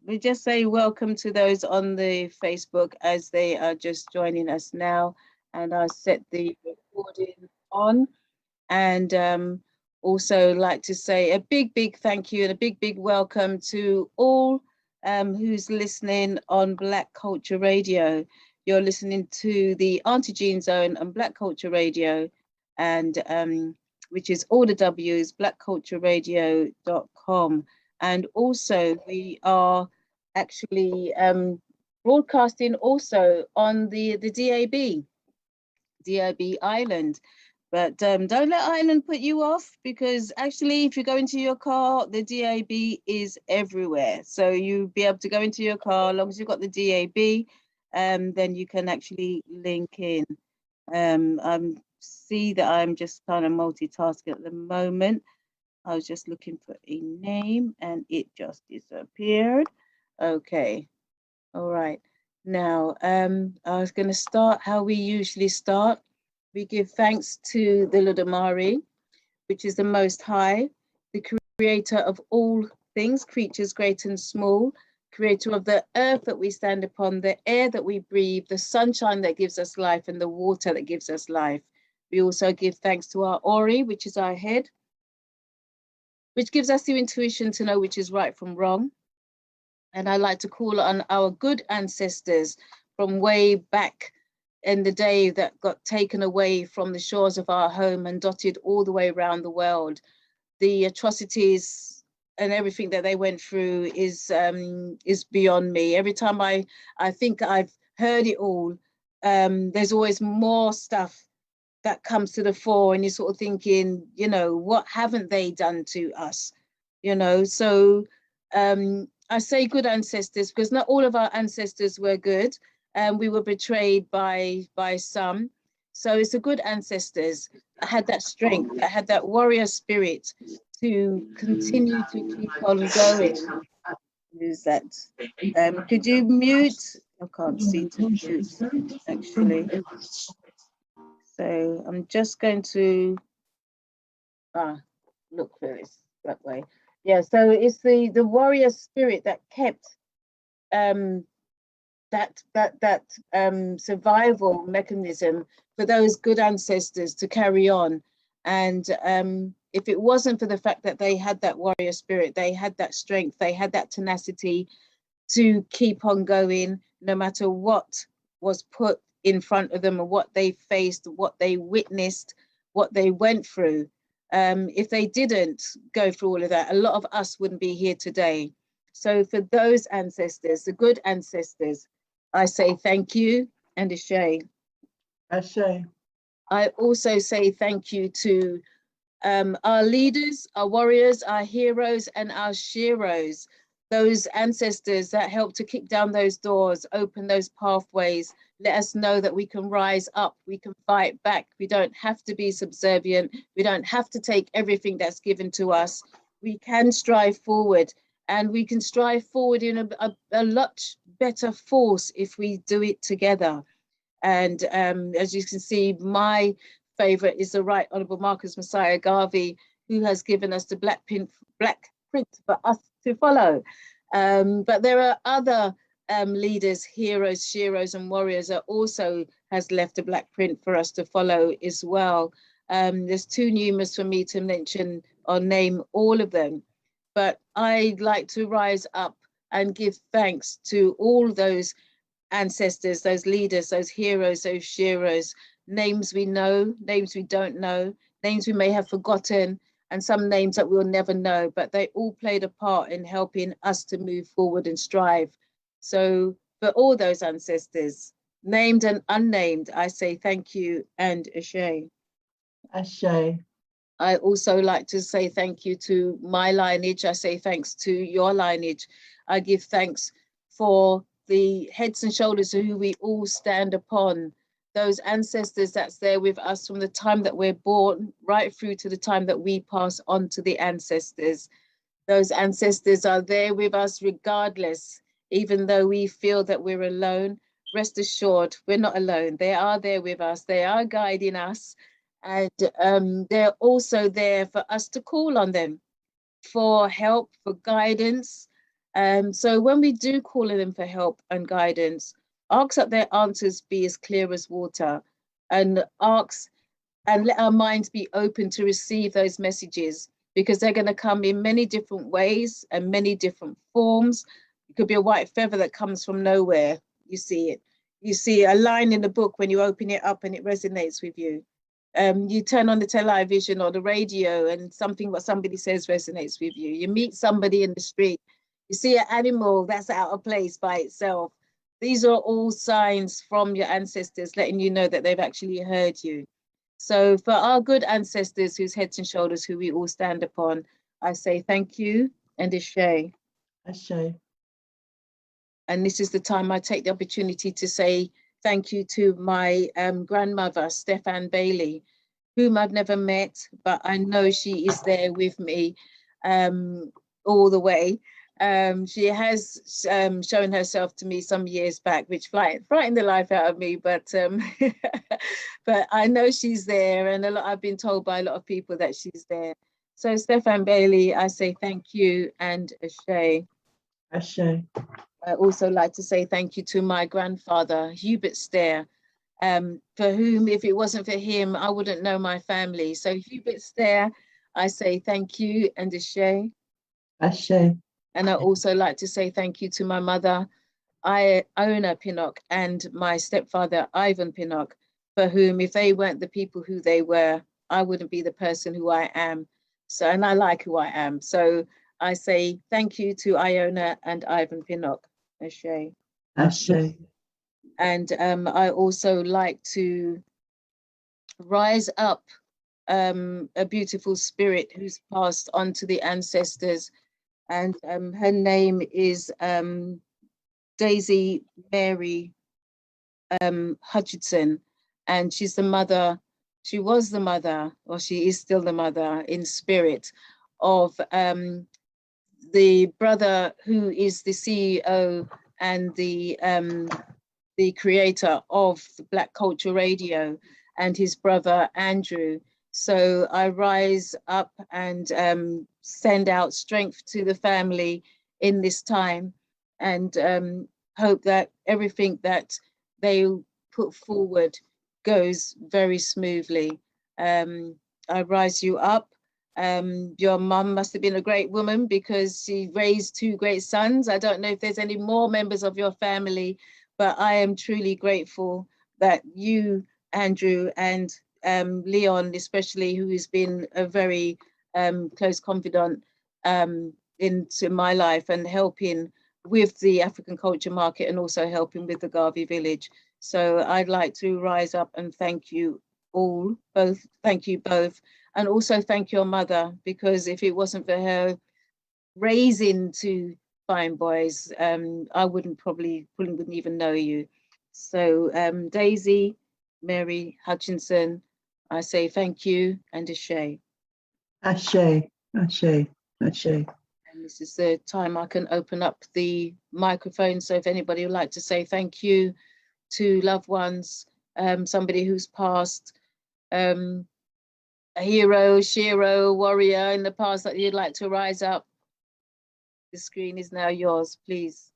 we just say welcome to those on the Facebook as they are just joining us now. And I'll set the recording on. And also like to say a big thank you and a big welcome to all who's listening on Black Culture Radio. You're listening to the Auntie Jean Zone on Black Culture Radio, and which is all the W's, blackcultureradio.com. And also we are actually broadcasting also on the DAB Island. But don't let Island put you off, because actually if you go into your car, the DAB is everywhere. So you'll be able to go into your car, as long as you've got the DAB, then you can actually link in. I see that I'm just kind of multitasking at the moment. I was just looking for a name and it just disappeared. Okay, all right. Now, I was going to start how we usually start. We give thanks to the Ludamari, which is the Most High, the creator of all things, creatures great and small, creator of the earth that we stand upon, the air that we breathe, the sunshine that gives us life, and the water that gives us life. We also give thanks to our Ori, which is our head, which gives us the intuition to know which is right from wrong. And I like to call on our good ancestors from way back in the day that got taken away from the shores of our home and dotted all the way around the world. The atrocities and everything that they went through is beyond me. Every time I think I've heard it all, there's always more stuff that comes to the fore, and you're sort of thinking, you know, what haven't they done to us? You know, so I say good ancestors because not all of our ancestors were good. We were betrayed by some. So it's a good ancestors. I had that strength. I had that warrior spirit to continue to keep on going. Who's that? Could you mute? I can't see to mute, actually. So I'm just going to look for this that way. Yeah, so it's the warrior spirit that kept that survival mechanism for those good ancestors to carry on. And if it wasn't for the fact that they had that warrior spirit, they had that strength, they had that tenacity to keep on going, no matter what was put in front of them or what they faced, what they witnessed, what they went through. If they didn't go through all of that, a lot of us wouldn't be here today. So for those ancestors, the good ancestors, I say thank you and Ashe. Ashe. I also say thank you to our leaders, our warriors, our heroes, and our sheroes, those ancestors that helped to kick down those doors, open those pathways, let us know that we can rise up, we can fight back. We don't have to be subservient. We don't have to take everything that's given to us. We can strive forward, and we can strive forward in a lot better force if we do it together. And as you can see, my favorite is the Right Honorable Marcus Messiah Garvey, who has given us the black print for us to follow. But there are other leaders, heroes, sheroes, and warriors that also has left a black print for us to follow as well. There's too numerous for me to mention or name all of them, but I'd like to rise up and give thanks to all those ancestors, those leaders, those heroes, those sheroes, names we know, names we don't know, names we may have forgotten, and some names that we'll never know, but they all played a part in helping us to move forward and strive. So for all those ancestors, named and unnamed, I say thank you and Ashe. Ashe. I also like to say thank you to my lineage. I say thanks to your lineage. I give thanks for the heads and shoulders of who we all stand upon, those ancestors that's there with us from the time that we're born right through to the time that we pass on to the ancestors. Those ancestors are there with us regardless, even though we feel that we're alone. Rest assured, we're not alone. They are there with us. They are guiding us. And they're also there for us to call on them for help, for guidance, So when we do call on them for help and guidance, ask that their answers be as clear as water, and ask and let our minds be open to receive those messages, because they're going to come in many different ways and many different forms. It could be a white feather that comes from nowhere. You see it. You see a line in the book when you open it up and it resonates with you. You turn on the television or the radio and something what somebody says resonates with you. You meet somebody in the street. You see an animal that's out of place by itself. These are all signs from your ancestors letting you know that they've actually heard you. So for our good ancestors whose heads and shoulders who we all stand upon, I say thank you and Ashe. Ashe. And this is the time I take the opportunity to say thank you to my grandmother, Stefan Bailey, whom I've never met, but I know she is there with me all the way. She has shown herself to me some years back, which frightened the life out of me, but but I know she's there, and I've been told by a lot of people that she's there. So Stefan Bailey, I say thank you and Ashe. Ashe. I also like to say thank you to my grandfather, Hubert Stair, for whom, if it wasn't for him, I wouldn't know my family. So Hubert Stair, I say thank you and Ashe. Ashe. And I also like to say thank you to my mother, Iona Pinnock, and my stepfather, Ivan Pinnock, for whom, if they weren't the people who they were, I wouldn't be the person who I am. So, and I like who I am. So I say thank you to Iona and Ivan Pinnock. Ashe. Ashe. And I also like to rise up a beautiful spirit who's passed on to the ancestors. And her name is Daisy Mary Hutchinson. And she's the mother, she was the mother, or she is still the mother in spirit of the brother who is the CEO and the creator of the Black Culture Radio, and his brother Andrew. So I rise up and send out strength to the family in this time, and hope that everything that they put forward goes very smoothly. I rise you up. Your mum must have been a great woman because she raised two great sons. I don't know if there's any more members of your family, but I am truly grateful that you, Andrew, and Leon, especially, who has been a very close confidant into my life and helping with the African culture market and also helping with the Garvey village. So I'd like to rise up and thank you all, both, thank you both. And also thank your mother, because if it wasn't for her raising two fine boys, I wouldn't even know you. So Daisy, Mary Hutchinson, I say thank you and Ashe. Ashe. Ashe. Ashe. And this is the time I can open up the microphone. So if anybody would like to say thank you to loved ones, somebody who's passed, a hero, Shiro, warrior in the past that you'd like to rise up, the screen is now yours, please.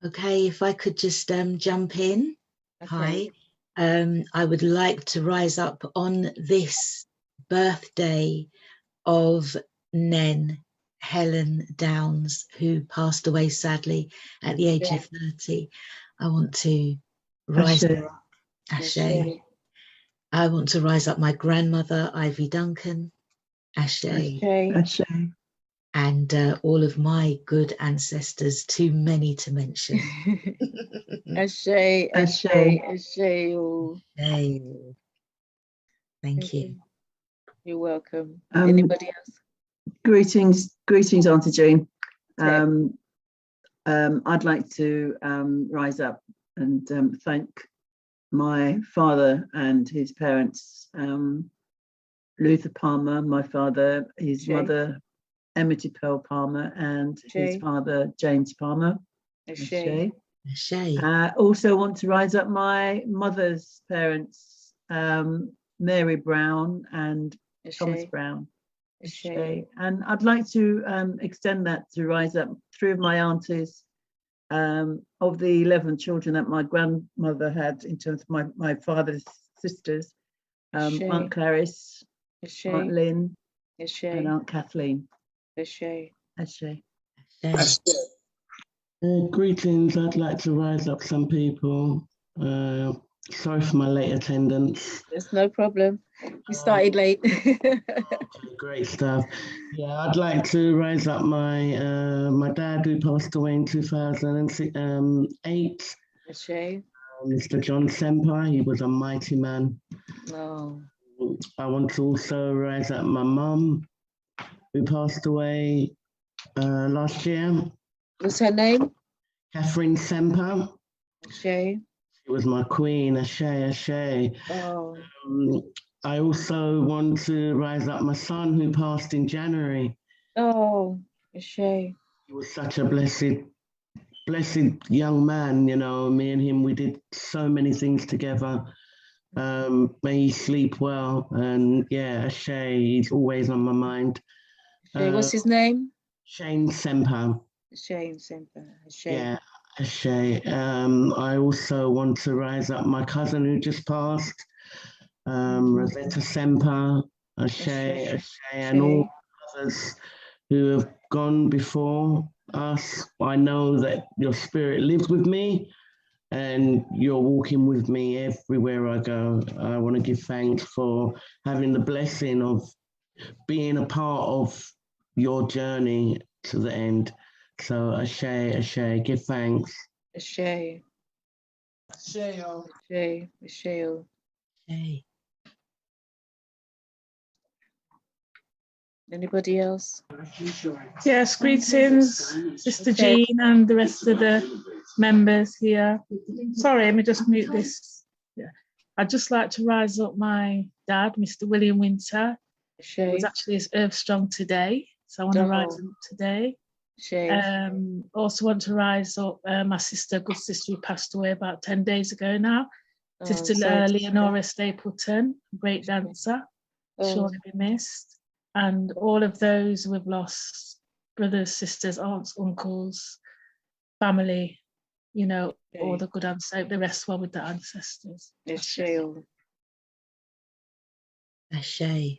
Okay, if I could just jump in. Okay. Hi, I would like to rise up on this birthday of Nen Helen Downs, who passed away sadly at the age of 30. I want to rise up. Ashe. I want to rise up my grandmother, Ivy Duncan. Ashe. Ashe. And all of my good ancestors, too many to mention. Ashe, Ashe, Ashe. Ashe. Thank you. You're welcome. Anybody else? Greetings, Auntie Jean. I'd like to rise up and thank my father and his parents, Luther Palmer, my father, his mother, Emity Pearl Palmer, and his father, James Palmer. Ashe. Ashe. Also want to rise up my mother's parents, Mary Brown and Thomas Brown. Ashe. And I'd like to extend that to Rise Up. 3 of my aunties, of the 11 children that my grandmother had, in terms of my father's sisters, Aunt Clarice, Ashe. Aunt Lynn, Ashe. and Aunt Kathleen. Ashe. Ashe. Greetings. I'd like to rise up some people. Sorry for my late attendance. There's no problem. We started late. Great stuff. Yeah, I'd like to rise up my dad, who passed away in 2008. Ashe. Mr. John Senpai. He was a mighty man. No. I want to also rise up my mum, who passed away last year. What's her name? Catherine Semper. Ashe. She was my queen. Ashe, ashe. Oh. I also want to rise up my son, who passed in January. Oh. Ashe. He was such a blessed young man. You know, me and him, we did so many things together. May he sleep well. And yeah, Ashe, he's always on my mind. Ashe. What's his name? Shane Semper. Shane Semper. Ashe. Yeah, Ashe. I also want to rise up my cousin who just passed, Rosetta Semper, Ashe, Ashe, and all others who have gone before us. I know that your spirit lives with me and you're walking with me everywhere I go. I want to give thanks for having the blessing of being a part of your journey to the end. So Ashe, Ashe, give thanks. Ashe. Ashe. Ashe. Ashe. Hey. Anybody else? Yes, greetings, Sister Jean and the rest of the members here. Sorry, let me just mute this. Yeah. I'd just like to rise up my dad, Mr. William Winter, who was actually his Earth Strong today. So I want to rise him up today. Also want to rise up my sister, good sister, who passed away about 10 days ago now. Sister Leonora Stapleton, great dancer, surely be missed. And all of those who have lost brothers, sisters, aunts, uncles, family, you know, all the good ancestors, the rest well with the ancestors. Ashe. Ashe.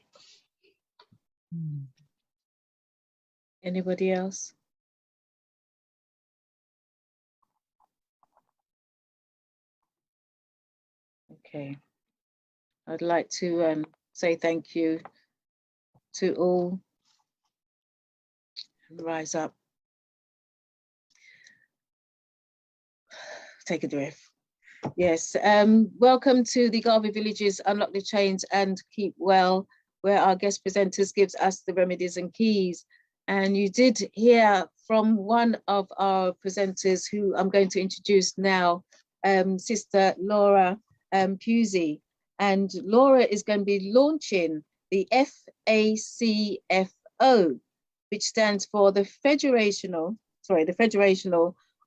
Anybody else? Okay. I'd like to say thank you to all. Rise up. Take a breath. Yes. Welcome to the Garvey Villages Unlock the Chains and Keep Well, where our guest presenters gives us the remedies and keys. And you did hear from one of our presenters, who I'm going to introduce now, Sister Laura Pusey. And Laura is going to be launching the FACFO, which stands for the Federation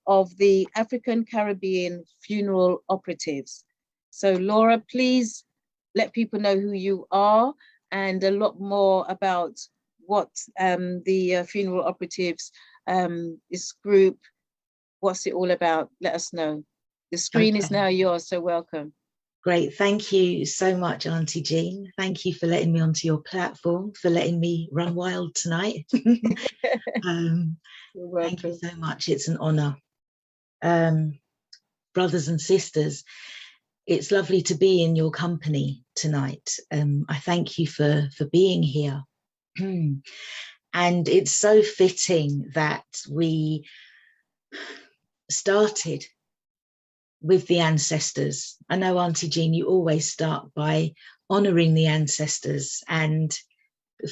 of the African Caribbean Funeral Operatives. So Laura, please let people know who you are and a lot more about what the Funeral Operatives, this group, what's it all about? Let us know. The screen is now yours, so welcome. Great, thank you so much, Auntie Jean. Thank you for letting me onto your platform, for letting me run wild tonight. Thank you so much, it's an honour. Brothers and sisters, it's lovely to be in your company tonight. I thank you for being here. And it's so fitting that we started with the ancestors. I know, Auntie Jean, you always start by honouring the ancestors. And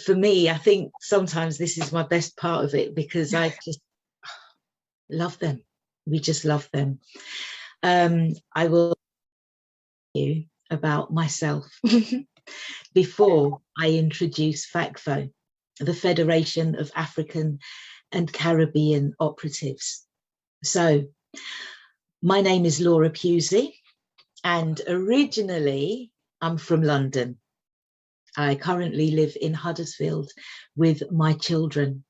for me, I think sometimes this is my best part of it, because I just love them. We just love them. I will tell you about myself before I introduce FACFO, the Federation of African and Caribbean Operatives. So, my name is Laura Pusey, and originally I'm from London. I currently live in Huddersfield with my children.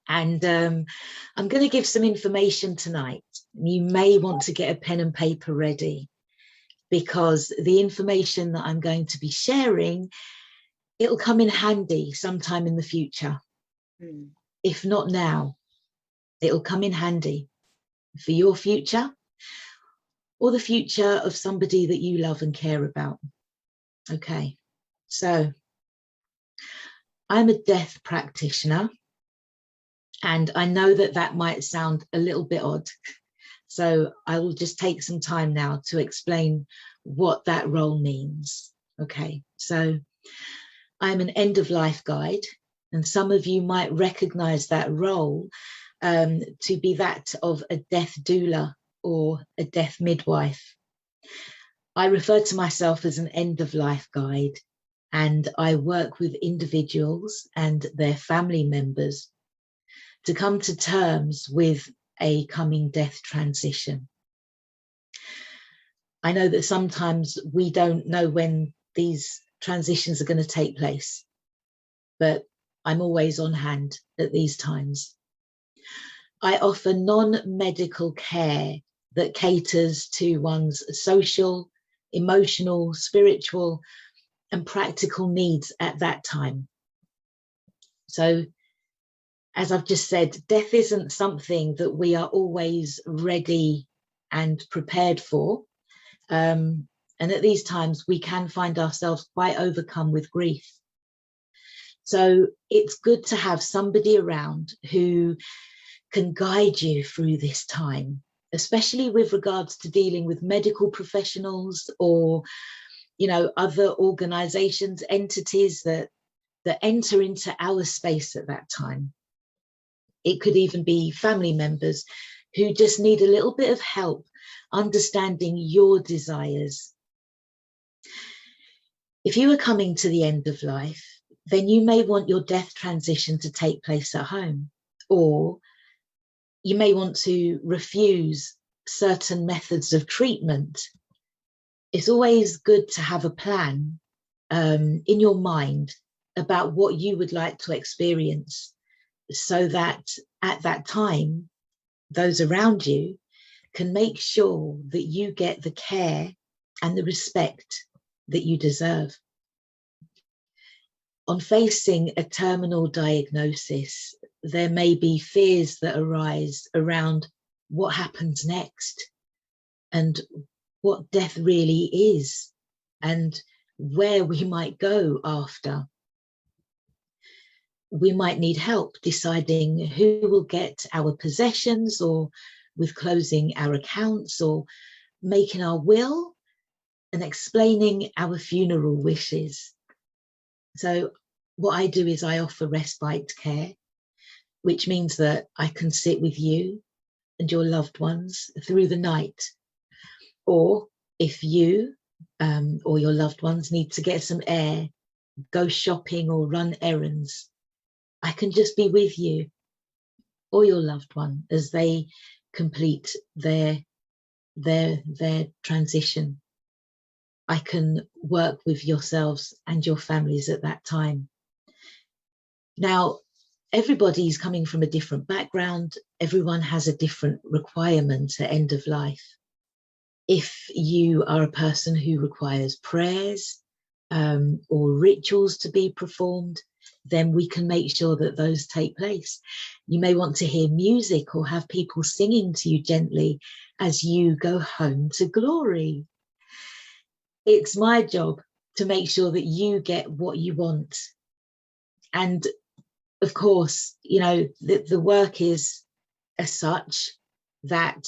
And I'm going to give some information tonight. You may want to get a pen and paper ready, because the information that I'm going to be sharing, it'll come in handy sometime in the future. If not now, it'll come in handy for your future or the future of somebody that you love and care about. Okay, so I'm a death practitioner, and I know that that might sound a little bit odd. So I will just take some time now to explain what that role means. Okay, so I'm an end-of-life guide, and some of you might recognize that role to be that of a death doula or a death midwife. I refer to myself as an end-of-life guide, and I work with individuals and their family members to come to terms with a coming death transition. I know that sometimes we don't know when these transitions are going to take place, but I'm always on hand at these times. I offer non-medical care that caters to one's social, emotional, spiritual, and practical needs at that time. So, as I've just said, death isn't something that we are always ready and prepared for. And at these times, we can find ourselves quite overcome with grief. So it's good to have somebody around who can guide you through this time, especially with regards to dealing with medical professionals or, you know, other organizations, entities that enter into our space at that time. It could even be family members who just need a little bit of help understanding your desires. If you are coming to the end of life, then you may want your death transition to take place at home, or you may want to refuse certain methods of treatment. It's always good to have a plan in your mind about what you would like to experience, so that at that time, those around you can make sure that you get the care and the respect that you deserve. On facing a terminal diagnosis, there may be fears that arise around what happens next and what death really is and where we might go after. We might need help deciding who will get our possessions, or with closing our accounts, or making our will and explaining our funeral wishes. So what I do is I offer respite care, which means that I can sit with you and your loved ones through the night. Or if you or your loved ones need to get some air, go shopping or run errands, I can just be with you or your loved one as they complete their transition. I can work with yourselves and your families at that time. Now, everybody's coming from a different background. Everyone has a different requirement at end of life. If you are a person who requires prayers or rituals to be performed, then we can make sure that those take place. You may want to hear music or have people singing to you gently as you go home to glory. It's my job to make sure that you get what you want. And of course, you know, the work is as such that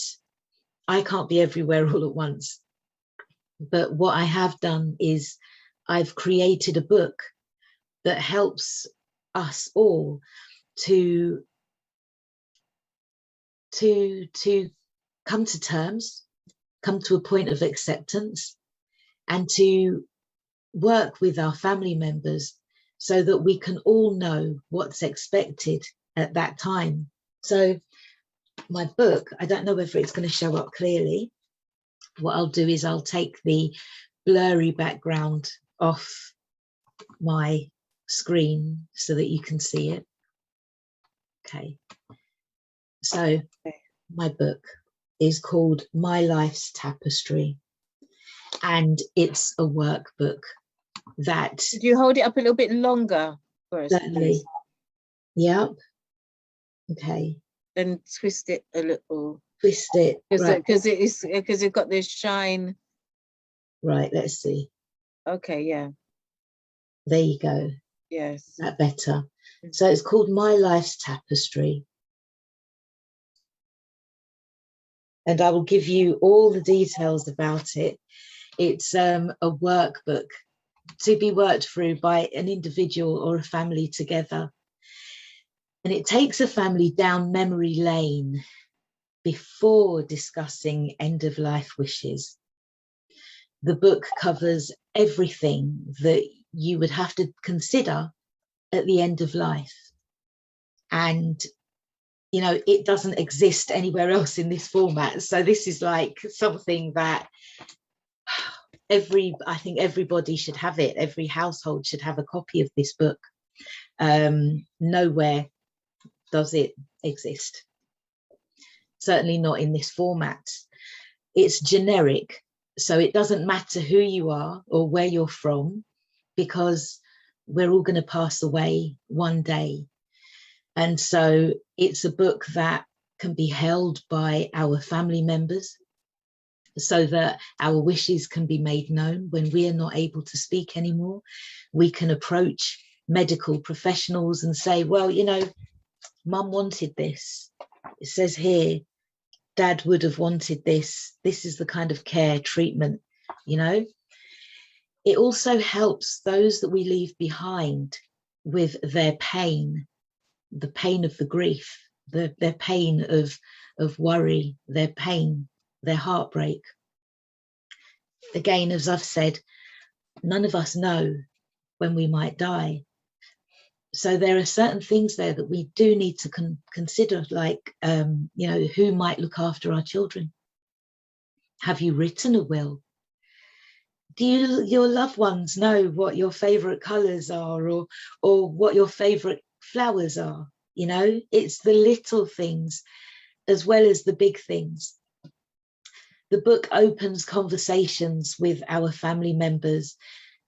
I can't be everywhere all at once. But what I have done is I've created a book that helps us all to come to terms, come to a point of acceptance, and to work with our family members so that we can all know what's expected at that time. So my book, I don't know whether it's going to show up clearly. What I'll do is I'll take the blurry background off my screen so that you can see it. Okay. So my book is called My Life's Tapestry, and it's a workbook that... Could you hold it up a little bit longer for us? Certainly. Yep. Okay. And twist it a little. Twist it. Because it's got this shine. Right, let's see. Okay, yeah. There you go. Yes. Is that better? So it's called My Life's Tapestry. And I will give you all the details about it. It's a workbook to be worked through by an individual or a family together. And it takes a family down memory lane before discussing end-of-life wishes. The book covers everything that you would have to consider at the end of life. And, you know, it doesn't exist anywhere else in this format. So this is like something that I think everybody should have it. Every household should have a copy of this book. Nowhere does it exist. Certainly not in this format. It's generic, so it doesn't matter who you are or where you're from, because we're all going to pass away one day. And so it's a book that can be held by our family members so that our wishes can be made known. When we are not able to speak anymore, we can approach medical professionals and say, well, you know, Mum wanted this. It says here, Dad would have wanted this. This is the kind of care, treatment, you know. It also helps those that we leave behind with their pain, the pain of the grief, their pain of worry, their pain, their heartbreak. Again, as I've said, none of us know when we might die. So there are certain things there that we do need to consider, like, you know, who might look after our children? Have you written a will? Do your loved ones know what your favourite colours are, or what your favourite flowers are? You know, it's the little things as well as the big things. The book opens conversations with our family members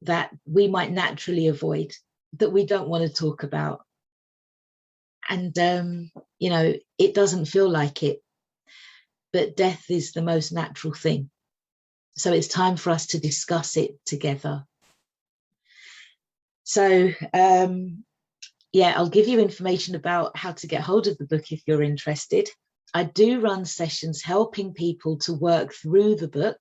that we might naturally avoid, that we don't want to talk about. And, you know, it doesn't feel like it, but death is the most natural thing. So it's time for us to discuss it together. So, yeah, I'll give you information about how to get hold of the book if you're interested. I do run sessions helping people to work through the book.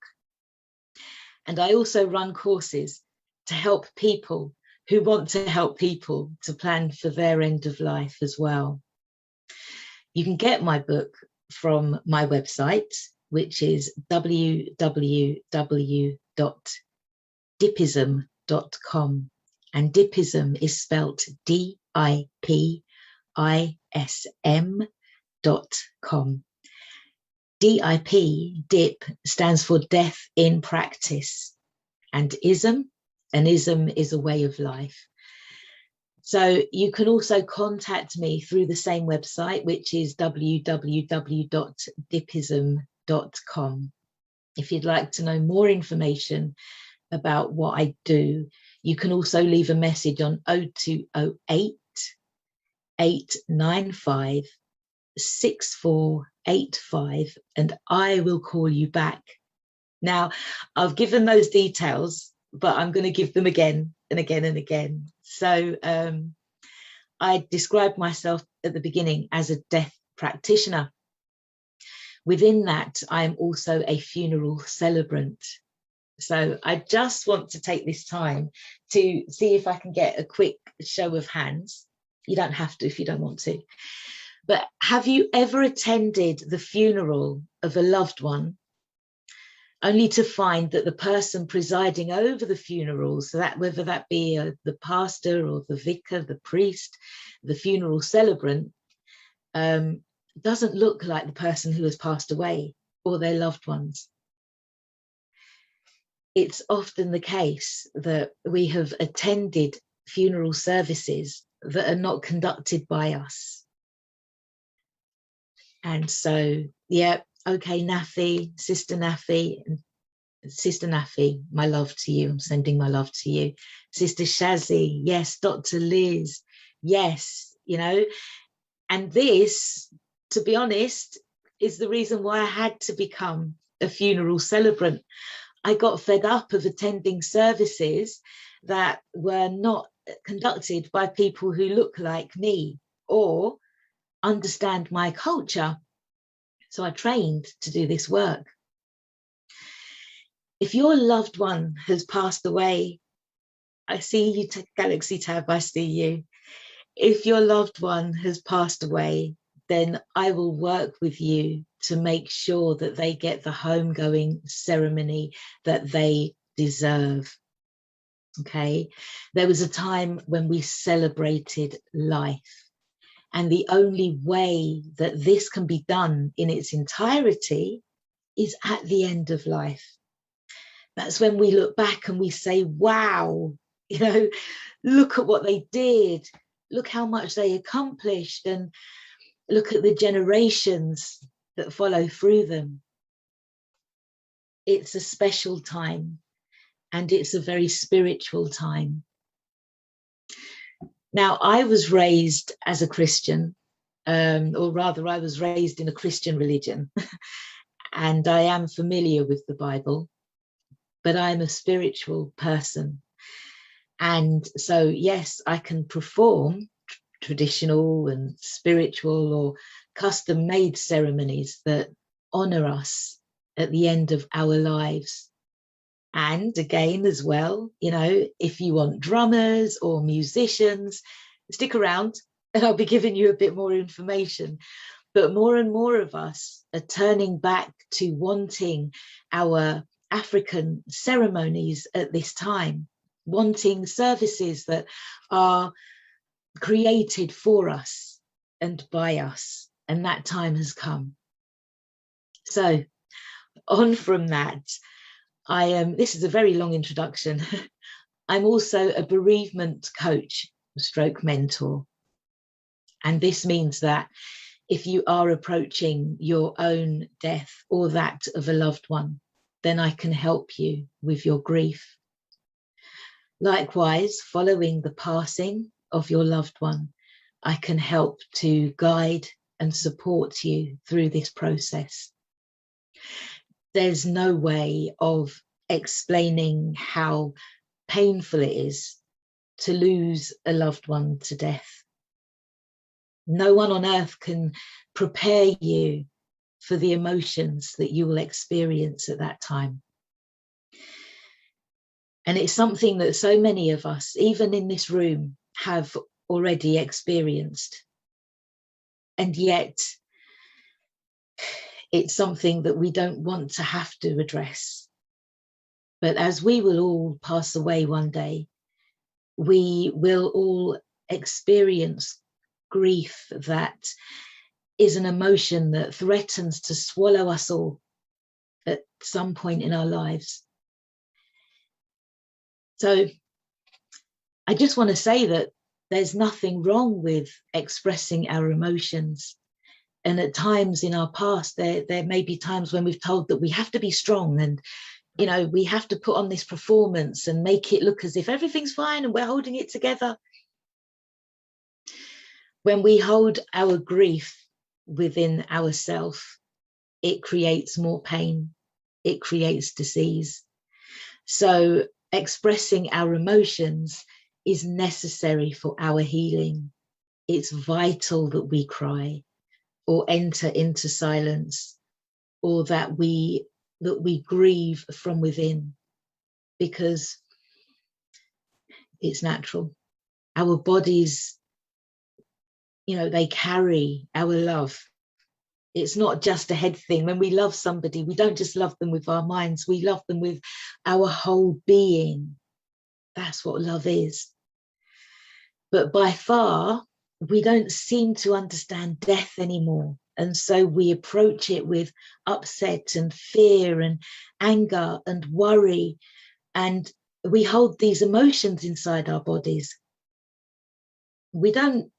And I also run courses to help people who want to help people to plan for their end of life as well. You can get my book from my website, which is www.dipism.com. And Dipism is spelt DIPISM.com. DIP stands for Death in Practice, and ism is a way of life. So you can also contact me through the same website, which is www.dipism.com. If you'd like to know more information about what I do, you can also leave a message on 0208 895 6485 and I will call you back. Now, I've given those details, but I'm going to give them again and again and again. So I described myself at the beginning as a death practitioner. Within that, I am also a funeral celebrant. So I just want to take this time to see if I can get a quick show of hands. You don't have to if you don't want to. But have you ever attended the funeral of a loved one only to find that the person presiding over the funeral, so that whether that be the pastor or the vicar, the priest, the funeral celebrant, doesn't look like the person who has passed away or their loved ones? It's often the case that we have attended funeral services that are not conducted by us. And so, yeah, okay, Nafi, Sister Nafi, my love to you. I'm sending my love to you. Sister Shazzy, yes. Dr. Liz, yes, you know. And this, to be honest, is the reason why I had to become a funeral celebrant. I got fed up of attending services that were not conducted by people who look like me or understand my culture. So I trained to do this work. If your loved one has passed away, I see you, Galaxy Tab, I see you. If your loved one has passed away, then I will work with you to make sure that they get the homegoing ceremony that they deserve. Okay, there was a time when we celebrated life, and the only way that this can be done in its entirety is at the end of life. That's when we look back and we say, wow, you know, look at what they did, look how much they accomplished, and look at the generations that follow through them. It's a special time, and it's a very spiritual time. Now, I was raised as a Christian, or rather I was raised in a Christian religion, and I am familiar with the Bible, but I'm a spiritual person. And so, yes, I can perform traditional and spiritual or custom-made ceremonies that honor us at the end of our lives. And again, as well, you know, if you want drummers or musicians, stick around and I'll be giving you a bit more information. But more and more of us are turning back to wanting our African ceremonies at this time, wanting services that are created for us and by us, and that time has come. So on from that, this is a very long introduction. I'm also a bereavement coach, stroke mentor. And this means that if you are approaching your own death or that of a loved one, then I can help you with your grief. Likewise, following the passing of your loved one, I can help to guide and support you through this process. There's no way of explaining how painful it is to lose a loved one to death. No one on earth can prepare you for the emotions that you will experience at that time. And it's something that so many of us, even in this room, have already experienced. And yet, it's something that we don't want to have to address. But as we will all pass away one day, we will all experience grief that is an emotion that threatens to swallow us all at some point in our lives. So I just want to say that there's nothing wrong with expressing our emotions. And at times in our past, there may be times when we've told that we have to be strong and, you know, we have to put on this performance and make it look as if everything's fine and we're holding it together. When we hold our grief within ourselves, it creates more pain. It creates disease. So expressing our emotions is necessary for our healing. It's vital that we cry or enter into silence, or that we grieve from within, because it's natural. Our bodies, you know, they carry our love. It's not just a head thing. When we love somebody, we don't just love them with our minds, we love them with our whole being. That's what love is. But by far, we don't seem to understand death anymore. And so we approach it with upset and fear and anger and worry. And we hold these emotions inside our bodies we don't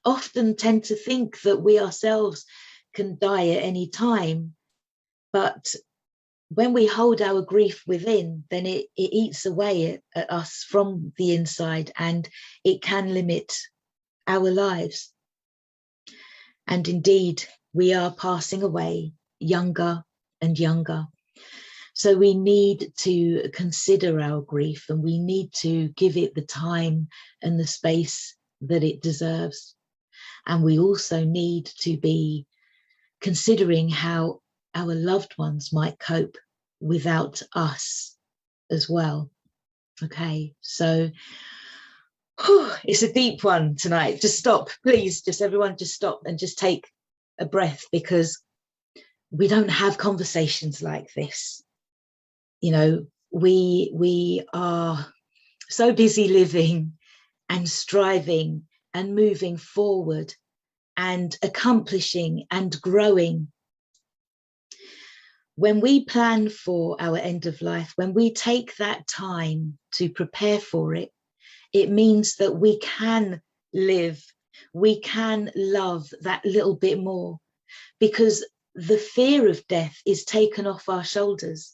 often tend to think that we ourselves can die at any time, but when we hold our grief within, then it eats away at us from the inside, and it can limit our lives. And indeed, we are passing away younger and younger. So we need to consider our grief, and we need to give it the time and the space that it deserves. And we also need to be considering how our loved ones might cope without us as well. Okay, so it's a deep one tonight. Just stop, please. Just everyone just stop and just take a breath, because we don't have conversations like this. You know, we are so busy living and striving and moving forward and accomplishing and growing. When we plan for our end of life, when we take that time to prepare for it, it means that we can live, we can love that little bit more, because the fear of death is taken off our shoulders.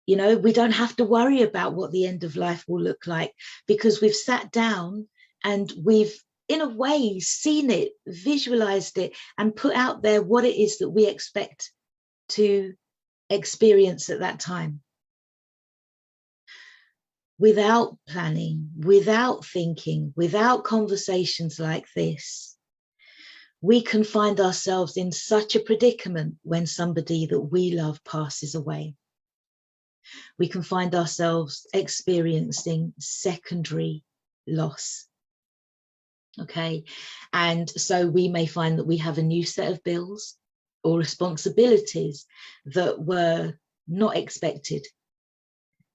You know, we don't have to worry about what the end of life will look like, because we've sat down and we've, in a way, seen it, visualized it, and put out there what it is that we expect to experience at that time. Without planning, without thinking, without conversations like this, we can find ourselves in such a predicament when somebody that we love passes away. We can find ourselves experiencing secondary loss. Okay, and so we may find that we have a new set of bills or responsibilities that were not expected.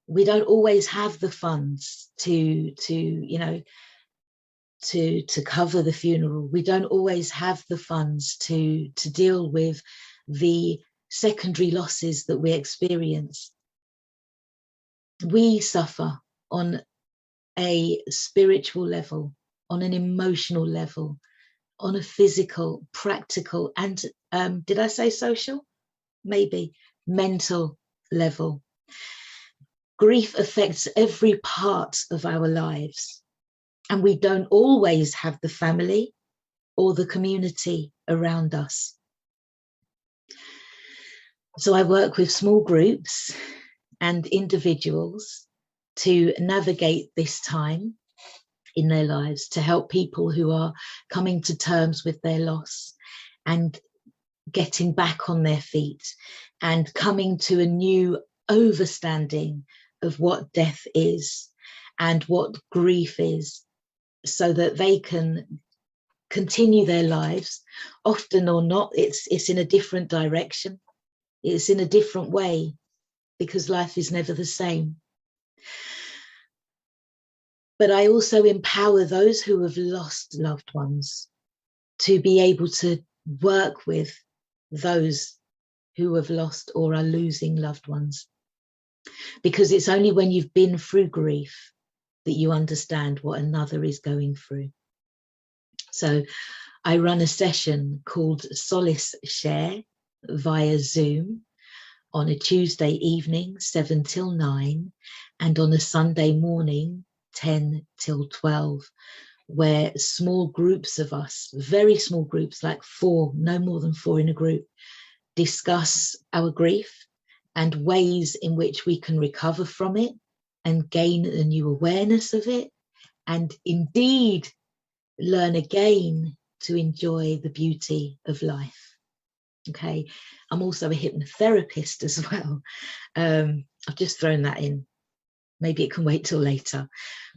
We don't always have the funds to cover the funeral. We don't always have the funds to deal with the secondary losses that we experience. We suffer on a spiritual level, on an emotional level, on a physical, practical, and did I say social? Maybe mental level. Grief affects every part of our lives, and we don't always have the family or the community around us. So I work with small groups and individuals to navigate this time in their lives, to help people who are coming to terms with their loss and getting back on their feet and coming to a new overstanding of what death is and what grief is, so that they can continue their lives. Often or not, it's in a different direction. It's in a different way, because life is never the same. But I also empower those who have lost loved ones to be able to work with those who have lost or are losing loved ones. Because it's only when you've been through grief that you understand what another is going through. So I run a session called Solace Share via Zoom on a Tuesday evening, 7 till 9, and on a Sunday morning, 10 till 12, where small groups of us, very small groups, like 4, no more than 4 in a group, discuss our grief and ways in which we can recover from it and gain a new awareness of it, and indeed learn again to enjoy the beauty of life. Okay, I'm also a hypnotherapist as well. I've just thrown that in. Maybe it can wait till later,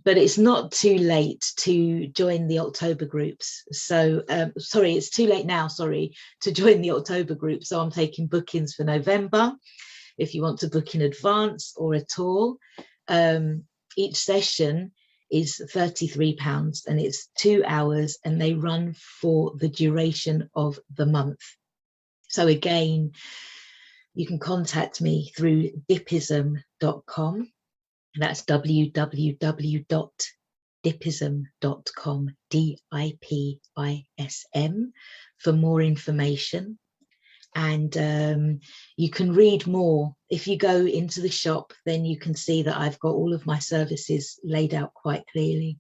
but it's not too late to join the October groups. So, sorry, it's too late now, sorry, to join the October group. So I'm taking bookings for November. If you want to book in advance or at all, each session is £33 and it's 2 hours, and they run for the duration of the month. So again, you can contact me through dipism.com. That's www.dipism.com. dipism.com, DIPISM, for more information. And you can read more. If you go into the shop, then you can see that I've got all of my services laid out quite clearly.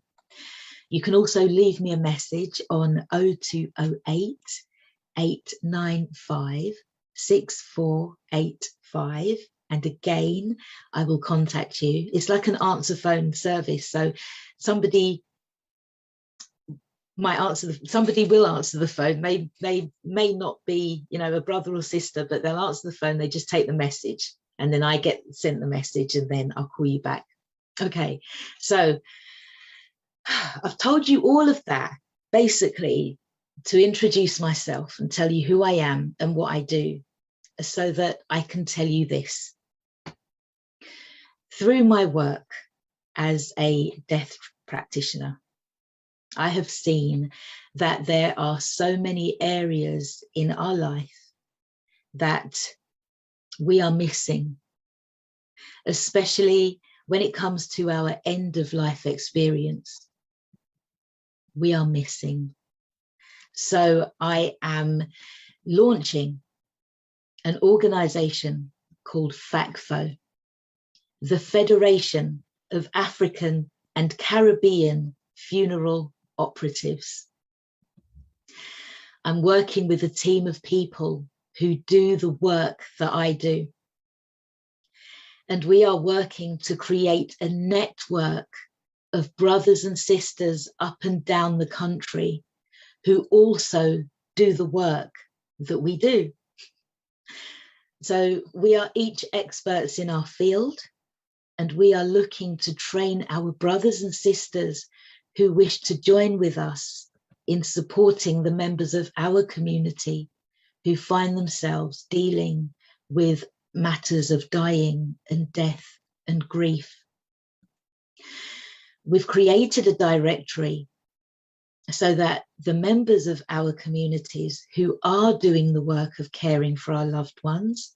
You can also leave me a message on 0208 895 6485. And again, I will contact you. It's like an answer phone service. So somebody will answer the phone. They may not be, you know, a brother or sister, but they'll answer the phone. They just take the message, and then I get sent the message, and then I'll call you back. Okay, so I've told you all of that basically to introduce myself and tell you who I am and what I do, so that I can tell you this. Through my work as a death practitioner, I have seen that there are so many areas in our life that we are missing, especially when it comes to our end of life experience. We are missing. So I am launching an organization called FACFO, the Federation of African and Caribbean Funeral Operatives. I'm working with a team of people who do the work that I do. And we are working to create a network of brothers and sisters up and down the country who also do the work that we do. So we are each experts in our field, and we are looking to train our brothers and sisters who wish to join with us in supporting the members of our community who find themselves dealing with matters of dying and death and grief. We've created a directory so that the members of our communities who are doing the work of caring for our loved ones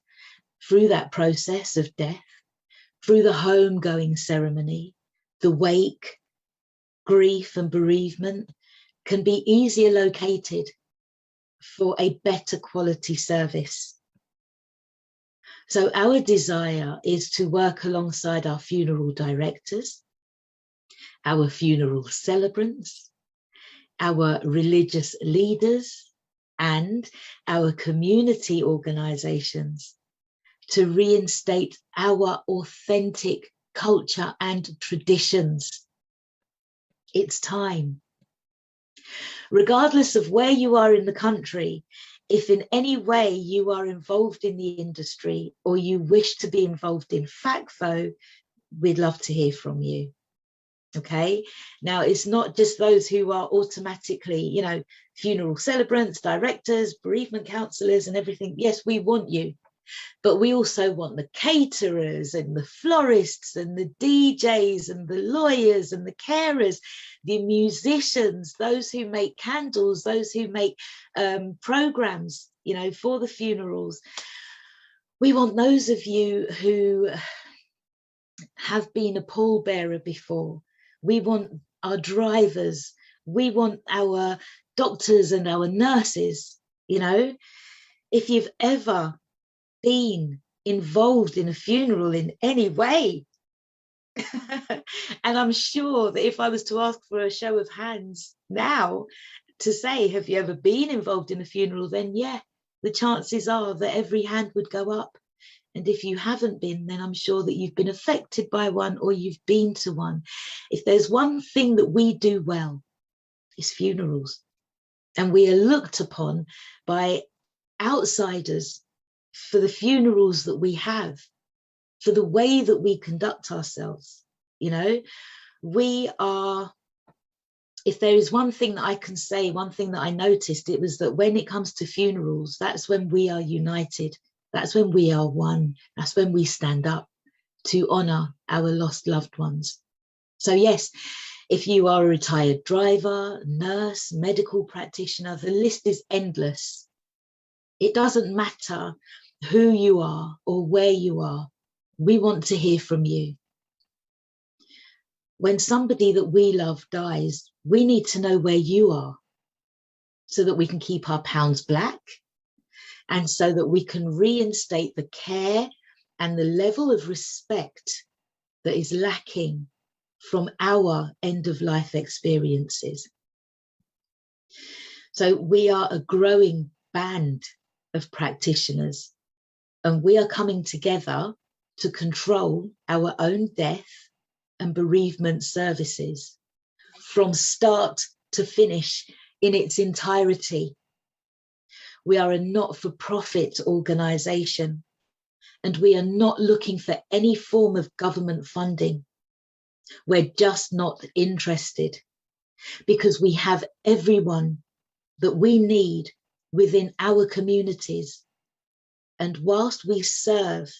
through that process of death, through the home-going ceremony, the wake, grief and bereavement, can be easier located for a better quality service. So our desire is to work alongside our funeral directors, our funeral celebrants, our religious leaders, and our community organizations to reinstate our authentic culture and traditions. It's time. Regardless of where you are in the country, if in any way you are involved in the industry or you wish to be involved in FACFO, we'd love to hear from you. Okay, now it's not just those who are automatically, you know, funeral celebrants, directors, bereavement counsellors and everything. Yes, we want you. But we also want the caterers and the florists and the DJs and the lawyers and the carers, the musicians, those who make candles, those who make programs, you know, for the funerals. We want those of you who have been a pallbearer before. We want our drivers. We want our doctors and our nurses. You know, if you've ever been involved in a funeral in any way, and I'm sure that if I was to ask for a show of hands now to say, have you ever been involved in a funeral, then yeah, the chances are that every hand would go up. And if you haven't been, then I'm sure that you've been affected by one or you've been to one. If there's one thing that we do well, it's funerals. And we are looked upon by outsiders for the funerals that we have, for the way that we conduct ourselves. You know, we are, if there is one thing that I can say, one thing that I noticed, it was that when it comes to funerals, that's when we are united. That's when we are one. That's when we stand up to honour our lost loved ones. So yes, if you are a retired driver, nurse, medical practitioner, the list is endless. It doesn't matter who you are or where you are. We want to hear from you. when somebody that we love dies, we need to know where you are so that we can keep our pounds black and so that we can reinstate the care and the level of respect that is lacking from our end of life experiences. So we are a growing band of practitioners, and we are coming together to control our own death and bereavement services from start to finish in its entirety. We are a not-for-profit organisation, and we are not looking for any form of government funding. We're just not interested, because we have everyone that we need within our communities. And whilst we serve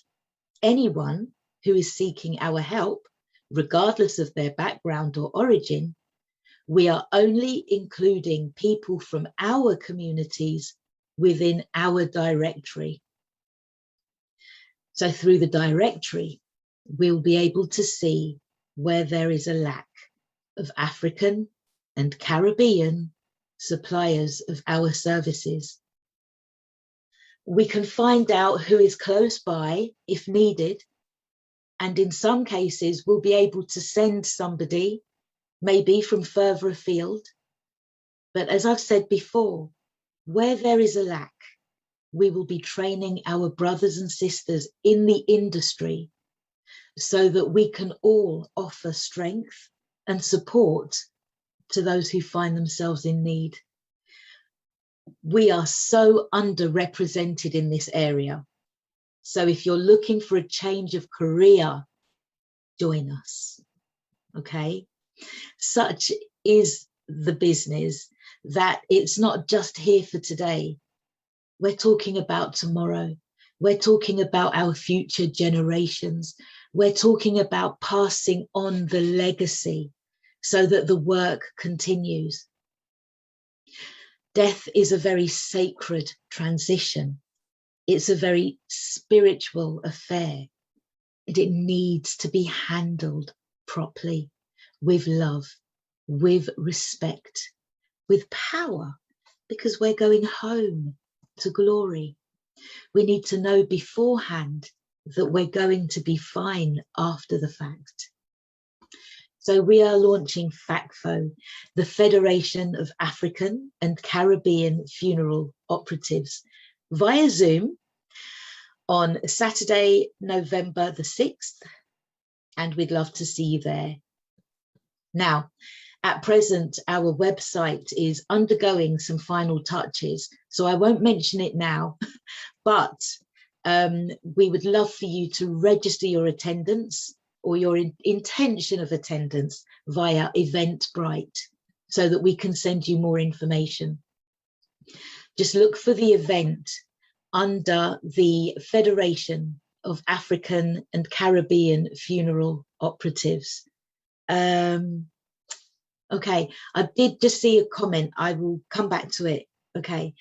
anyone who is seeking our help, regardless of their background or origin, we are only including people from our communities within our directory. So through the directory, we'll be able to see where there is a lack of African and Caribbean suppliers of our services. We can find out who is close by if needed, and in some cases we'll be able to send somebody maybe from further afield. But as I've said before, where there is a lack, we will be training our brothers and sisters in the industry so that we can all offer strength and support to those who find themselves in need. We are so underrepresented in this area. So if you're looking for a change of career, join us, okay? Such is the business that it's not just here for today. We're talking about tomorrow. We're talking about our future generations. We're talking about passing on the legacy so that the work continues. Death is a very sacred transition. It's a very spiritual affair, and it needs to be handled properly, with love, with respect, with power, because we're going home to glory. We need to know beforehand that we're going to be fine after the fact. So we are launching FACFO, the Federation of African and Caribbean Funeral Operatives, via Zoom on Saturday, November the 6th, and we'd love to see you there. Now, at present, our website is undergoing some final touches, so I won't mention it now, but we would love for you to register your attendance or your intention of attendance via Eventbrite so that we can send you more information. Just look for the event under the Federation of African and Caribbean Funeral Operatives. Okay, I did just see a comment. I will come back to it. Okay.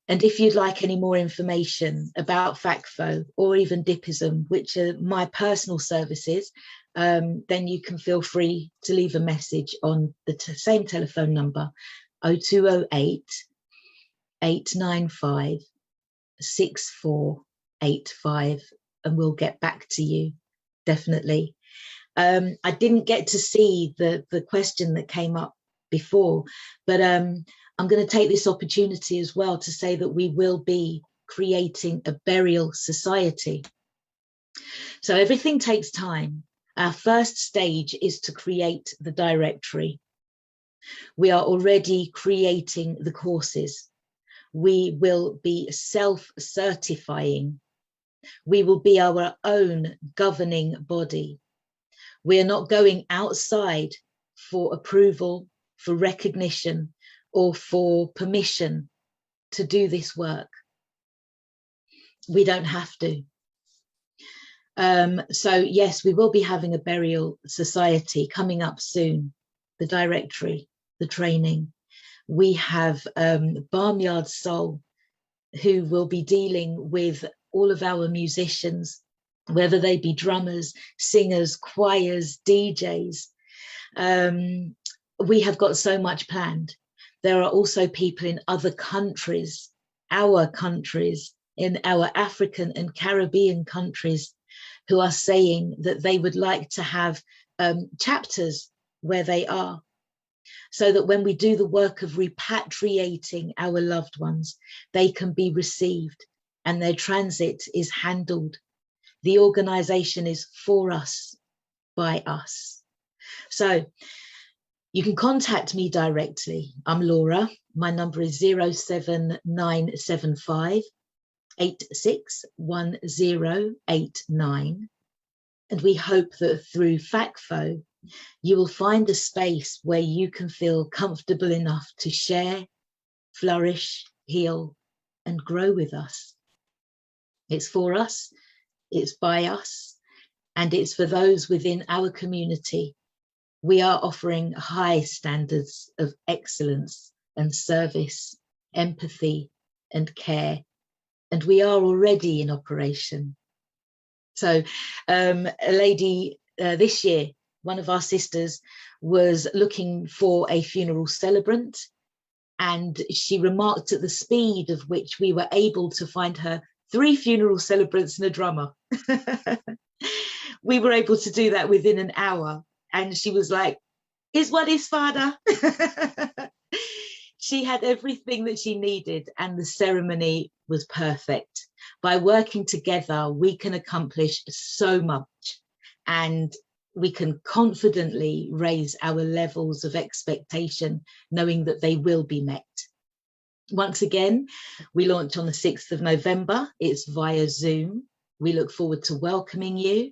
And if you'd like any more information about FACFO or even Dippism, which are my personal services, then you can feel free to leave a message on the same telephone number, 0208 895 6485, and we'll get back to you, definitely. I didn't get to see the question that came up before, but I'm going to take this opportunity as well to say that we will be creating a burial society. So everything takes time. Our first stage is to create the directory. We are already creating the courses. We will be self-certifying. We will be our own governing body. We are not going outside for approval, for recognition, or for permission to do this work. We don't have to. So yes, we will be having a burial society coming up soon, the directory, the training. We have Barnyard Soul, who will be dealing with all of our musicians whether they be drummers, singers, choirs, DJs. We have got so much planned. There are also people in other countries, our countries, in our African and Caribbean countries, who are saying that they would like to have chapters where they are, so that when we do the work of repatriating our loved ones, they can be received and their transit is handled. The organisation is for us, by us. So you can contact me directly. I'm Laura. My number is 07975 861089. And we hope that through FACFO, you will find a space where you can feel comfortable enough to share, flourish, heal, and grow with us. It's for us, it's by us, and it's for those within our community. We are offering high standards of excellence and service, empathy and care, and we are already in operation. So a lady this year, one of our sisters, was looking for a funeral celebrant, and she remarked at the speed of which we were able to find her 3 funeral celebrants and a drummer. We were able to do that within an hour. And she was like, "Here's what is, Father." She had everything that she needed, and the ceremony was perfect. By working together, we can accomplish so much, and we can confidently raise our levels of expectation, knowing that they will be met. Once again, we launch on the 6th of November. It's via Zoom. We look forward to welcoming you.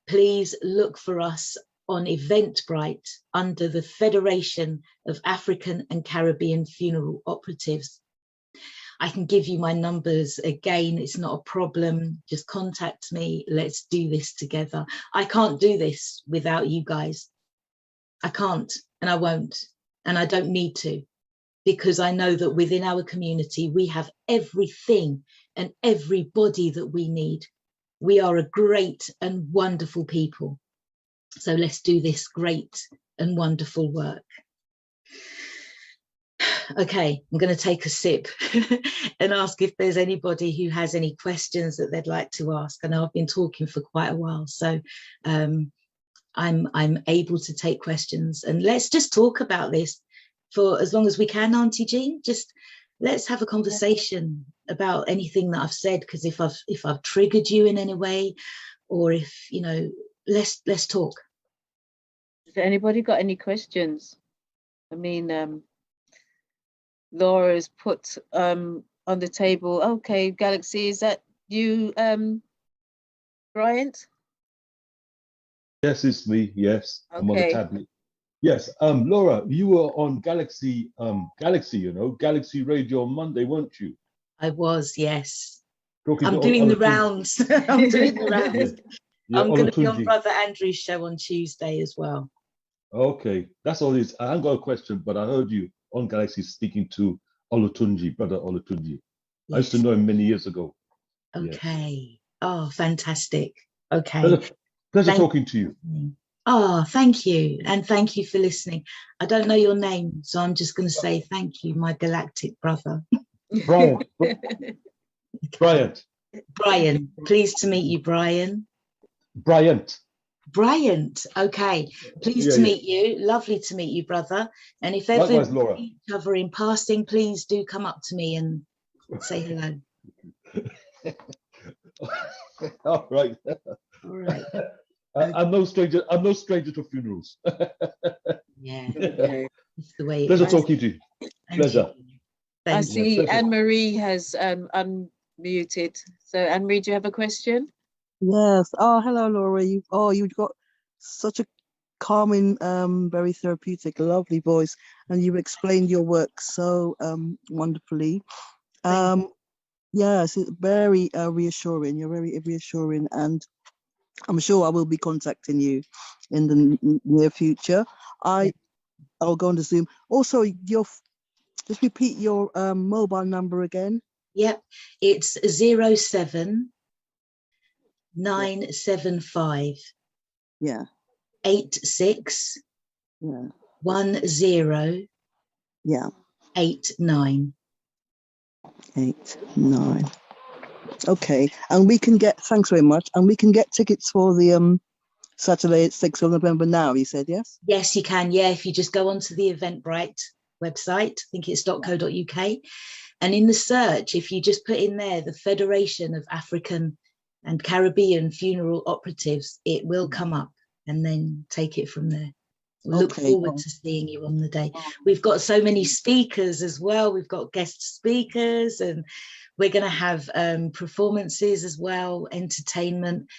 Please look for us on Eventbrite under the Federation of African and Caribbean Funeral Operatives. I can give you my numbers again. It's not a problem. Just contact me. Let's do this together. I can't do this without you guys. I can't, and I won't, and I don't need to, because I know that within our community, we have everything and everybody that we need. We are a great and wonderful people. So let's do this great and wonderful work. Okay, I'm going to take a sip and ask if there's anybody who has any questions that they'd like to ask. I know I've been talking for quite a while, so I'm able to take questions, and let's just talk about this for as long as we can, Auntie Jean. Just let's have a conversation about anything that I've said, because if I've triggered you in any way, or if, you know, let's talk. Has anybody got any questions? I mean, Laura's put on the table. Okay, Galaxy, is that you, Bryant? Yes, it's me. Yes, Okay. I'm on the tablet. Yes, Laura, you were on Galaxy, you know, Galaxy Radio on Monday, weren't you? I was, yes. Talking I'm to doing the Operatives. rounds. I'm doing the rounds. Yeah, I'm going to be on Olatunji. Brother Andrew's show on Tuesday as well. Okay, that's all it is. I haven't got a question, but I heard you on Galaxy speaking to Olatunji, Brother Olatunji. Yes. I used to know him many years ago. Okay. Yes. Oh, fantastic. Okay. Pleasure talking to you. Oh, thank you. And thank you for listening. I don't know your name, so I'm just going to say thank you, my galactic brother. Brian. Bryant. Brian. Pleased to meet you, Brian. Bryant. Bryant. Okay. Pleased to meet you. Lovely to meet you, brother. And if ever Likewise, Laura. we meet each other in passing, please do come up to me and say hello. All right. All right. I'm no stranger. I'm no stranger to funerals. Yeah. It's the way it Pleasure is. talking to you. Pleasure. I see pleasure. Anne-Marie has unmuted. So Anne-Marie, do you have a question? Yes. Oh, hello, Laura. You've got such a calming, very therapeutic, lovely voice, and you've explained your work so wonderfully. Yes, it's very reassuring. You're very reassuring, and I'm sure I will be contacting you in the near future. I'll go on to Zoom. Also, just repeat your mobile number again. Yep, it's 07 975 Yeah. 86 Yeah. 10 Yeah. 89. 89. Okay, and we can get, thanks very much, and we can get tickets for the Saturday at 6th of November now, you said, yes? Yes, you can. Yeah, if you just go onto the Eventbrite website, I think it's .co.uk, and in the search, if you just put in there the Federation of African and Caribbean Funeral Operatives, it will come up, and then take it from there. Look forward to seeing you on the day. We've got so many speakers as well. We've got guest speakers, and we're going to have performances as well, entertainment.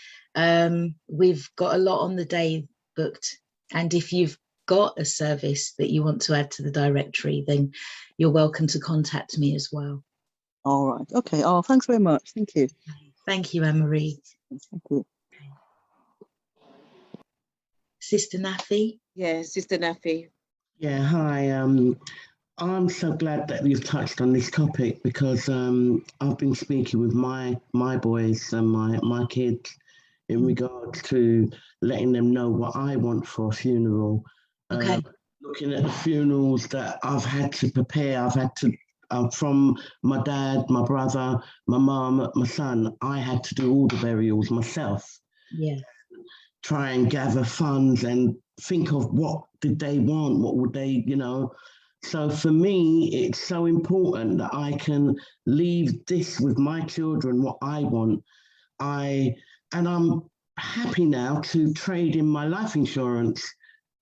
We've got a lot on the day booked. And if you've got a service that you want to add to the directory, then you're welcome to contact me as well. All right. Okay. Oh, thanks very much. Thank you. Thank you, Anne-Marie. Thank you. Sister Nafi? Yeah, Sister Nafi. Yeah, hi. I'm so glad that you've touched on this topic, because I've been speaking with my boys and my kids in regards to letting them know what I want for a funeral. Okay. Looking at the funerals that I've had to prepare, I've had to, from my dad, my brother, my mum, my son, I had to do all the burials myself. Yeah. Try and gather funds and think of what did they want, what would they, you know. So for me, it's so important that I can leave this with my children, what I want. And I'm happy now to trade in my life insurance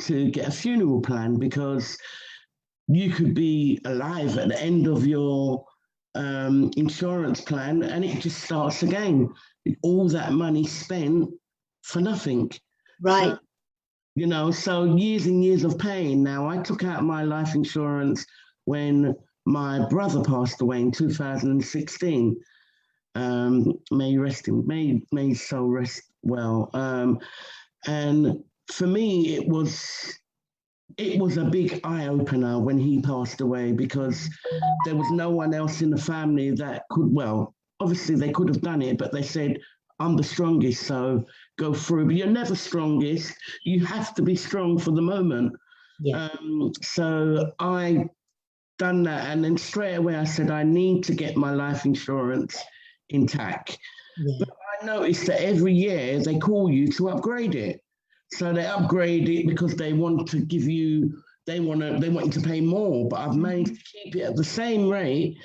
to get a funeral plan, because you could be alive at the end of your insurance plan and it just starts again. All that money spent for nothing. Right. So, you know, so years and years of pain. Now, I took out my life insurance when my brother passed away in 2016. May his soul rest well. And for me, it was a big eye opener when he passed away, because there was no one else in the family that could, well, obviously they could have done it, but they said, I'm the strongest, so go through. But you're never strongest. You have to be strong for the moment. Yeah. So I done that, and then straight away I said, I need to get my life insurance intact. Yeah. But I noticed that every year they call you to upgrade it. So they upgrade it because they want to give you, they want you to pay more. But I've managed to keep it at the same rate,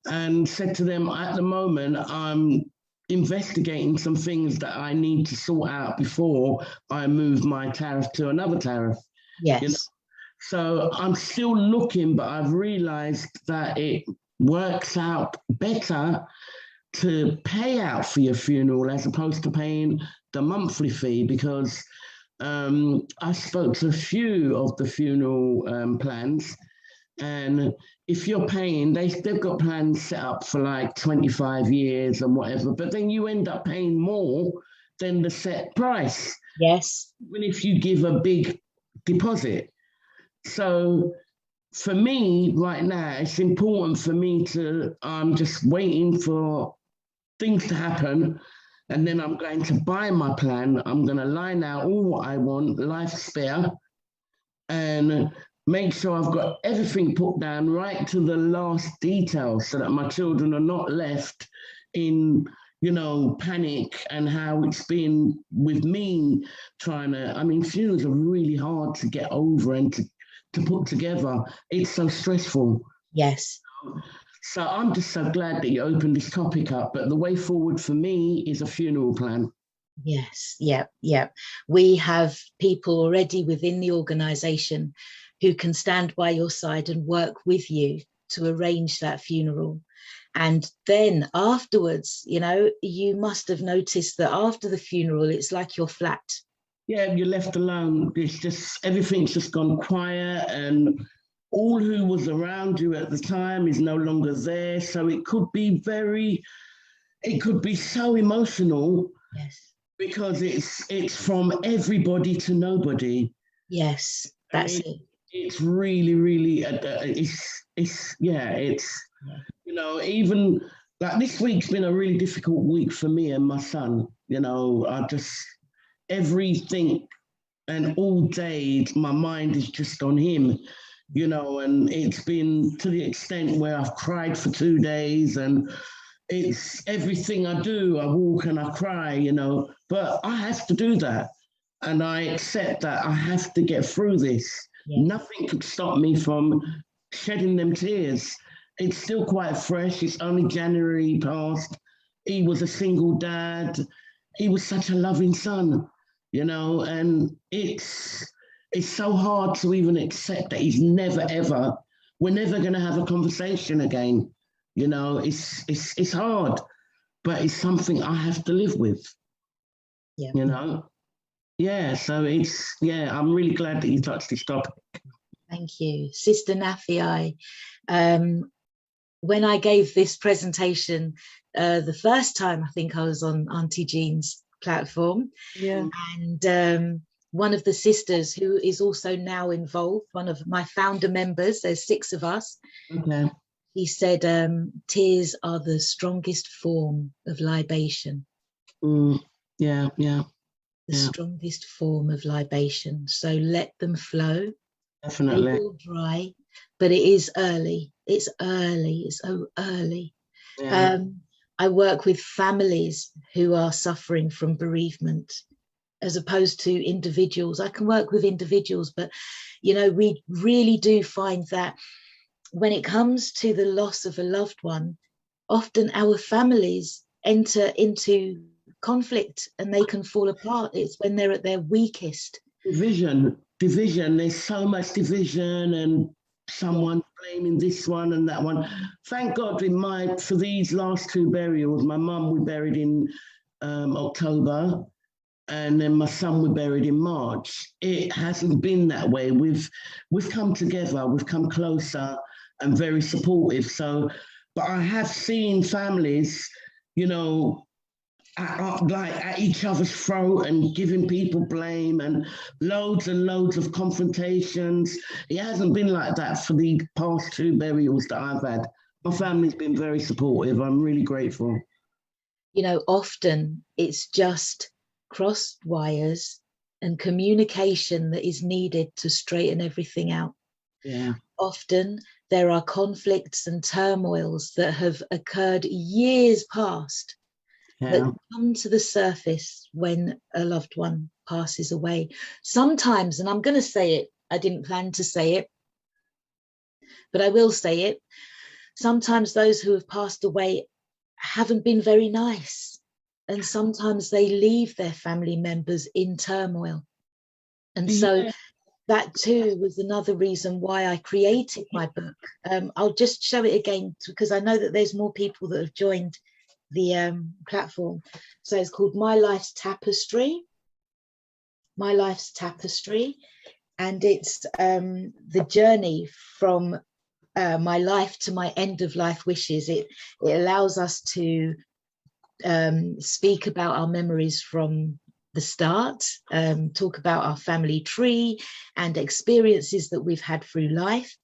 and said to them, at the moment, I'm investigating some things that I need to sort out before I move my tariff to another tariff. Yes. You know? So I'm still looking, but I've realized that it works out better to pay out for your funeral as opposed to paying the monthly fee, because I spoke to a few of the funeral plans, and if you're paying, they've got plans set up for like 25 years and whatever, but then you end up paying more than the set price. Yes. Even if you give a big deposit. So for me right now, it's important for me to, I'm just waiting for things to happen, and then I'm going to buy my plan. I'm going to line out all what I want, life spare, and make sure I've got everything put down right to the last detail, so that my children are not left in, you know, panic, and how it's been with me trying to, I mean, funerals are really hard to get over and to put together. It's so stressful. Yes. So I'm just so glad that you opened this topic up. But the way forward for me is a funeral plan. Yes. Yeah. Yeah. We have people already within the organisation who can stand by your side and work with you to arrange that funeral. And then afterwards, you know, you must have noticed that after the funeral, it's like you're flat. Yeah, you're left alone. It's just, everything's just gone quiet, and all who was around you at the time is no longer there. So it could be so emotional. Yes. Because it's from everybody to nobody. Yes, that's it. It's really, really, you know, even like this week's been a really difficult week for me and my son. You know, everything and all day, my mind is just on him, you know, and it's been to the extent where I've cried for 2 days, and it's everything I do, I walk and I cry, you know, but I have to do that. And I accept that I have to get through this. Yeah. Nothing could stop me from shedding them tears. It's still quite fresh. It's only January past. He was a single dad. He was such a loving son, you know, and it's so hard to even accept that he's we're never going to have a conversation again. You know, it's hard, but it's something I have to live with, you know? Yeah, so I'm really glad that you touched this topic. Thank you. Sister Nafi, when I gave this presentation the first time, I think I was on Auntie Jean's platform. Yeah. And one of the sisters who is also now involved, one of my founder members, there's 6 of us. Okay. He said, tears are the strongest form of libation. Yeah. The strongest form of libation. So let them flow. Definitely. They will dry, but it is early. It's early. It's so early. Yeah. I work with families who are suffering from bereavement as opposed to individuals. I can work with individuals, but, you know, we really do find that when it comes to the loss of a loved one, often our families enter into conflict and they can fall apart. It's when they're at their weakest. Division. There's so much division and someone blaming this one and that one. Thank God for these last 2 burials, my mum we buried in October, and then my son we buried in March. It hasn't been that way. We've come together, we've come closer and very supportive. So, but I have seen families, you know, at each other's throat and giving people blame and loads of confrontations. It hasn't been like that for the past 2 burials that I've had. My family's been very supportive. I'm really grateful. You know, often it's just crossed wires and communication that is needed to straighten everything out. Yeah. Often there are conflicts and turmoils that have occurred years past that come to the surface when a loved one passes away. Sometimes, and I'm going to say it, I didn't plan to say it, but I will say it, sometimes those who have passed away haven't been very nice, and sometimes they leave their family members in turmoil. And so that too was another reason why I created my book. I'll just show it again because I know that there's more people that have joined the platform. So it's called My Life's Tapestry. My Life's Tapestry. And it's the journey from my life to my end of life wishes. It allows us to speak about our memories from the start, talk about our family tree and experiences that we've had through life.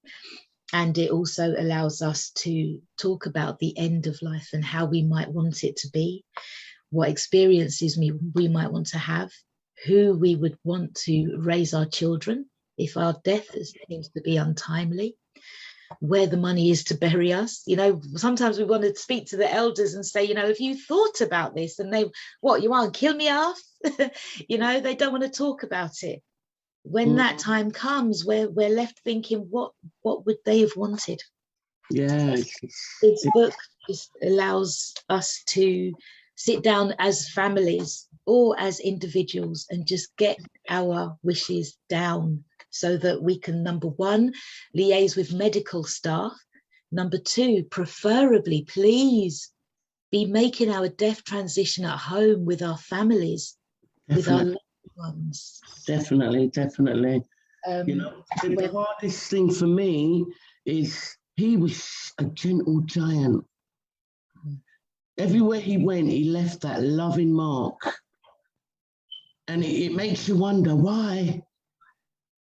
And it also allows us to talk about the end of life and how we might want it to be, what experiences we might want to have, who we would want to raise our children if our death seems to be untimely, where the money is to bury us. You know, sometimes we want to speak to the elders and say, you know, have you thought about this? And they, what, you want to kill me off? You know, they don't want to talk about it. When that time comes, we're left thinking, what would they have wanted? Yeah. This book just allows us to sit down as families or as individuals and just get our wishes down so that we can, number 1, liaise with medical staff. Number 2, preferably, please be making our death transition at home with our families, with our loved ones. Definitely. You know, the hardest thing for me is he was a gentle giant. Everywhere he went, he left that loving mark. And it makes you wonder, why?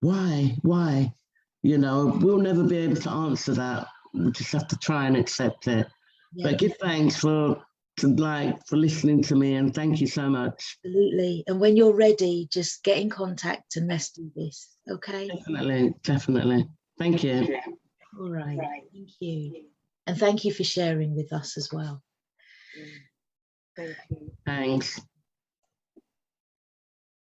You know, we'll never be able to answer that. We just have to try and accept it. Yeah. But give thanks for for listening to me, and thank you so much. Absolutely. And when you're ready, just get in contact and let's do this. Okay? Definitely. Thank you. All right. Thank you. And thank you for sharing with us as well. Thank you. Thanks.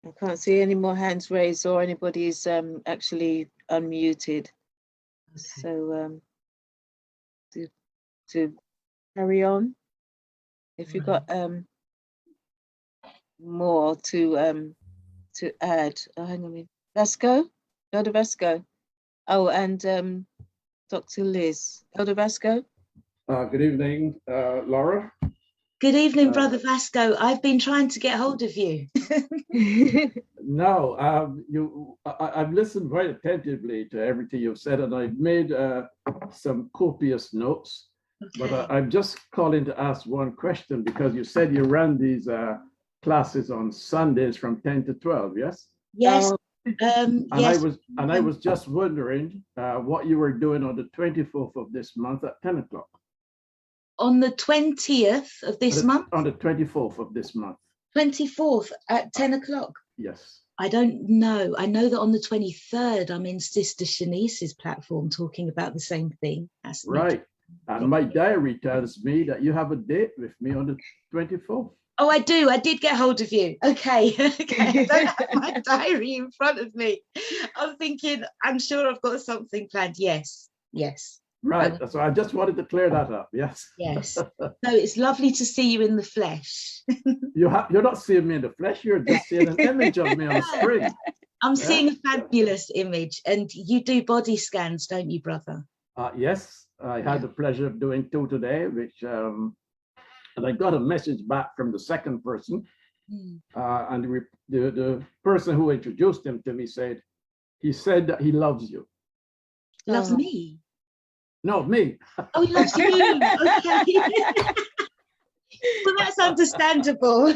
I can't see any more hands raised or anybody's actually unmuted. Okay. So to carry on. If you've got more to add, hang on a minute. Vasco, Elder Vasco. Oh, and Dr. Liz, Elder Vasco. Good evening, Laura. Good evening, Brother Vasco. I've been trying to get hold of you. No, I've listened very attentively to everything you've said, and I've made some copious notes. Okay. But I'm just calling to ask one question, because you said you ran these classes on Sundays from 10 to 12, yes? Yes. Yes. I was just wondering what you were doing on the 24th of this month at 10 o'clock. On the 20th of this month? On the 24th of this month. 24th at 10 o'clock? Yes. I don't know. I know that on the 23rd, I'm in Sister Shanice's platform talking about the same thing. That's right. And my diary tells me that you have a date with me on the 24th. Oh, I do. I did get hold of you. Okay. Okay. I don't have my diary in front of me. I'm thinking, I'm sure I've got something planned. Yes. Yes. Right. So I just wanted to clear that up. Yes. Yes. No, it's lovely to see you in the flesh. You're not seeing me in the flesh. You're just seeing an image of me on the screen. I'm seeing a fabulous image. And you do body scans, don't you, brother? Yes. I had the pleasure of doing 2 today, which and I got a message back from the second person. And the person who introduced him to me said, he said that he loves you. Loves me? No, me. Oh, he loves you. Okay. Well, that's understandable.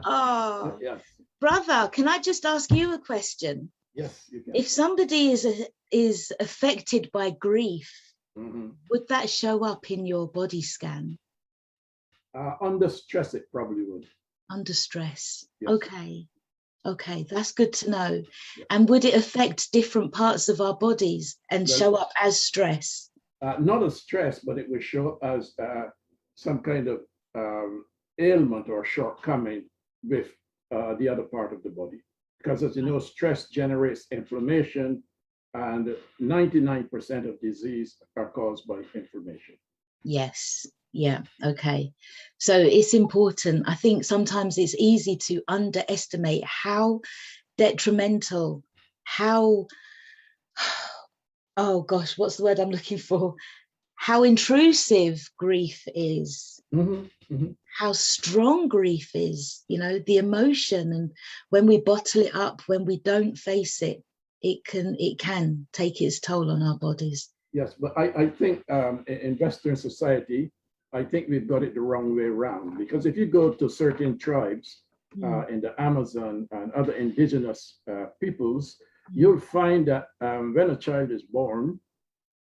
Oh, yes. Brother, can I just ask you a question? Yes, you can. If somebody is affected by grief, would that show up in your body scan? Under stress, it probably would. Under stress. Yes. Okay. Okay, that's good to know. Yeah. And would it affect different parts of our bodies and show up as stress? Not as stress, but it would show up as some kind of ailment or shortcoming with the other part of the body. Because as you know, stress generates inflammation, and 99% of disease are caused by inflammation. Yes. Yeah. Okay. So it's important. I think sometimes it's easy to underestimate how detrimental, how, oh gosh, what's the word I'm looking for? How intrusive grief is, how strong grief is, you know, the emotion. And when we bottle it up, when we don't face it, it can take its toll on our bodies. Yes, but I think in Western society, I think we've got it the wrong way around, because if you go to certain tribes in the Amazon and other indigenous peoples, you'll find that when a child is born,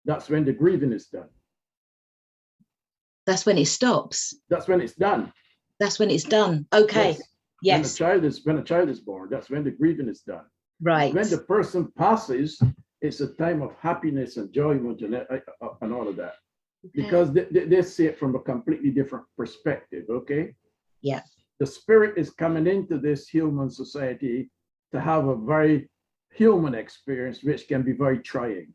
that's when the grieving is done. That's when it stops. That's when it's done. That's when it's done. Okay. Yes. When a child is born, that's when the grieving is done. Right. When the person passes, it's a time of happiness, enjoyment, and all of that. Okay. Because they see it from a completely different perspective, okay? Yeah. The spirit is coming into this human society to have a very human experience, which can be very trying.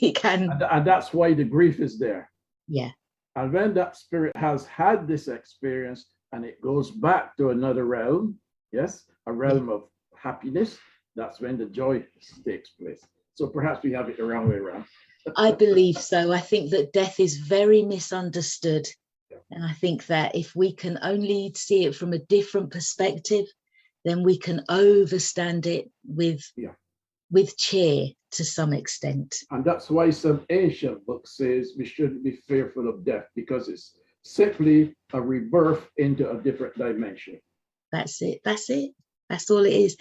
It can. And that's why the grief is there. Yeah. And when that spirit has had this experience and it goes back to another realm, yes, a realm of happiness, that's when the joy takes place. So perhaps we have it the wrong way around. I believe so. I think that death is very misunderstood. And I think that if we can only see it from a different perspective, then we can overstand it with cheer to some extent. And that's why some ancient book says we shouldn't be fearful of death, because it's simply a rebirth into a different dimension. That's it. That's it. That's all it is.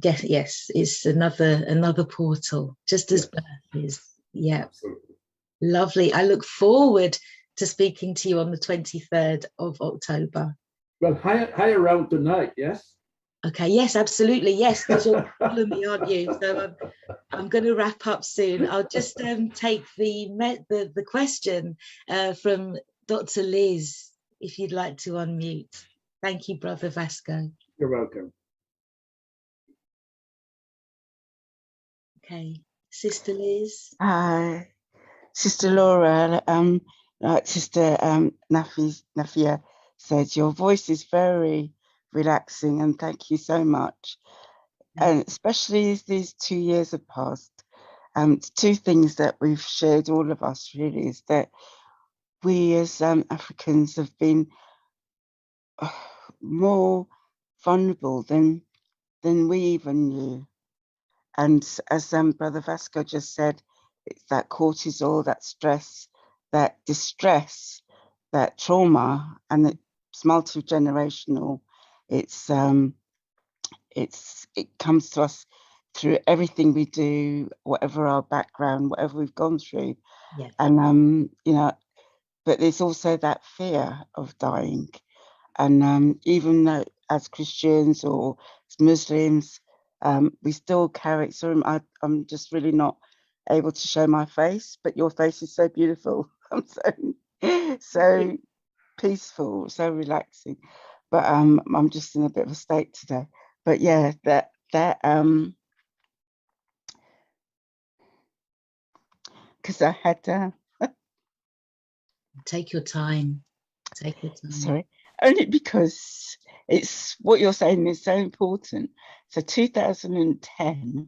Yes, it's another portal, just as birth is. Yeah. Absolutely. Lovely. I look forward to speaking to you on the 23rd of October. Well, high around tonight, yes? Okay, yes, absolutely, yes, because you're following me, aren't you? So I'm going to wrap up soon. I'll just take the question from Dr. Liz, if you'd like to unmute. Thank you, Brother Vasco. You're welcome. Okay, Sister Liz. Hi, Sister Laura. Like Sister Nafia said, your voice is very relaxing, and thank you so much. And especially as these 2 years have passed, two things that we've shared, all of us really, is that we as Africans have been more vulnerable than we even knew. And as Brother Vasco just said, it's that cortisol, that stress, that distress, that trauma, and it's multi-generational. It comes to us through everything we do, whatever our background, whatever we've gone through. Yeah. And but there's also that fear of dying. And even though as Christians or as Muslims, we still carry. Sorry, I'm just really not able to show my face, but your face is so beautiful. I'm so peaceful, so relaxing. But I'm just in a bit of a state today. But yeah, that because I had Take your time. Take your time. Sorry, only because it's what you're saying is so important. So 2010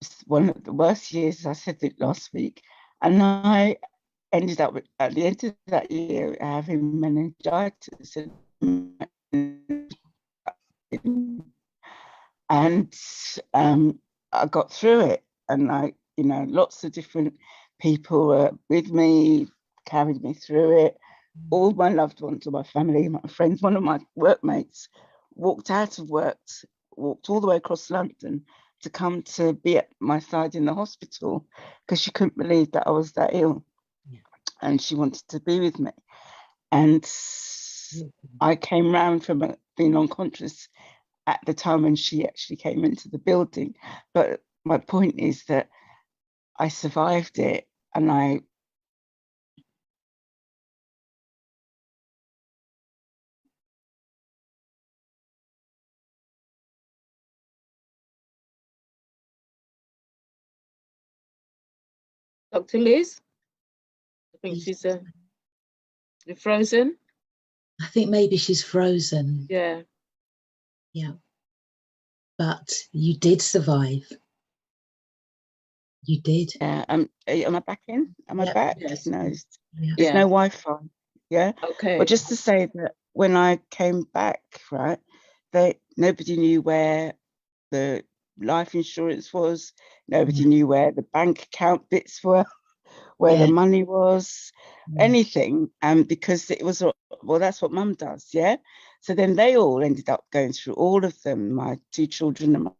was one of the worst years. I said it last week, and I ended up at the end of that year having meningitis, and I got through it, and lots of different people were with me, carried me through it. All my loved ones, or my family, my friends, one of my workmates walked out of work, walked all the way across London to come to be at my side in the hospital because she couldn't believe that I was that ill. Yeah. And she wanted to be with me. And I came round from being unconscious at the time when she actually came into the building. But my point is that I survived it, and I Dr. Liz? I think she's frozen. I think maybe she's frozen. Yeah. Yeah. But you did survive. You did. Yeah. Am I back in? Am I back? Yes. No. Yeah. There's no Wi-Fi. Yeah. Okay. Well, just to say that when I came back, right, nobody knew where the life insurance was. Nobody knew where the bank account bits were, where the money was, anything. And because it was, well, that's what Mum does. Yeah. So then they all ended up going through, all of them, my two children and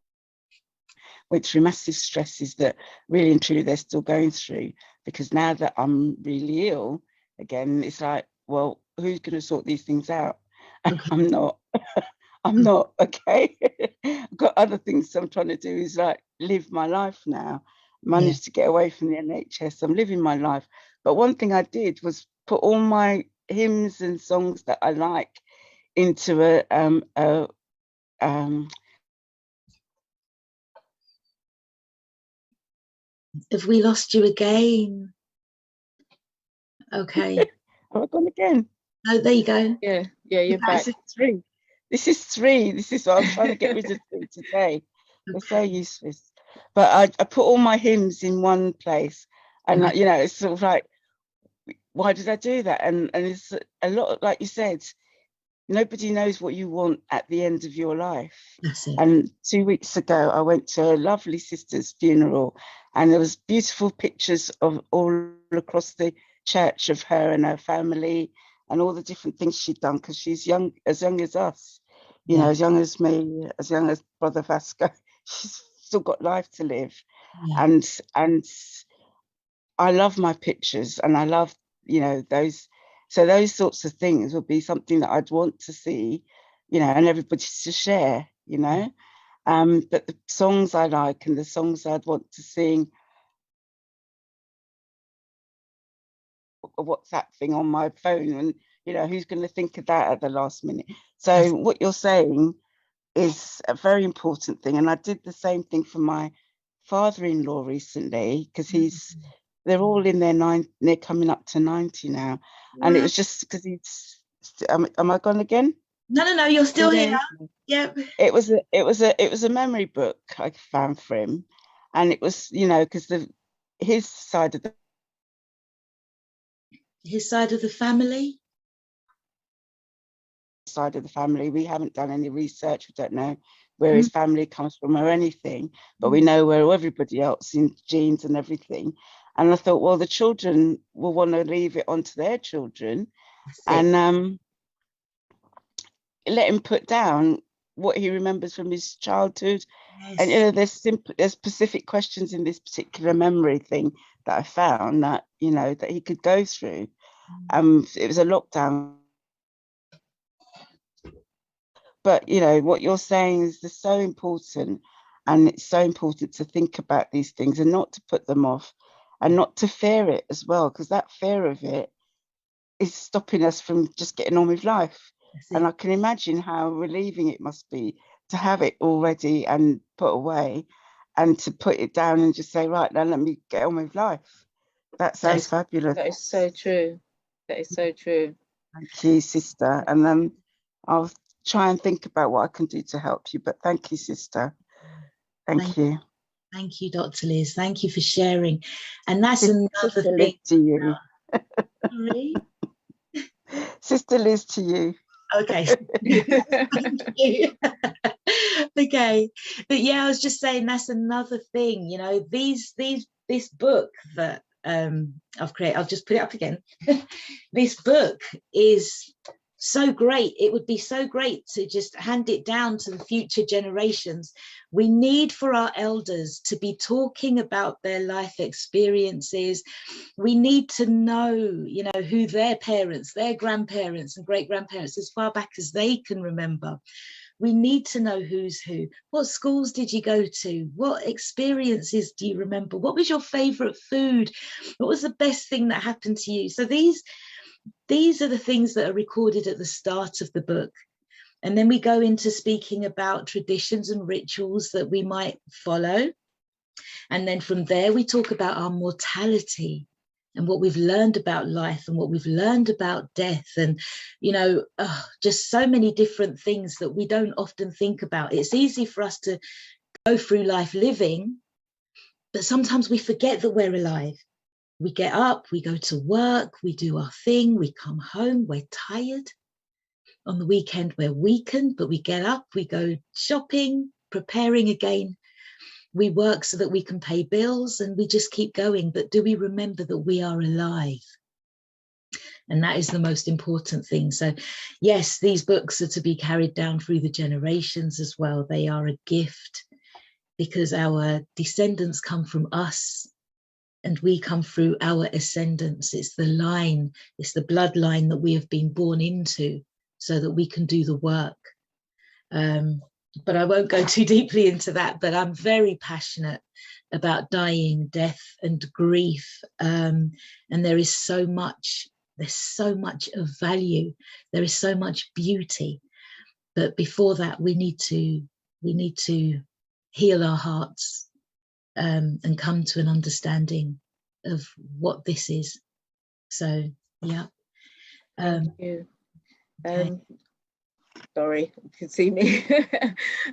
went through massive stresses that really and truly they're still going through, because now that I'm really ill again, it's like, well, who's going to sort these things out? And I'm not. I'm not, okay? I've got other things I'm trying to do, is like live my life now, managed to get away from the NHS. I'm living my life. But one thing I did was put all my hymns and songs that I like into Have we lost you again? Okay. Have I gone again? Oh, there you go. Yeah, you're back. This is three. This is what I'm trying to get rid of them today. They're so useless. But I put all my hymns in one place, and it's sort of like, why did I do that? And it's a lot, like you said, nobody knows what you want at the end of your life. That's it. And 2 weeks ago, I went to a lovely sister's funeral, and there was beautiful pictures of all across the church of her and her family and all the different things she'd done, because she's young as us, know, as young as me, as young as Brother Vasco. She's still got life to live. And I love my pictures, and I love, those. So those sorts of things would be something that I'd want to see, and everybody to share, But the songs I like and the songs I'd want to sing, a WhatsApp thing on my phone, and who's going to think of that at the last minute? So what you're saying is a very important thing, and I did the same thing for my father-in-law recently, because they're all in they're coming up to 90 now. Wow. And it was just because am I gone again? No, you're still here. Yep. It was a memory book I found for him, and it was, because his side of the family, we haven't done any research. We don't know where his family comes from or anything, but we know where everybody else in genes and everything. And I thought, well, the children will want to leave it on to their children, and let him put down what he remembers from his childhood. Yes. And there's specific questions in this particular memory thing that I found that that he could go through. It was a lockdown, but what you're saying is so important, and it's so important to think about these things and not to put them off, and not to fear it as well, because that fear of it is stopping us from just getting on with life. And I can imagine how relieving it must be to have it already and put away, and to put it down and just say, right, now let me get on with life. That sounds fabulous. That is so true. That is so true. Thank you, sister. And I'll try and think about what I can do to help you. But thank you, sister. Thank you. Thank you, Dr. Liz. Thank you for sharing. And that's another thing. To you. Sorry? Sister Liz to you. Okay. Thank you. Okay. But yeah, I was just saying that's another thing, this book that I've created, I'll just put it up again. This book is so great. It would be so great to just hand it down to the future generations. We need for our elders to be talking about their life experiences. We need to know, who their parents, their grandparents and great-grandparents, as far back as they can remember. We need to know who's who. What schools did you go to? What experiences do you remember? What was your favorite food? What was the best thing that happened to you? So these are the things that are recorded at the start of the book. And then we go into speaking about traditions and rituals that we might follow. And then from there, we talk about our mortality and what we've learned about life and what we've learned about death. And, just so many different things that we don't often think about. It's easy for us to go through life living, but sometimes we forget that we're alive. We get up, we go to work, we do our thing, we come home, we're tired. On the weekend, we're weakened, but we get up, we go shopping, preparing again. We work so that we can pay bills, and we just keep going. But do we remember that we are alive? And that is the most important thing. So yes, these books are to be carried down through the generations as well. They are a gift because our descendants come from us, and we come through our ascendants. It's the line, it's the bloodline that we have been born into so that we can do the work. But I won't go too deeply into that, but I'm very passionate about dying, death and grief. And there's so much of value. There is so much beauty. But before that, we need to heal our hearts and come to an understanding of what this is. So, yeah. Thank you. Sorry, you can see me.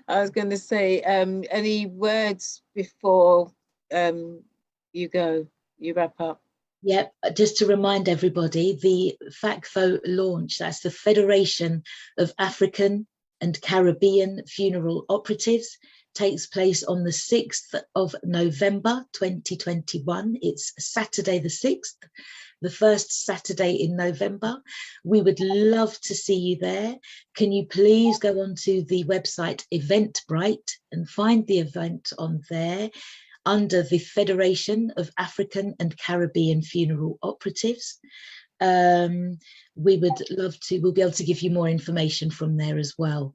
I was going to say, any words before you wrap up? Yep, just to remind everybody, the FACFO launch, that's the Federation of African and Caribbean Funeral Operatives, takes place on the 6th of November 2021. It's Saturday the 6th, the first Saturday in November. We would love to see you there. Can you please go onto the website Eventbrite and find the event on there? under the Federation of African and Caribbean Funeral Operatives. We would love to, we'll be able to give you more information from there as well.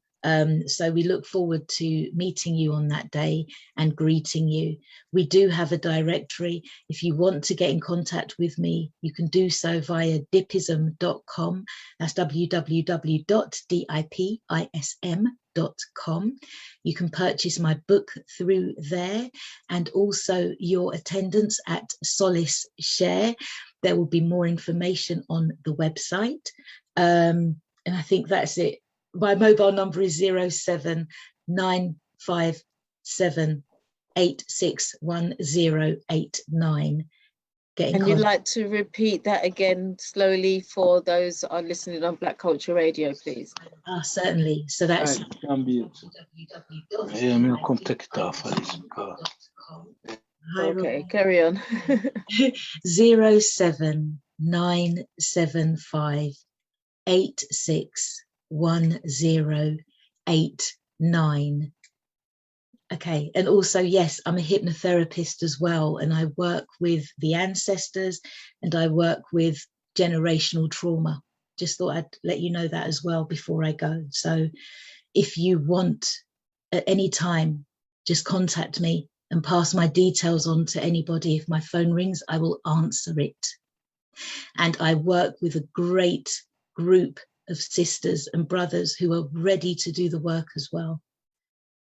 So we look forward to meeting you on that day and greeting you. We do have a directory. If you want to get in contact with me, you can do so via dipism.com. That's www.dipism.com. You can purchase my book through there, and also your attendance at Solace Share. There will be more information on the website. And I think that's it. My mobile number is 07957861089. And you'd like to repeat that again slowly for those that are listening on Black Culture Radio, please? Certainly. So that's okay, carry on. 07957861089. Okay, and also, yes, I'm a hypnotherapist as well, and I work with the ancestors and I work with generational trauma. Just thought I'd let you know that as well before I go. So if you want at any time, just contact me and pass my details on to anybody. If my phone rings, I will answer it. And I work with a great group of sisters and brothers who are ready to do the work as well.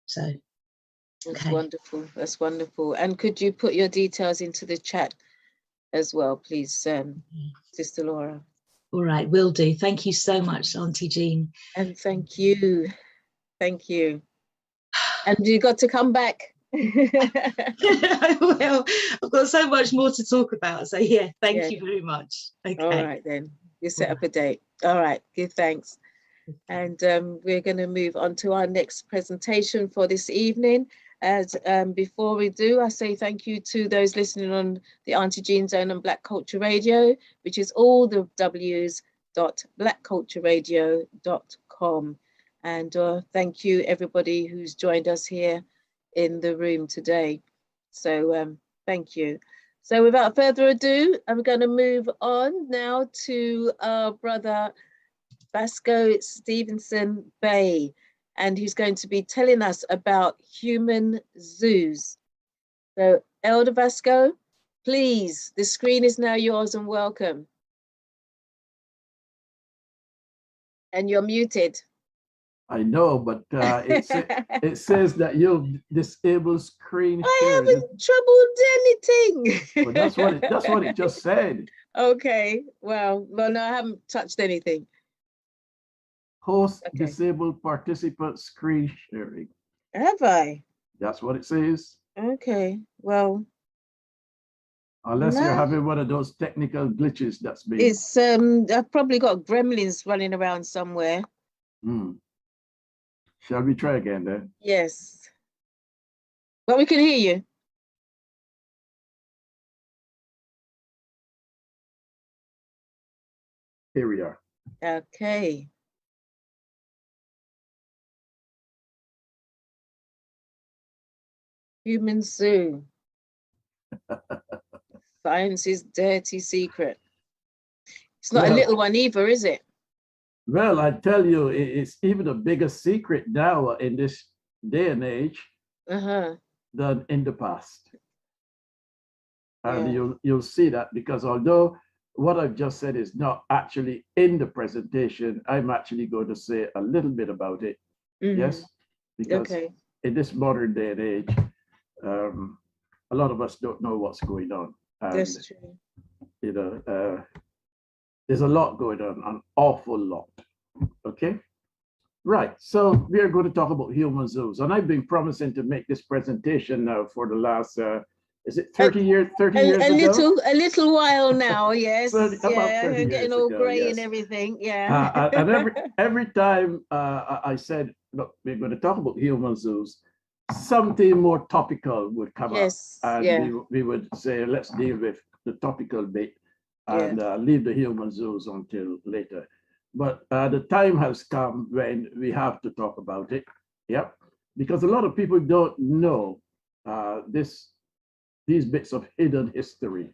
So that's wonderful. That's wonderful. And could you put your details into the chat as well, please, Sister Laura? All right, will do. Thank you so much, Auntie Jean. And thank you. Thank you. And you got to come back. I will. I've got so much more to talk about. So yeah, thank you very much. Okay. All right then. You set up a date. All right. Give thanks. And we're going to move on to our next presentation for this evening. As before we do, I say thank you to those listening on the Auntie Jean Zone and Black Culture Radio, which is all the w's.blackcultureradio.com. And thank you everybody who's joined us here in the room today. So thank you. So without further ado, I'm going to move on now to our brother Vasco Stevenson Bey, and he's going to be telling us about human zoos. So Elder Vasco, please, the screen is now yours and welcome. And you're muted. I know, but it says that you'll disable screen I sharing. haven't troubled anything. Well, that's what it just said. Okay, well, no, I haven't touched anything. Host disabled participant screen sharing. Have I? That's what it says. Okay, well. Unless you're having one of those technical glitches that's been. It's I've probably got gremlins running around somewhere. Shall we try again then? Yes. But we can hear you. Here we are. Okay. Human zoo. Science's dirty secret. It's not a little one either, is it? Well, I tell you, it's even a bigger secret now in this day and age than in the past. And you'll see that, because although what I've just said is not actually in the presentation, I'm actually going to say a little bit about it. Yes, because in this modern day and age, a lot of us don't know what's going on. And, that's true. You know, there's a lot going on, an awful lot. Okay, right. So we are going to talk about human zoos, and I've been promising to make this presentation now for the last is it 30 years? 30 years ago? A little while now. Yes. We're getting all grey and everything. Yeah. And every time I said, look, we're going to talk about human zoos, something more topical would come up, and we would say, let's deal with the topical bit and leave the human zoos until later. But the time has come when we have to talk about it. Yep. Because a lot of people don't know this these bits of hidden history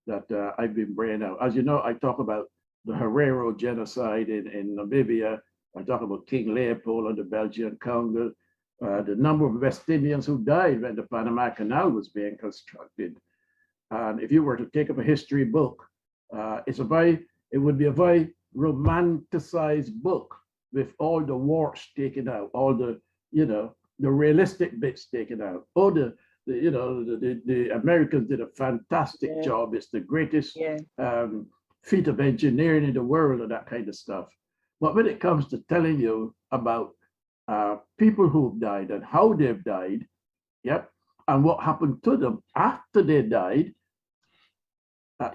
that I've been bringing out. As you know, I talk about the Herero genocide in Namibia. I talk about King Leopold and the Belgian Congo, the number of West Indians who died when the Panama Canal was being constructed. And if you were to take up a history book, it would be a very romanticized book with all the warts taken out, all the, the realistic bits taken out. Oh, the Americans did a fantastic job. It's the greatest feat of engineering in the world and that kind of stuff. But when it comes to telling you about people who've died and how they've died, and what happened to them after they died,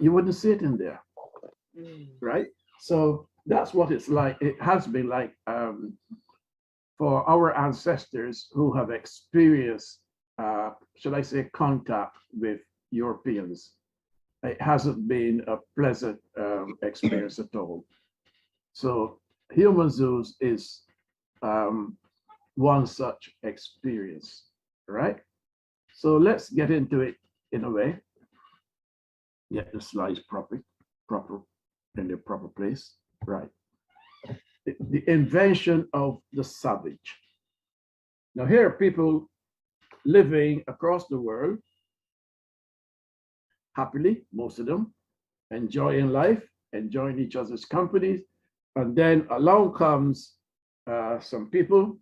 you wouldn't see it in there, right? So that's what it's like. It has been like for our ancestors who have experienced, should I say, contact with Europeans. It hasn't been a pleasant experience at all. So Human Zoos is one such experience, right? So let's get into it in a way. Get the slides proper in their proper place, right? The invention of the savage. Now here are people living across the world, happily, most of them, enjoying life, enjoying each other's companies, and then along comes some people,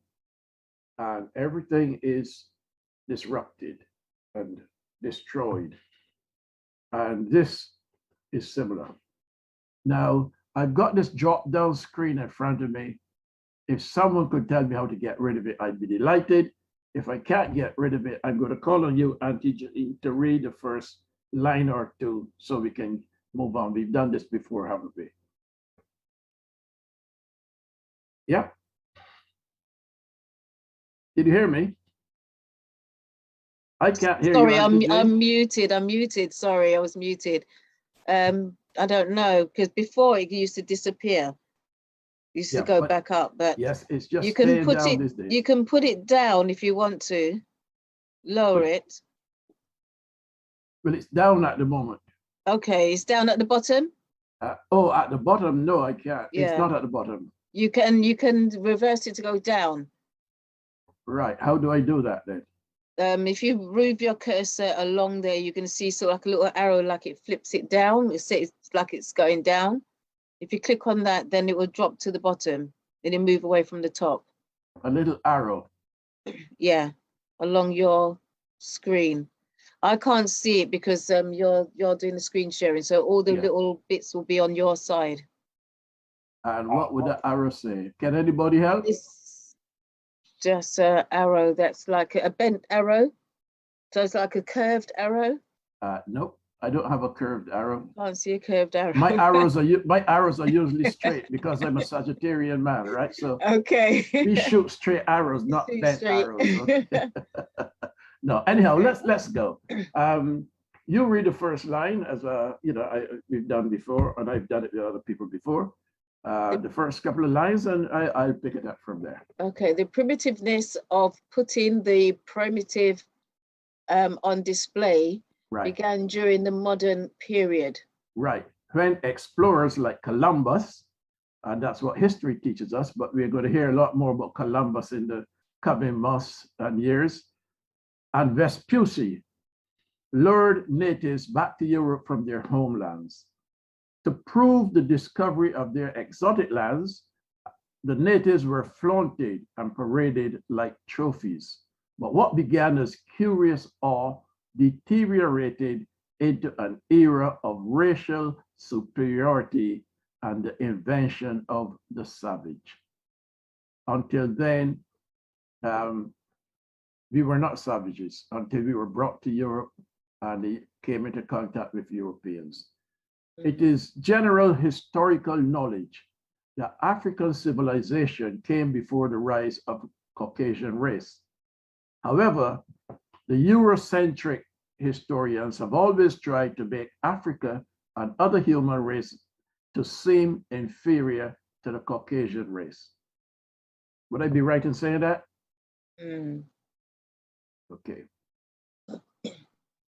and everything is disrupted and destroyed. And this is similar. Now, I've got this drop-down screen in front of me. If someone could tell me how to get rid of it, I'd be delighted. If I can't get rid of it, I'm going to call on you, Auntie Jean, to read the first line or two so we can move on. We've done this before, haven't we? Yeah. Did you hear me? I can't hear Sorry, you. I'm muted. I'm muted. Sorry, I was muted. I don't know, because before it used to disappear. It used to go back up, but yes, it's just you can put down it. these days. You can put it down if you want to. Lower it. Well, it's down at the moment. Okay, it's down at the bottom. Oh, at the bottom? No, I can't. Yeah. It's not at the bottom. You can reverse it to go down. Right. How do I do that then? If you move your cursor along there, you can see sort of like a little arrow, like it flips it down. It's like it's going down. If you click on that, then it will drop to the bottom. Then it move away from the top. A little arrow. Yeah, along your screen. I can't see it because you're doing the screen sharing, so all the little bits will be on your side. And what would the arrow say? Can anybody help? It's just an arrow that's like a bent arrow. So it's like a curved arrow. Nope, I don't have a curved arrow. Can't see a curved arrow. My arrows are usually straight because I'm a Sagittarian man, right? So okay. we shoot straight arrows, not bent arrows. Okay? No, anyhow, let's go. You read the first line as we've done before, and I've done it with other people before. The first couple of lines, and I'll pick it up from there. Okay, the primitiveness of putting the primitive on display began during the modern period. Right, when explorers like Columbus, and that's what history teaches us, but we're going to hear a lot more about Columbus in the coming months and years, and Vespucci lured natives back to Europe from their homelands. To prove the discovery of their exotic lands, the natives were flaunted and paraded like trophies. But what began as curious awe deteriorated into an era of racial superiority and the invention of the savage. Until then, we were not savages until we were brought to Europe and they came into contact with Europeans. It is general historical knowledge that African civilization came before the rise of the Caucasian race. However, the Eurocentric historians have always tried to make Africa and other human races to seem inferior to the Caucasian race. Would I be right in saying that? Okay.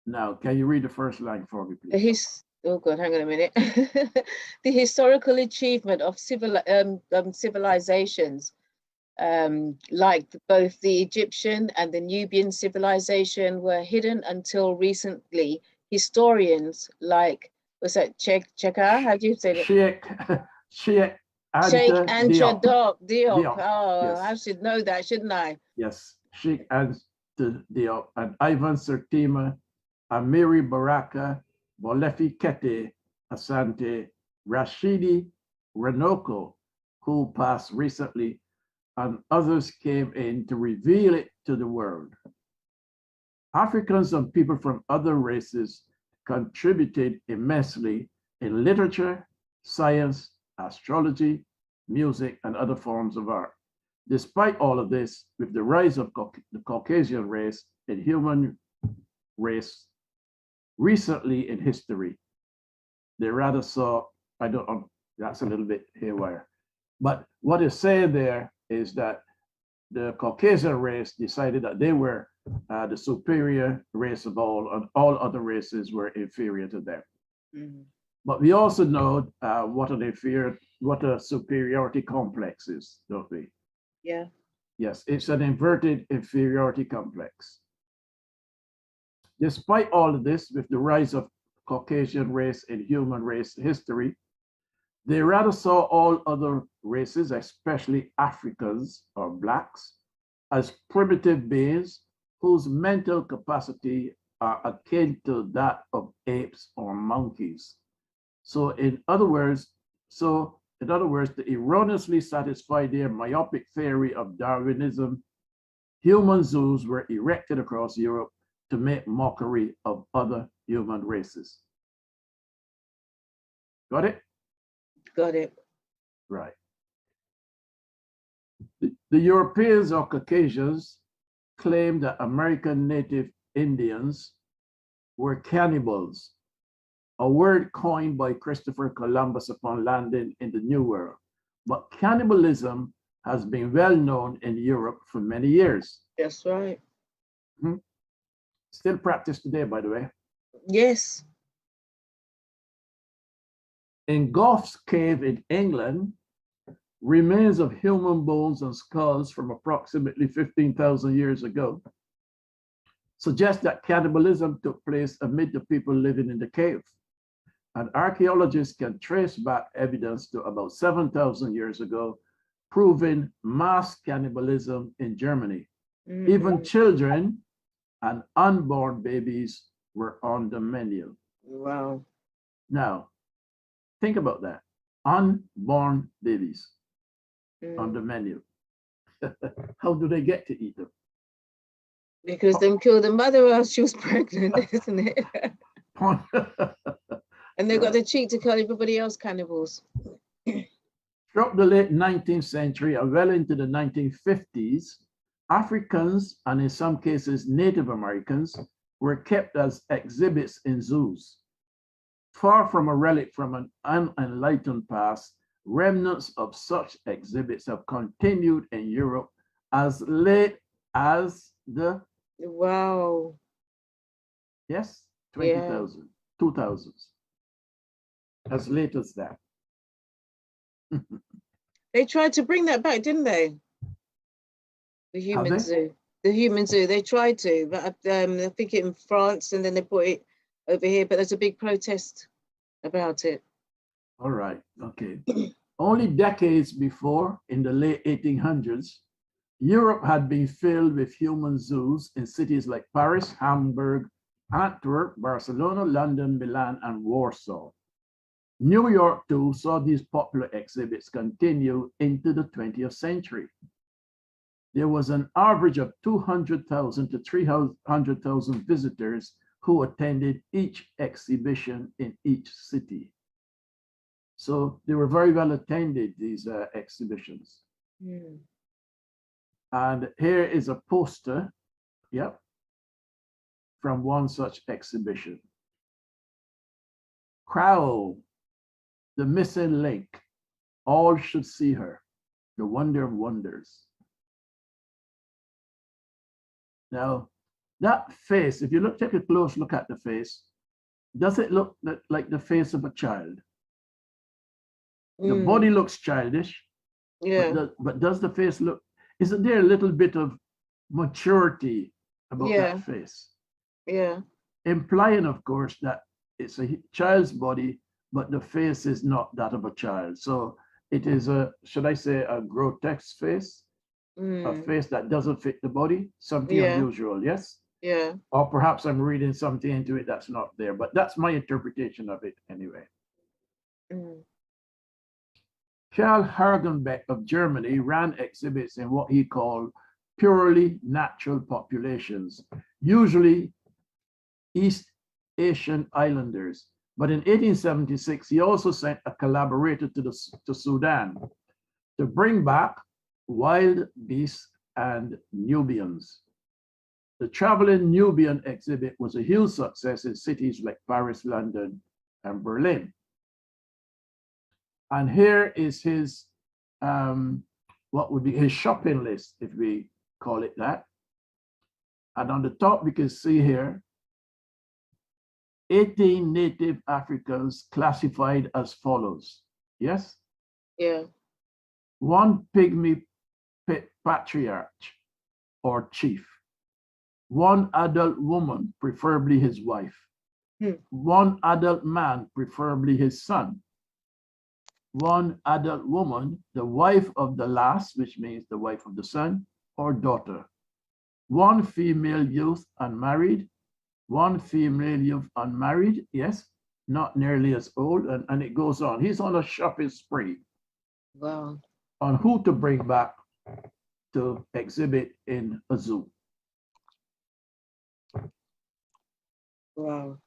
Now, can you read the first line for me, please? Oh God, hang on a minute. The historical achievement of civilizations, like both the Egyptian and the Nubian civilization, were hidden until recently. Historians like, was that Cheka? How do you say it? Sheikh Anta Diop. Oh, yes. I should know that, shouldn't I? Yes, Sheikh Anta Diop and Ivan Sertima, Amiri Baraka, Molefi Kete, Asante, Rashidi Renoko, who passed recently, and others came in to reveal it to the world. Africans and people from other races contributed immensely in literature, science, astrology, music, and other forms of art. Despite all of this, with the rise of the Caucasian race and human race recently in history, they rather saw, I don't know, that's a little bit haywire, but what is said there is that the Caucasian race decided that they were the superior race of all, and all other races were inferior to them. Mm-hmm. But we also know what a superiority complex is, don't we? Yeah. Yes, it's an inverted inferiority complex. Despite all of this, with the rise of Caucasian race in human race history, they rather saw all other races, especially Africans or Blacks, as primitive beings whose mental capacity are akin to that of apes or monkeys. So in other words, to erroneously satisfy their myopic theory of Darwinism, human zoos were erected across Europe to make mockery of other human races. Got it? Got it. Right. The Europeans or Caucasians claimed that American native Indians were cannibals, a word coined by Christopher Columbus upon landing in the New World. But cannibalism has been well known in Europe for many years. That's right. Mm-hmm. Still practiced today, by the way. Yes. In Gough's Cave in England, remains of human bones and skulls from approximately 15,000 years ago suggest that cannibalism took place amid the people living in the cave. And archaeologists can trace back evidence to about 7,000 years ago, proving mass cannibalism in Germany. Mm-hmm. Even children and unborn babies were on the menu. Wow. Now, think about that. Unborn babies on the menu. How do they get to eat them? Because them killed the mother while she was pregnant, isn't it? And they got the cheek to call everybody else cannibals. Throughout the late 19th century and well into the 1950s, Africans, and in some cases Native Americans, were kept as exhibits in zoos. Far from a relic from an unenlightened past, remnants of such exhibits have continued in Europe as late as the... Wow. Yes, 20,000, yeah. 2000s. As late as that. They tried to bring that back, didn't they? The human zoo. The human zoo, they tried to, but I think in France, and then they put it over here, but there's a big protest about it. All right, okay. Only decades before, in the late 1800s, Europe had been filled with human zoos in cities like Paris, Hamburg, Antwerp, Barcelona, London, Milan, and Warsaw. New York, too, saw these popular exhibits continue into the 20th century. There was an average of 200,000 to 300,000 visitors who attended each exhibition in each city. So they were very well attended, these exhibitions. Mm. And here is a poster, yep, from one such exhibition. Crow, the missing link. All should see her, the wonder of wonders. Now, That face, if you take a close look at the face, does it look like the face of a child? The body looks childish, but does the face look, isn't there a little bit of maturity about that face? Yeah. Implying, of course, that it's a child's body, but the face is not that of a child. So it is a, should I say, a grotesque face, a face that doesn't fit the body, something unusual, yes? Yeah. Or perhaps I'm reading something into it that's not there, but that's my interpretation of it anyway. Karl Hagenbeck of Germany ran exhibits in what he called purely natural populations, usually East Asian islanders. But in 1876, he also sent a collaborator to Sudan to bring back wild beasts and Nubians. The traveling Nubian exhibit was a huge success in cities like Paris, London, and Berlin. And here is his, what would be his shopping list, if we call it that. And on the top, we can see here, 18 native Africans classified as follows. Yes? Yeah. 1 pygmy patriarch or chief. 1 adult woman, preferably his wife. 1 adult man, preferably his son. 1 adult woman, the wife of the last, which means the wife of the son or daughter. 1 female youth unmarried. 1 female youth unmarried, yes, not nearly as old, and it goes on. He's on a shopping spree. Wow. On who to bring back to exhibit in a zoo. Wow.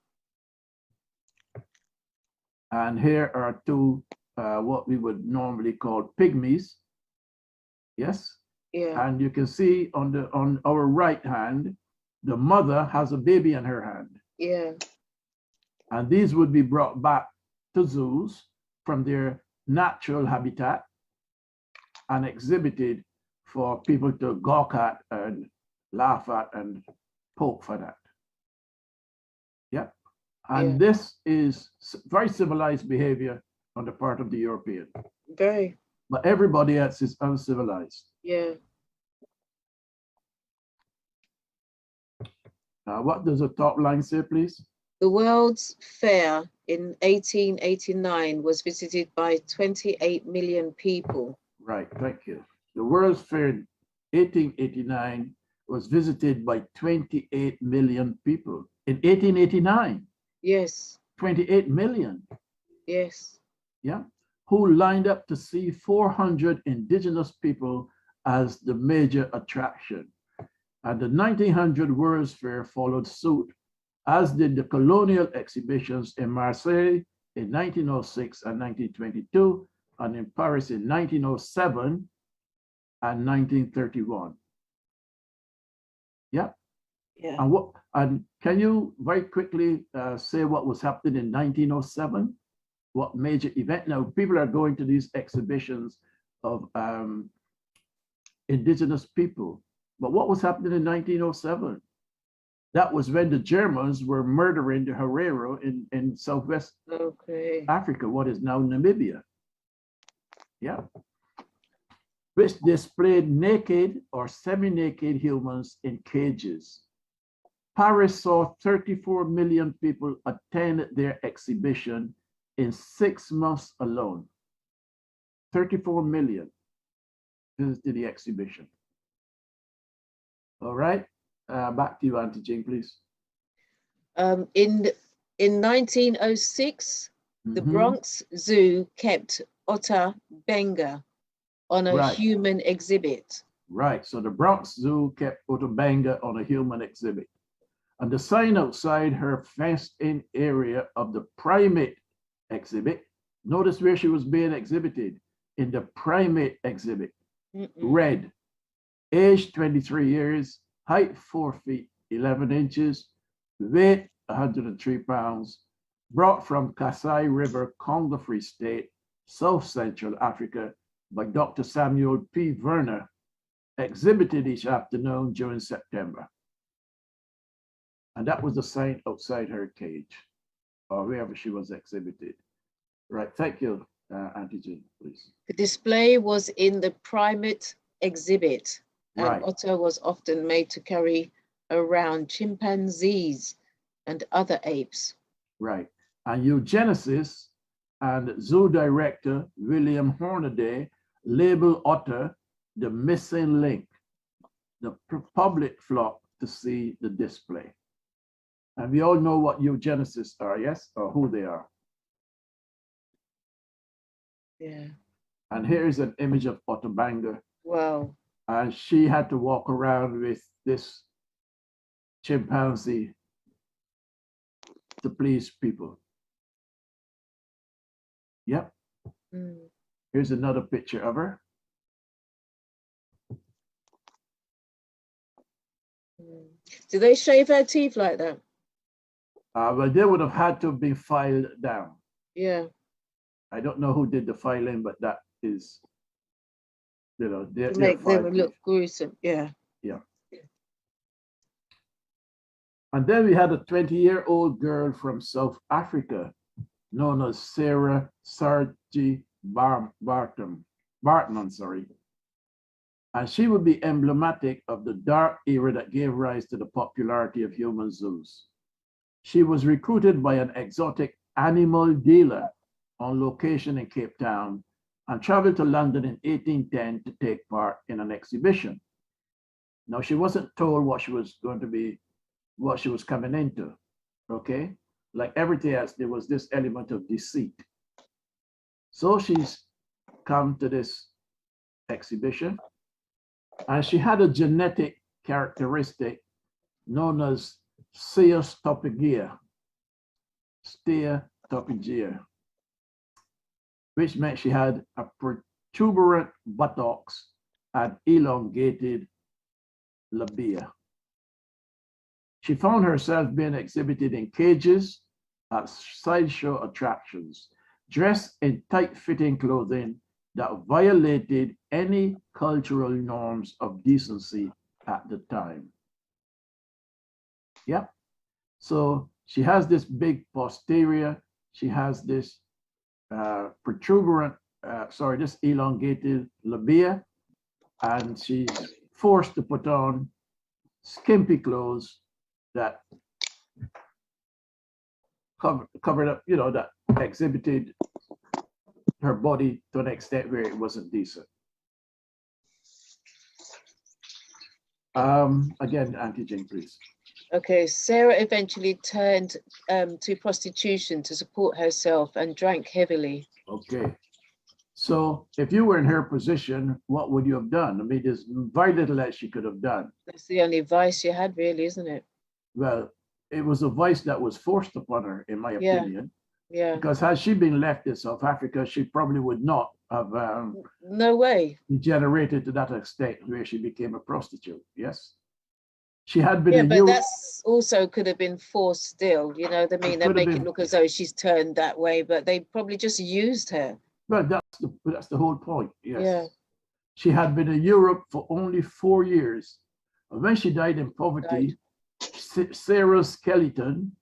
And here are 2 what we would normally call pygmies. Yes. Yeah. And you can see on our right hand, the mother has a baby in her hand. Yeah. And these would be brought back to zoos from their natural habitat and exhibited for people to gawk at and laugh at and poke fun at. Yep. And this is very civilized behavior on the part of the European. Very. But everybody else is uncivilized. Yeah. What does the top line say, please? The World's Fair in 1889 was visited by 28 million people. Right, thank you. The World's Fair in 1889 was visited by 28 million people. In 1889? Yes. 28 million? Yes. Yeah. Who lined up to see 400 indigenous people as the major attraction. And the 1900 World's Fair followed suit, as did the colonial exhibitions in Marseille in 1906 and 1922, and in Paris in 1907 and 1931. Yeah. Yeah. And can you very quickly say what was happening in 1907? What major event? Now, people are going to these exhibitions of indigenous people. But what was happening in 1907? That was when the Germans were murdering the Herero in Southwest Africa, what is now Namibia. Yeah. Which displayed naked or semi-naked humans in cages. Paris saw 34 million people attend their exhibition in 6 months alone. 34 million visited the exhibition. All right, back to you, Auntie Jean, please. In 1906, the Bronx Zoo kept Otter Benga on a human exhibit. Right, so the Bronx Zoo kept Otter Benga on a human exhibit. And the sign outside her fenced-in area of the primate exhibit, notice where she was being exhibited, in the primate exhibit, read, age 23 years, height 4 feet 11 inches, weight 103 pounds, brought from Kasai River, Congo Free State, South Central Africa by Dr. Samuel P. Werner, exhibited each afternoon during September. And that was the sign outside her cage, or wherever she was exhibited. Right, thank you, Auntie Jean, please. The display was in the primate exhibit, and Right. Otto was often made to carry around chimpanzees and other apes. Right. And eugenicist and zoo director William Hornaday labeled Otter the missing link. The public flocked to see the display. And we all know what eugenicists are, yes? Or who they are. Yeah. And here is an image of Otter Banger. Wow. And she had to walk around with this chimpanzee to please people. Yep. Mm. Here's another picture of her. Do they shave her teeth like that? Well, they would have had to have been filed down. Yeah. I don't know who did the filing, but that is, you know, To make them look gruesome. Yeah. Yeah. And then we had a 20-year-old girl from South Africa known as Sarah Sarji Barton, sorry. And she would be emblematic of the dark era that gave rise to the popularity of human zoos. She was recruited by an exotic animal dealer on location in Cape Town and traveled to London in 1810 to take part in an exhibition. Now, she wasn't told what she was going to be, what she was coming into, okay? Like everything else, there was this element of deceit. So she's come to this exhibition, and she had a genetic characteristic known as steatophagia, which meant she had a protuberant buttocks and elongated labia. She found herself being exhibited in cages at sideshow attractions, dressed in tight-fitting clothing that violated any cultural norms of decency at the time. Yep. So she has this big posterior, she has this this elongated labia, and she's forced to put on skimpy clothes that covered up, you know, that exhibited her body to an extent where it wasn't decent. Again, Auntie Jean, please. Okay, Sarah eventually turned to prostitution to support herself and drank heavily. Okay. So if you were in her position, what would you have done? I mean, there's very little that she could have done. That's the only vice you had, really, isn't it? Well, it was a vice that was forced upon her, in my opinion. Yeah. Because had she been left in South Africa, she probably would not have no way degenerated to that extent where she became a prostitute. Yes. She had been. Yeah, but that's also could have been forced still. You know what I mean? They make it look as though she's turned that way, but they probably just used her. Well, that's the whole point. Yes. Yeah. She had been in Europe for only 4 years. And when she died in poverty, Sarah's skeleton,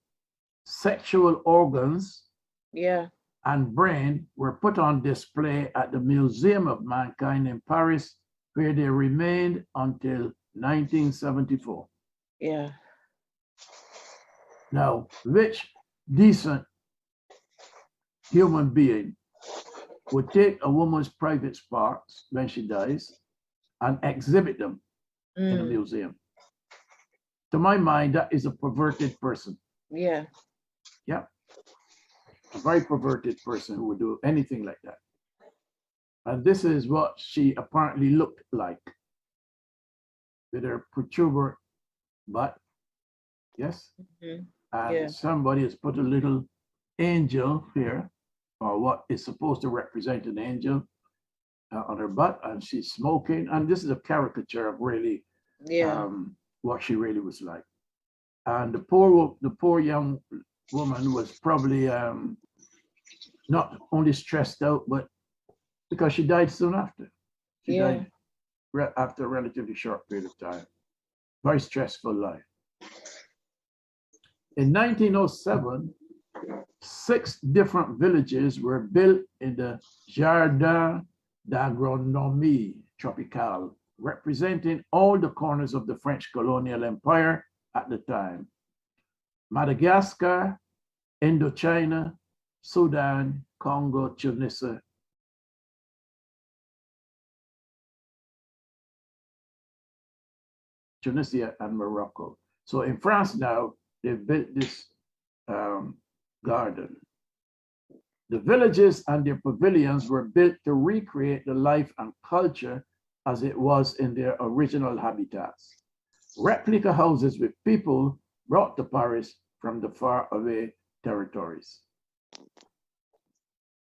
sexual organs, and brain were put on display at the Museum of Mankind in Paris, where they remained until 1974. Yeah. Now, which decent human being would take a woman's private parts when she dies and exhibit them in a museum? To my mind, that is a perverted person. Yeah. Yeah. A very perverted person who would do anything like that. And this is what she apparently looked like with her protuberant butt. Yes. And somebody has put a little angel here, or what is supposed to represent an angel, on her butt, and she's smoking. And this is a caricature of really what she really was like. And the poor young woman was probably not only stressed out, but because she died soon after. She died after a relatively short period of time. Very stressful life. In 1907, 6 different villages were built in the Jardin d'Agronomie Tropicale, representing all the corners of the French colonial empire at the time. Madagascar, Indochina, Sudan, Congo, Tunisia, and Morocco. So in France now, they've built this garden. The villages and their pavilions were built to recreate the life and culture as it was in their original habitats. Replica houses with people brought to Paris from the faraway territories.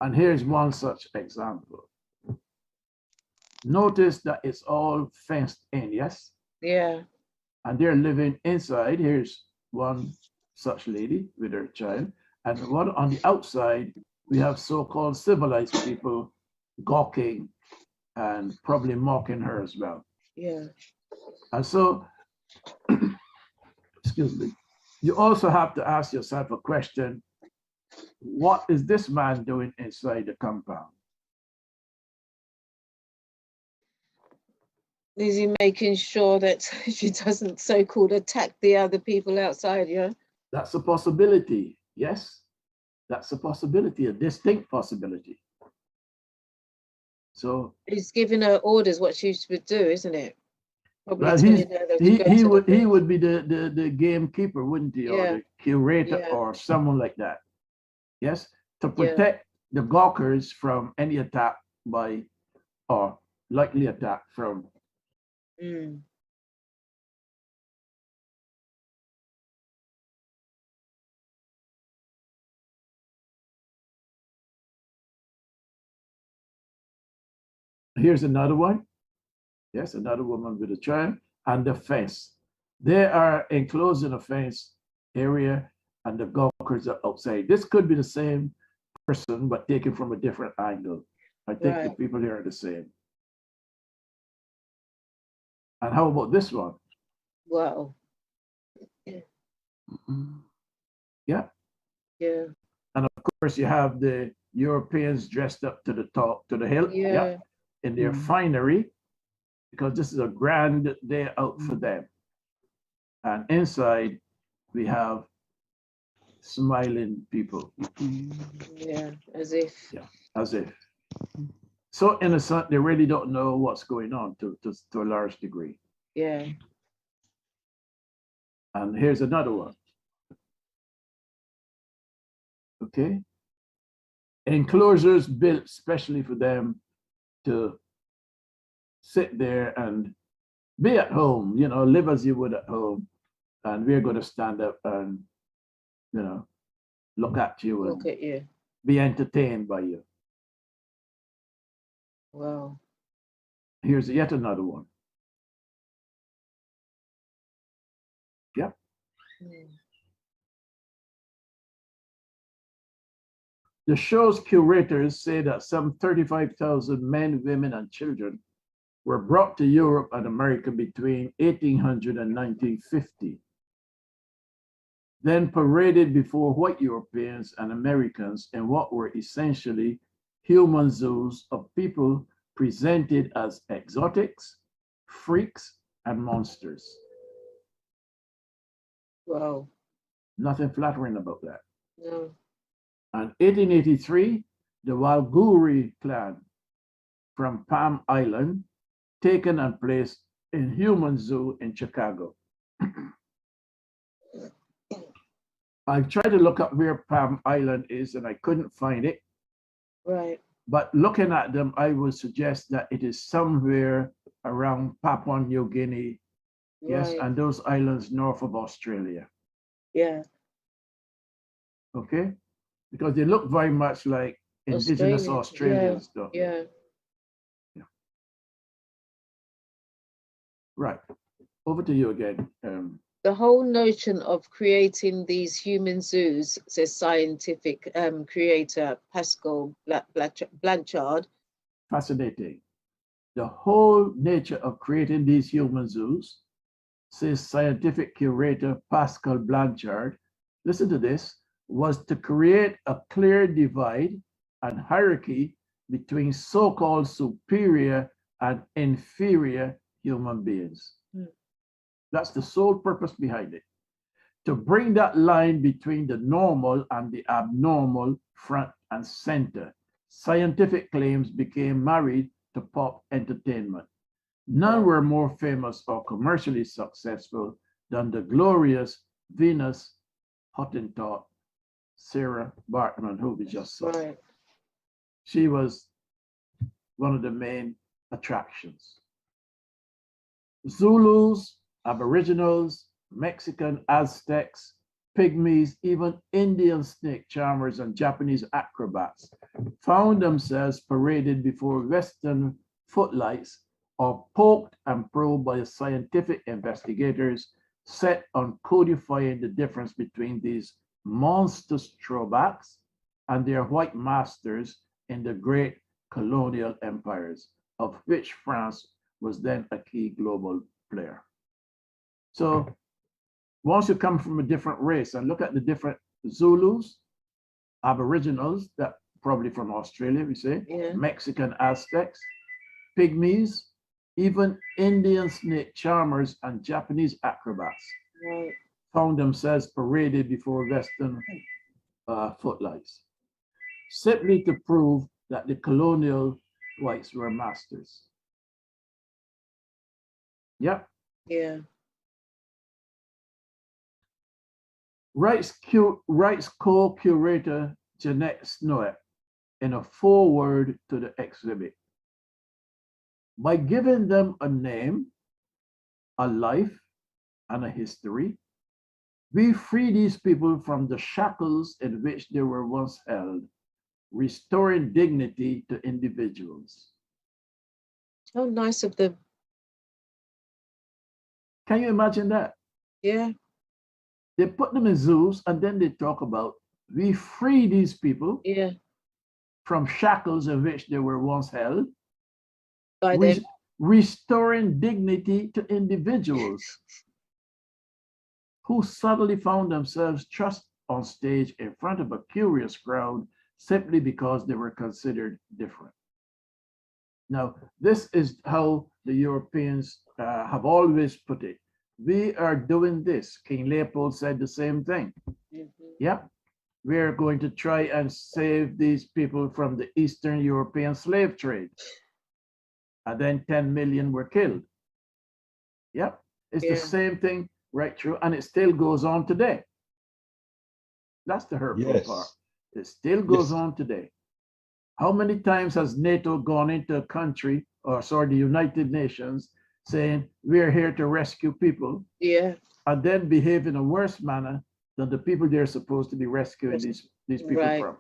And here's one such example. Notice that it's all fenced in, yes? Yeah. And they're living inside. Here's one such lady with her child. And one on the outside, we have so-called civilized people gawking and probably mocking her as well. Yeah. And so, excuse me, you also have to ask yourself a question: what is this man doing inside the compound? Is he making sure that she doesn't so-called attack the other people outside, yeah? That's a possibility, yes. That's a possibility, a distinct possibility. So he's giving her orders what she should do, isn't it? Probably well, he would be the gamekeeper, wouldn't he? Yeah. Or the curator, Yeah. or someone like that. Yes, to protect the gawkers from any attack by, or likely attack from. Mm. Here's another one. Yes, another woman with a child, and the fence. They are enclosed in a fence area, and the gawkers are outside. This could be the same person, but taken from a different angle. I think the people here are the same. And how about this one? Wow. Yeah. Yeah. And of course, you have the Europeans dressed up to the top, to the hilt, Yeah. in their finery, because this is a grand day out for them. And inside, we have smiling people. Yeah, as if. Yeah, as if. So innocent, they really don't know what's going on to a large degree. Yeah. And here's another one. Okay. Enclosures built specially for them to sit there and be at home, you know, live as you would at home. And we're going to stand up and, you know, look at you and look at you. Be entertained by you. Wow. Here's yet another one. Yeah. The show's curators say that some 35,000 men, women, and children were brought to Europe and America between 1800 and 1950, then paraded before white Europeans and Americans in what were essentially human zoos of people presented as exotics, freaks, and monsters. Wow. Nothing flattering about that. No. In 1883, the Walguri clan from Palm Island taken and placed in human zoo in Chicago. I tried to look up where Palm Island is and I couldn't find it. Right. But looking at them, I would suggest that it is somewhere around Papua New Guinea, yes, Right. and those islands north of Australia. Yeah. Okay, because they look very much like indigenous Australians, though. Yeah. Right. Over to you again. The whole notion of creating these human zoos, says scientific creator Pascal Blanchard. Fascinating. The whole nature of creating these human zoos, says scientific curator Pascal Blanchard, listen to this, was to create a clear divide and hierarchy between so-called superior and inferior human beings. That's the sole purpose behind it. To bring that line between the normal and the abnormal front and center. Scientific claims became married to pop entertainment. None were more famous or commercially successful than the glorious Venus Hottentot, Sarah Bartman, who we just saw. Right. She was one of the main attractions. Zulus, Aboriginals, Mexican Aztecs, Pygmies, even Indian snake charmers and Japanese acrobats found themselves paraded before Western footlights or poked and probed by scientific investigators set on codifying the difference between these monstrous throwbacks and their white masters in the great colonial empires, of which France was then a key global player. So once you come from a different race and look at the different Zulus, Aboriginals, that probably from Australia, we say, Mexican Aztecs, Pygmies, even Indian snake charmers and Japanese acrobats found themselves paraded before Western footlights, simply to prove that the colonial whites were masters. Yep. Yeah. Writes co-curator Jeanette Snow in a foreword to the exhibit. By giving them a name, a life, and a history, we free these people from the shackles in which they were once held, restoring dignity to individuals. How nice of them. Can you imagine that? Yeah. They put them in zoos and then they talk about, we free these people from shackles in which they were once held, by them. Restoring dignity to individuals who suddenly found themselves thrust on stage in front of a curious crowd simply because they were considered different. Now, this is how the Europeans have always put it. We are doing this. King Leopold said the same thing. Yep. We're going to try and save these people from the Eastern European slave trade. And then 10 million were killed. Yep. It's the same thing right through, and it still goes on today. That's the hurtful part. It still goes on today. How many times has NATO gone into a country, or sorry, the United Nations, saying we're here to rescue people, and then behave in a worse manner than the people they're supposed to be rescuing these people from?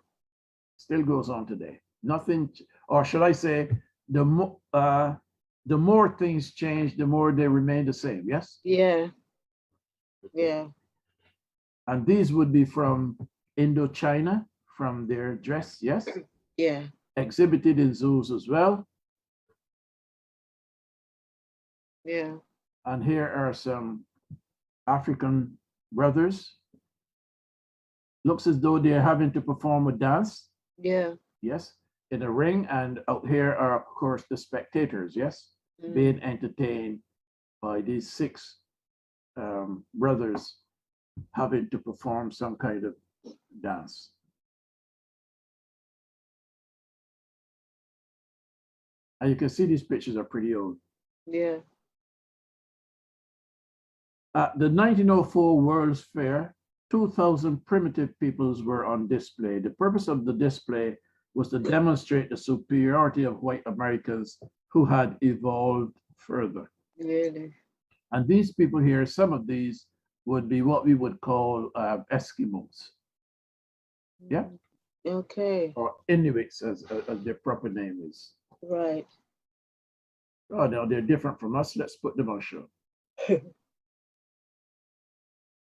Still goes on today. Nothing, or shall I say, the more things change, the more they remain the same. Yes. Yeah. Yeah. And these would be from Indochina, from their dress. Yes. Yeah. Exhibited in zoos as well. Yeah. And here are some African brothers. Looks as though they're having to perform a dance. Yeah. Yes. In a ring, and out here are, of course, the spectators. Yes. Being entertained by these 6 brothers having to perform some kind of dance. And you can see these pictures are pretty old. Yeah. At the 1904 World's Fair, 2,000 primitive peoples were on display. The purpose of the display was to demonstrate the superiority of white Americans who had evolved further. Really? And these people here, some of these would be what we would call Eskimos. Yeah? Okay. Or Inuits, as their proper name is. Right. Oh, no, they're different from us. Let's put them on show.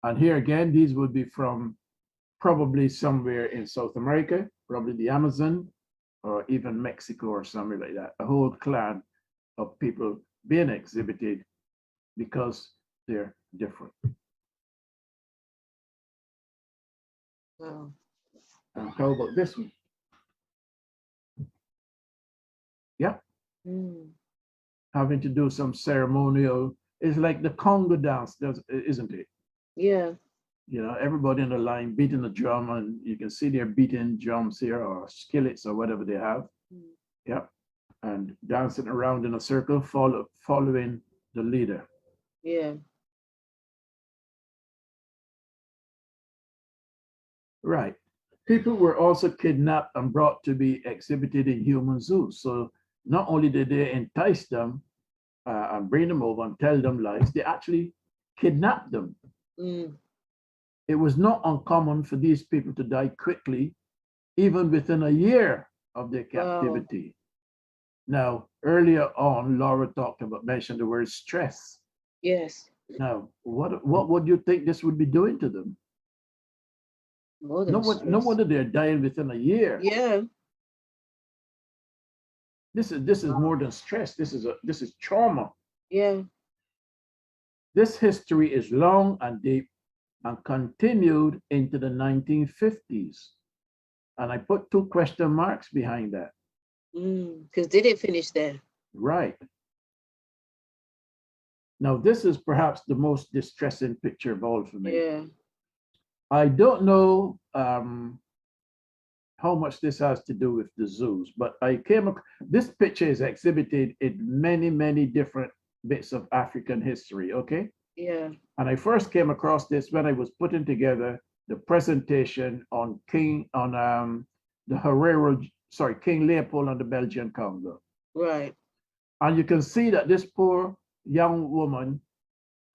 And here again, these would be from probably somewhere in South America, probably the Amazon, or even Mexico or somewhere like that. A whole clan of people being exhibited because they're different. Wow. And how about this one? Yeah, Mm. having to do some ceremonial. It's like the Congo dance, isn't it? Yeah. You know, everybody in the line beating the drum, and you can see they're beating drums here or skillets or whatever they have. Mm. Yeah, and dancing around in a circle, following the leader. Yeah. Right. People were also kidnapped and brought to be exhibited in human zoos. So not only did they entice them and bring them over and tell them lies, they actually kidnapped them. Mm. It was not uncommon for these people to die quickly, even within a year of their captivity. Now, earlier on, Laura mentioned the word stress. Yes. Now, what would you think this would be doing to them? More than No stress. wonder they're dying within a year. Yeah. This is more than stress. This is trauma. Yeah. This history is long and deep and continued into the 1950s. And I put 2 question marks behind that. Because did it finish there? Right. Now, this is perhaps the most distressing picture of all for me. Yeah. I don't know how much this has to do with the zoos, but this picture is exhibited in many, many different bits of African history, okay? Yeah. And I first came across this when I was putting together the presentation on King Leopold and the Belgian Congo. Right. And you can see that this poor young woman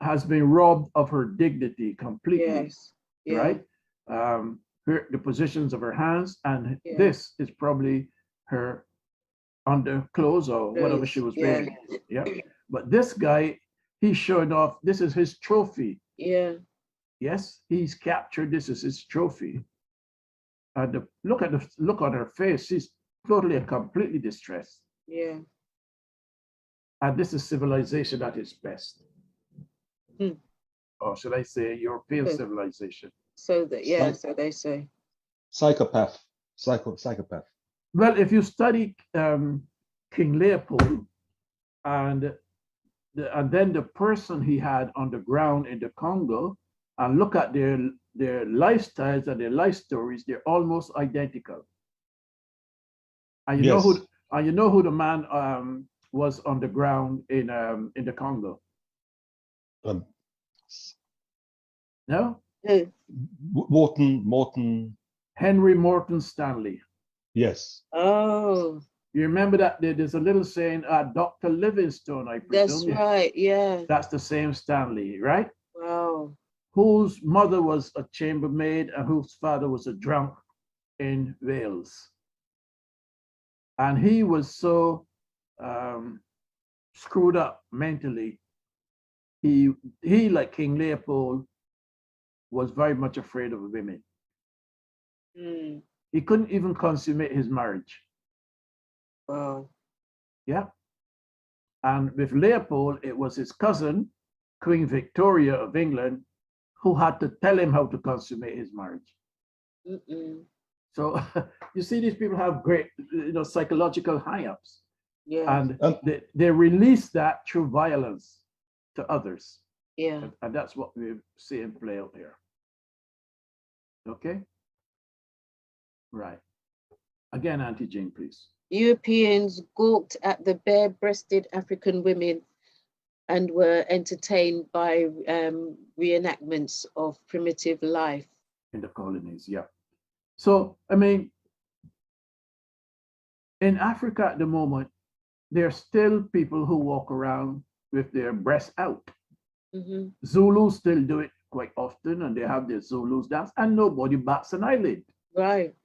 has been robbed of her dignity completely. Yes. Yeah. Right? The positions of her hands, and Yeah. this is probably her underclothes or whatever she was wearing. Yeah. But this guy, he's showing off, this is his trophy. Yeah. Yes, he's captured, this is his trophy. And look on her face, she's totally and completely distressed. Yeah. And this is civilization at its best. Or should I say European civilization? So that, yeah, so they say. Psychopath. Well, if you study King Leopold and then the person he had on the ground in the Congo, and look at their lifestyles and their life stories, they're almost identical. And you know who the man was on the ground in the Congo? No? Morton. Henry Morton Stanley. Yes. Oh. You remember that there's a little saying, Dr. Livingstone, I presume. That's right, yeah. That's the same Stanley, right? Wow. Whose mother was a chambermaid and whose father was a drunk in Wales. And he was so screwed up mentally. He, like King Leopold, was very much afraid of women. He couldn't even consummate his marriage. Wow. Yeah. And with Leopold, it was his cousin, Queen Victoria of England, who had to tell him how to consummate his marriage. So you see, these people have great, psychological hang-ups. Yeah. And they release that through violence to others. Yeah. And that's what we're seeing play out here. Okay? Right. Again, Auntie Jean, please. Europeans gawked at the bare-breasted African women and were entertained by reenactments of primitive life. In the colonies, yeah. So, I mean, in Africa at the moment, there are still people who walk around with their breasts out. Zulus still do it quite often, and they have their Zulus dance, and nobody bats an eyelid. Right.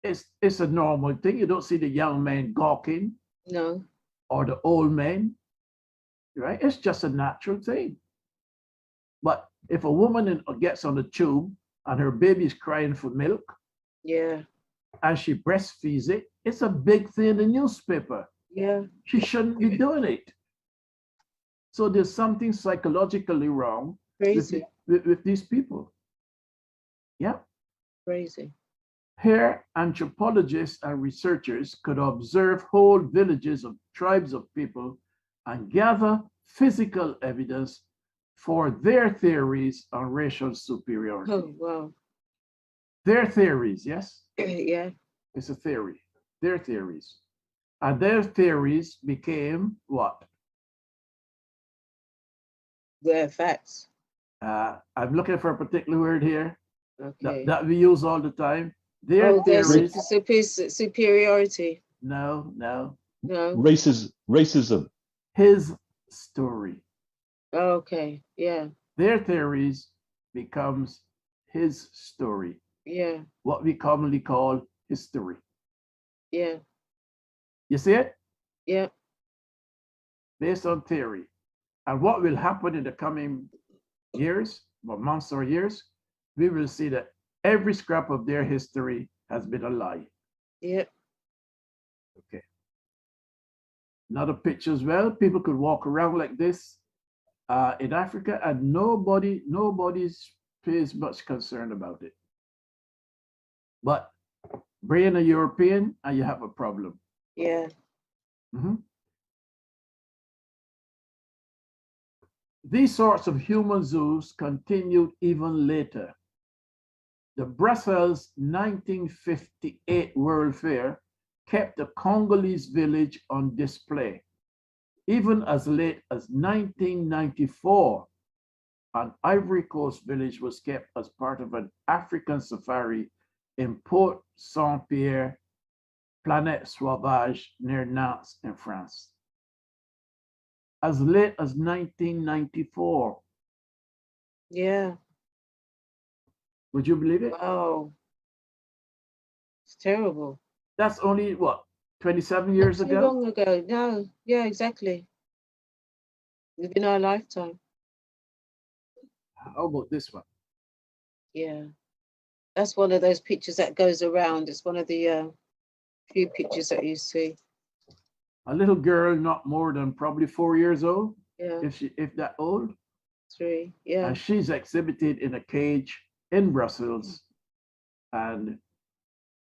It's a normal thing. You don't see the young men gawking. No. Or the old men, right? It's just a natural thing. But if a woman gets on the tube and her baby is crying for milk, yeah, and she breastfeeds it, it's a big thing in the newspaper. Yeah. She shouldn't be doing it. So there's something psychologically wrong with these people. Yeah. Crazy. Here, anthropologists and researchers could observe whole villages of tribes of people and gather physical evidence for their theories on racial superiority. Oh, wow. Their theories, yes? Yeah. It's a theory. Their theories. And their theories became what? Their facts. I'm looking for a particular word here Okay. that we use all the time. Their Their theories. superiority. No. No. Racism. His story. Okay. Yeah. Their theories becomes his story. Yeah. What we commonly call history. Yeah. You see it? Yeah. Based on theory. And what will happen in the coming years, or months or years, we will see that every scrap of their history has been a lie. Yeah. Okay. Another picture as well. People could walk around like this in Africa, and nobody's pays much concern about it. But bring a European, and you have a problem. Yeah. Mm-hmm. These sorts of human zoos continued even later. The Brussels 1958 World Fair kept the Congolese village on display. Even as late as 1994, an Ivory Coast village was kept as part of an African safari in Port Saint-Pierre, Planète Sauvage, near Nantes in France. As late as 1994. Yeah. Would you believe it? Wow. It's terrible. That's only what, 27 years Not ago? too long ago. No. Yeah, exactly. Within our lifetime. How about this one? Yeah. That's one of those pictures that goes around. It's one of the few pictures that you see. A little girl, not more than probably 4 years old, Yeah. if that old. 3. Yeah. And she's exhibited in a cage in Brussels, and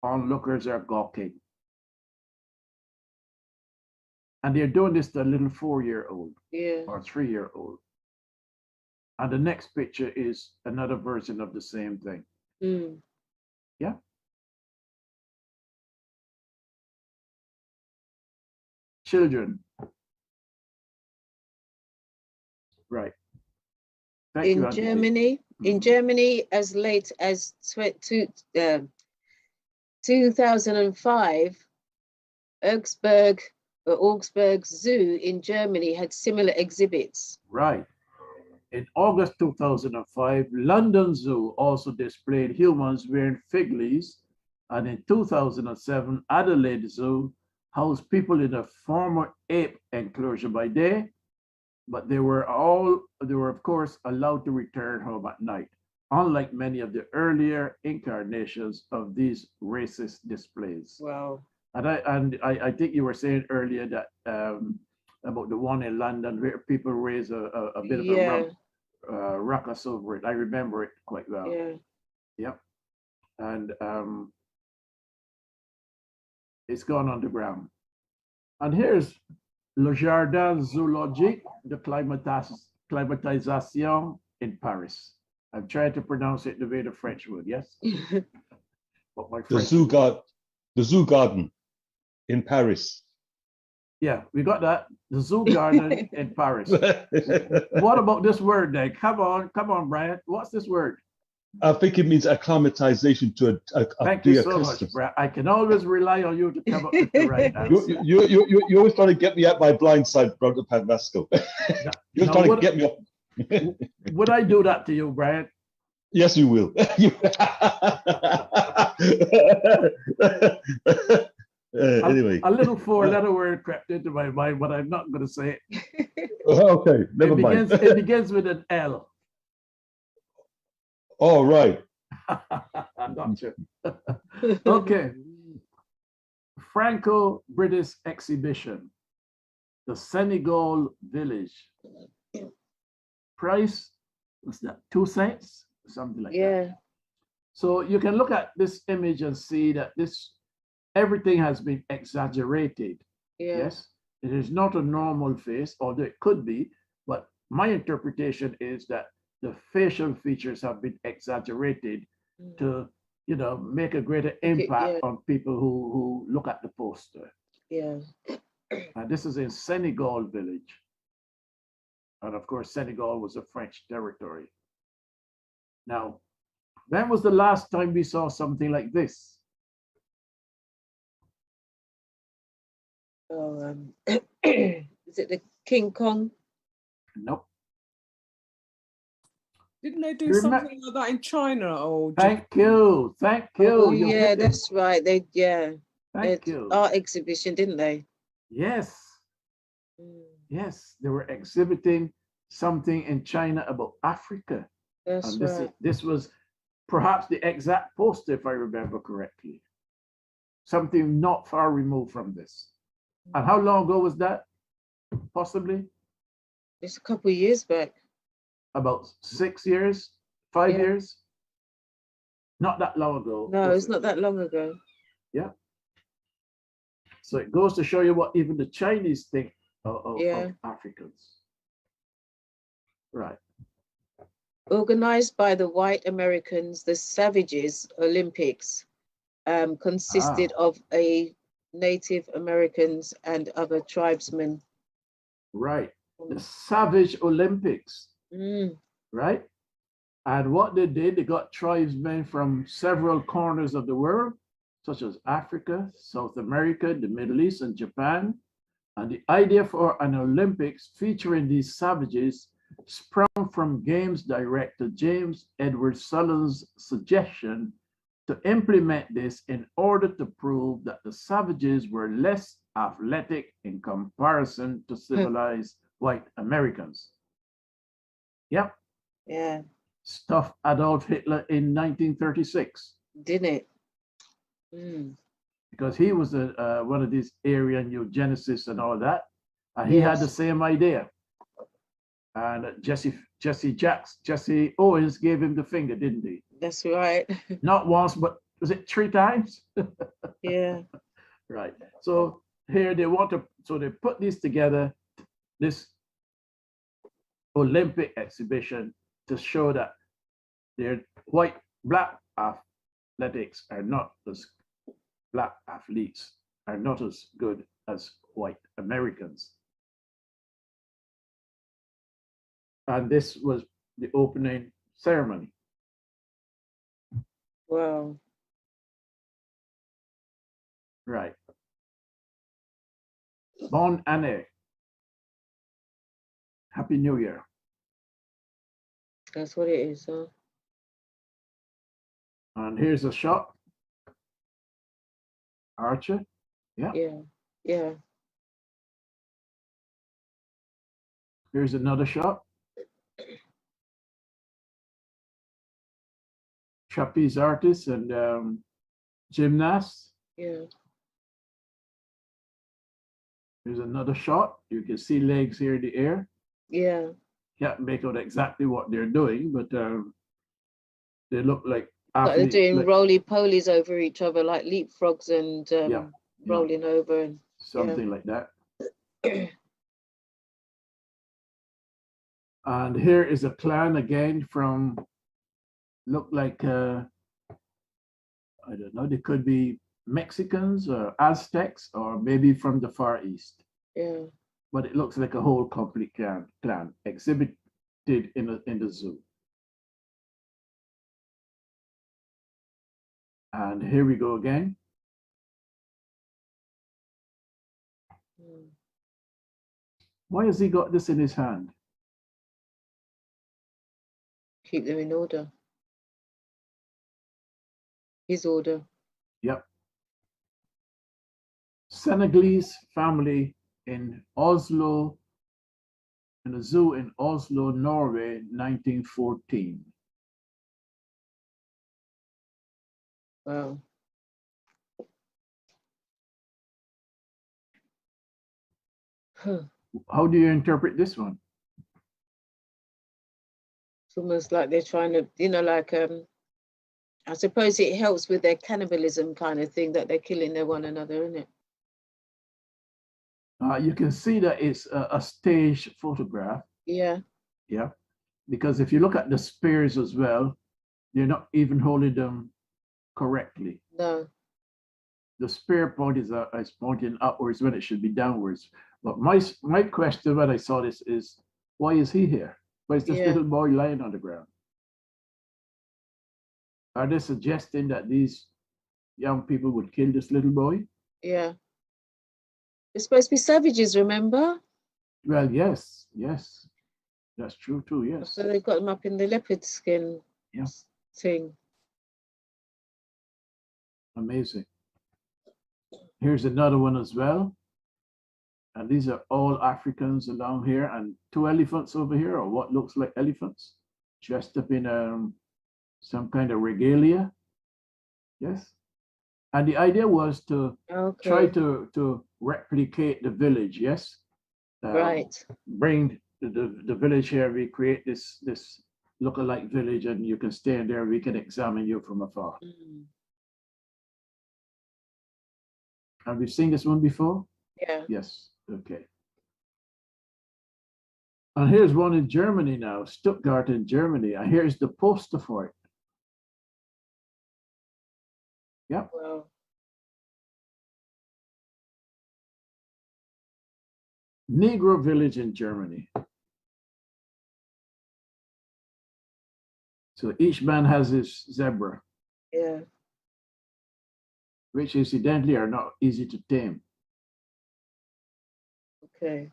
onlookers are gawking. And they're doing this to a little 4-year-old. Yeah. Or 3-year-old. And the next picture is another version of the same thing. Mm. Yeah. Children. Right. Thank you, In Auntie. Germany, in Germany, as late as 2005, Augsburg Zoo in Germany had similar exhibits. Right. In August 2005, London Zoo also displayed humans wearing fig leaves, and in 2007, Adelaide Zoo housed people in a former ape enclosure by day, but they were of course allowed to return home at night, unlike many of the earlier incarnations of these racist displays. Wow. And I think you were saying earlier that about the one in London where people raise a bit of a ruckus over it. I remember it quite well. Yeah. Yep. And it's gone underground. And here's Le Jardin Zoologique de Climatisation in Paris. I'm trying to pronounce it the way the French would, yes? But my The French zoo garden in Paris. Yeah, we got that. The zoo garden in Paris. What about this word then? Come on, Brian. What's this word? I think it means acclimatization to a Thank you so much, Brian. I can always rely on you to come up with the right answer. You always trying to get me at my blind side, Brother Vasco. You're trying to get me up. Would I do that to you, Brian? Yes, you will. Anyway, a little 4-letter word crept into my mind, but I'm not going to say it. Okay, never mind. It begins with an L. All right. I'm not sure. Okay. Franco-British exhibition, the Senegal village. Price, what's that? 2 cents? Something like that. So you can look at this image and see that everything has been exaggerated. Yeah. Yes, it is not a normal face, although it could be, but my interpretation is that the facial features have been exaggerated to, you know, make a greater impact on people who look at the poster. Yeah. And this is in Senegal village. And of course, Senegal was a French territory. Now, when was the last time we saw something like this? Oh, is it the King Kong? Nope. Didn't they do something like that in China? Or Thank you. Oh, yeah, that's right. Thank you. Art exhibition, didn't they? Yes. Yes, they were exhibiting something in China about Africa. That's and right. This was perhaps the exact poster, if I remember correctly. Something not far removed from this. And how long ago was that? Possibly? It's a couple of years back. About 6 years, 5 years? Not that long ago. No, it's not that long ago. Yeah. So it goes to show you what even the Chinese think of Africans. Right. Organized by the white Americans, the Savages Olympics consisted of Native Americans and other tribesmen. Right. The Savage Olympics. Right. And what they did, they got tribesmen from several corners of the world, such as Africa, South America, the Middle East, and Japan. And the idea for an Olympics featuring these savages sprung from games director James Edward Sullivan's suggestion to implement this in order to prove that the savages were less athletic in comparison to civilized white Americans. Yep. Yeah. Stuffed Adolf Hitler in 1936. Didn't it? Because he was one of these Aryan eugenicists and all that. And he had the same idea. And Jesse Owens gave him the finger, didn't he? That's right. Not once, but was it 3 times? Yeah. Right. So here they they put this together, this Olympic exhibition, to show that their black athletics are not as black athletes are not as good as white Americans. And this was the opening ceremony. Wow. Right. Bonne année. Happy New Year. That's what it is, huh? And here's a shot. Archer. Yeah. Yeah. Yeah. Here's another shot. Trapeze artist and gymnast. Yeah. Here's another shot. You can see legs here in the air. Yeah. Can't make out exactly what they're doing, but they look like they're doing roly-polies over each other, like leapfrogs and rolling over and something like that. And here is a clan again from, look like I don't know, they could be Mexicans or Aztecs or maybe from the Far East. Yeah. But it looks like a whole complete clan exhibited in the zoo. And here we go again. Why has he got this in his hand? Keep them in order. His order. Yep. Senegalese family in Oslo, in a zoo in Oslo, Norway, 1914. Wow. Huh. How do you interpret this one? It's almost like they're trying to, like I suppose it helps with their cannibalism kind of thing, that they're killing their one another, isn't it? You can see that it's a staged photograph. Yeah. Yeah. Because if you look at the spears as well, they're not even holding them correctly. No. The spear point is pointing upwards when it should be downwards. But my question when I saw this is, why is he here? Why is this little boy lying on the ground? Are they suggesting that these young people would kill this little boy? Yeah. They're supposed to be savages, remember? Well, yes. That's true too, yes. So they got them up in the leopard skin thing. Amazing. Here's another one as well. And these are all Africans along here, and 2 elephants over here, or what looks like elephants, dressed up in some kind of regalia. Yes. And the idea was to try to replicate the village, yes? Right. Bring the village here, we create this look-alike village, and you can stay in there, we can examine you from afar. Have you seen this one before? Yeah. Yes, okay. And here's one in Germany now, Stuttgart in Germany, and here's the poster for it. Yep. Wow. Negro village in Germany. So each man has his zebra. Yeah. Which incidentally are not easy to tame. Okay.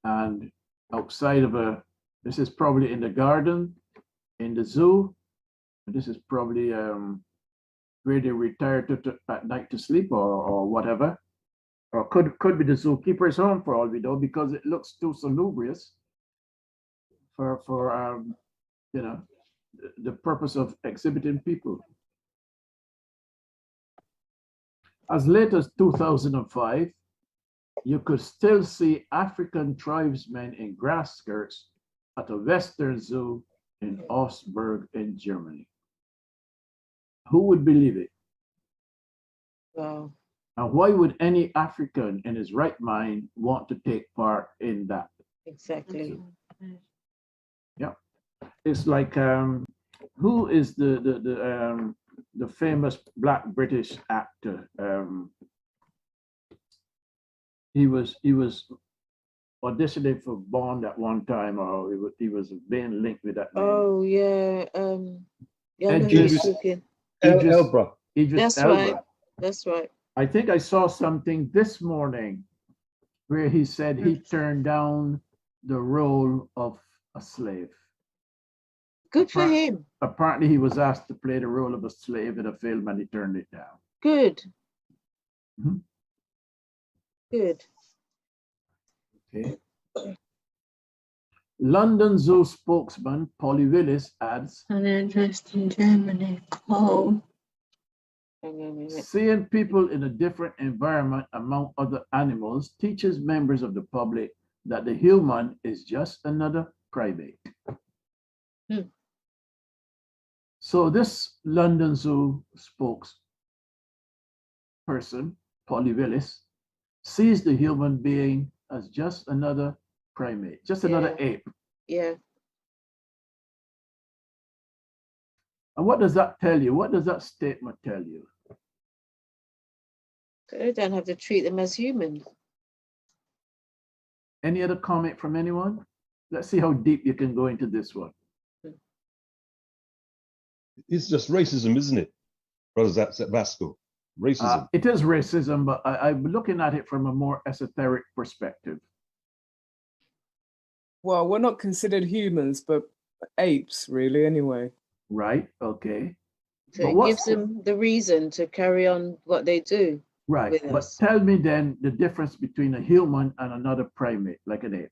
And outside of this is probably in the garden, in the zoo. And this is probably where they retire at night to sleep or whatever. Or could be the zookeeper's home for all we know, because it looks too salubrious for you know, the purpose of exhibiting people. As late as 2005, you could still see African tribesmen in grass skirts at a Western zoo in Augsburg in Germany. Who would believe it? Wow. And why would any African in his right mind want to take part in that? Exactly. Yeah. It's like, who is the famous Black British actor? He was auditioning for Bond at one time, or he was being linked with that name. Oh yeah. Yeah. Idris Elba. That's Elba. right. That's right. I think I saw something this morning where he said he turned down the role of a slave. Good for him. Apparently, he was asked to play the role of a slave in a film, and he turned it down. Good. Mm-hmm. Good. Okay. London Zoo spokesman Polly Willis adds, an interest in Germany. Oh. Seeing people in a different environment among other animals teaches members of the public that the human is just another primate. So this London Zoo spokesperson, Polly Willis, sees the human being as just another primate, just another ape. Yeah. And what does that tell you? What does that statement tell you? They don't have to treat them as humans. Any other comment from anyone? Let's see how deep you can go into this one. It's just racism, isn't it, brothers? That's at Vasco. Racism. It is racism, but I'm looking at it from a more esoteric perspective. Well, we're not considered humans, but apes, really, anyway. Right, okay. So it gives them the reason to carry on what they do. Right, but tell me then the difference between a human and another primate, like an ape.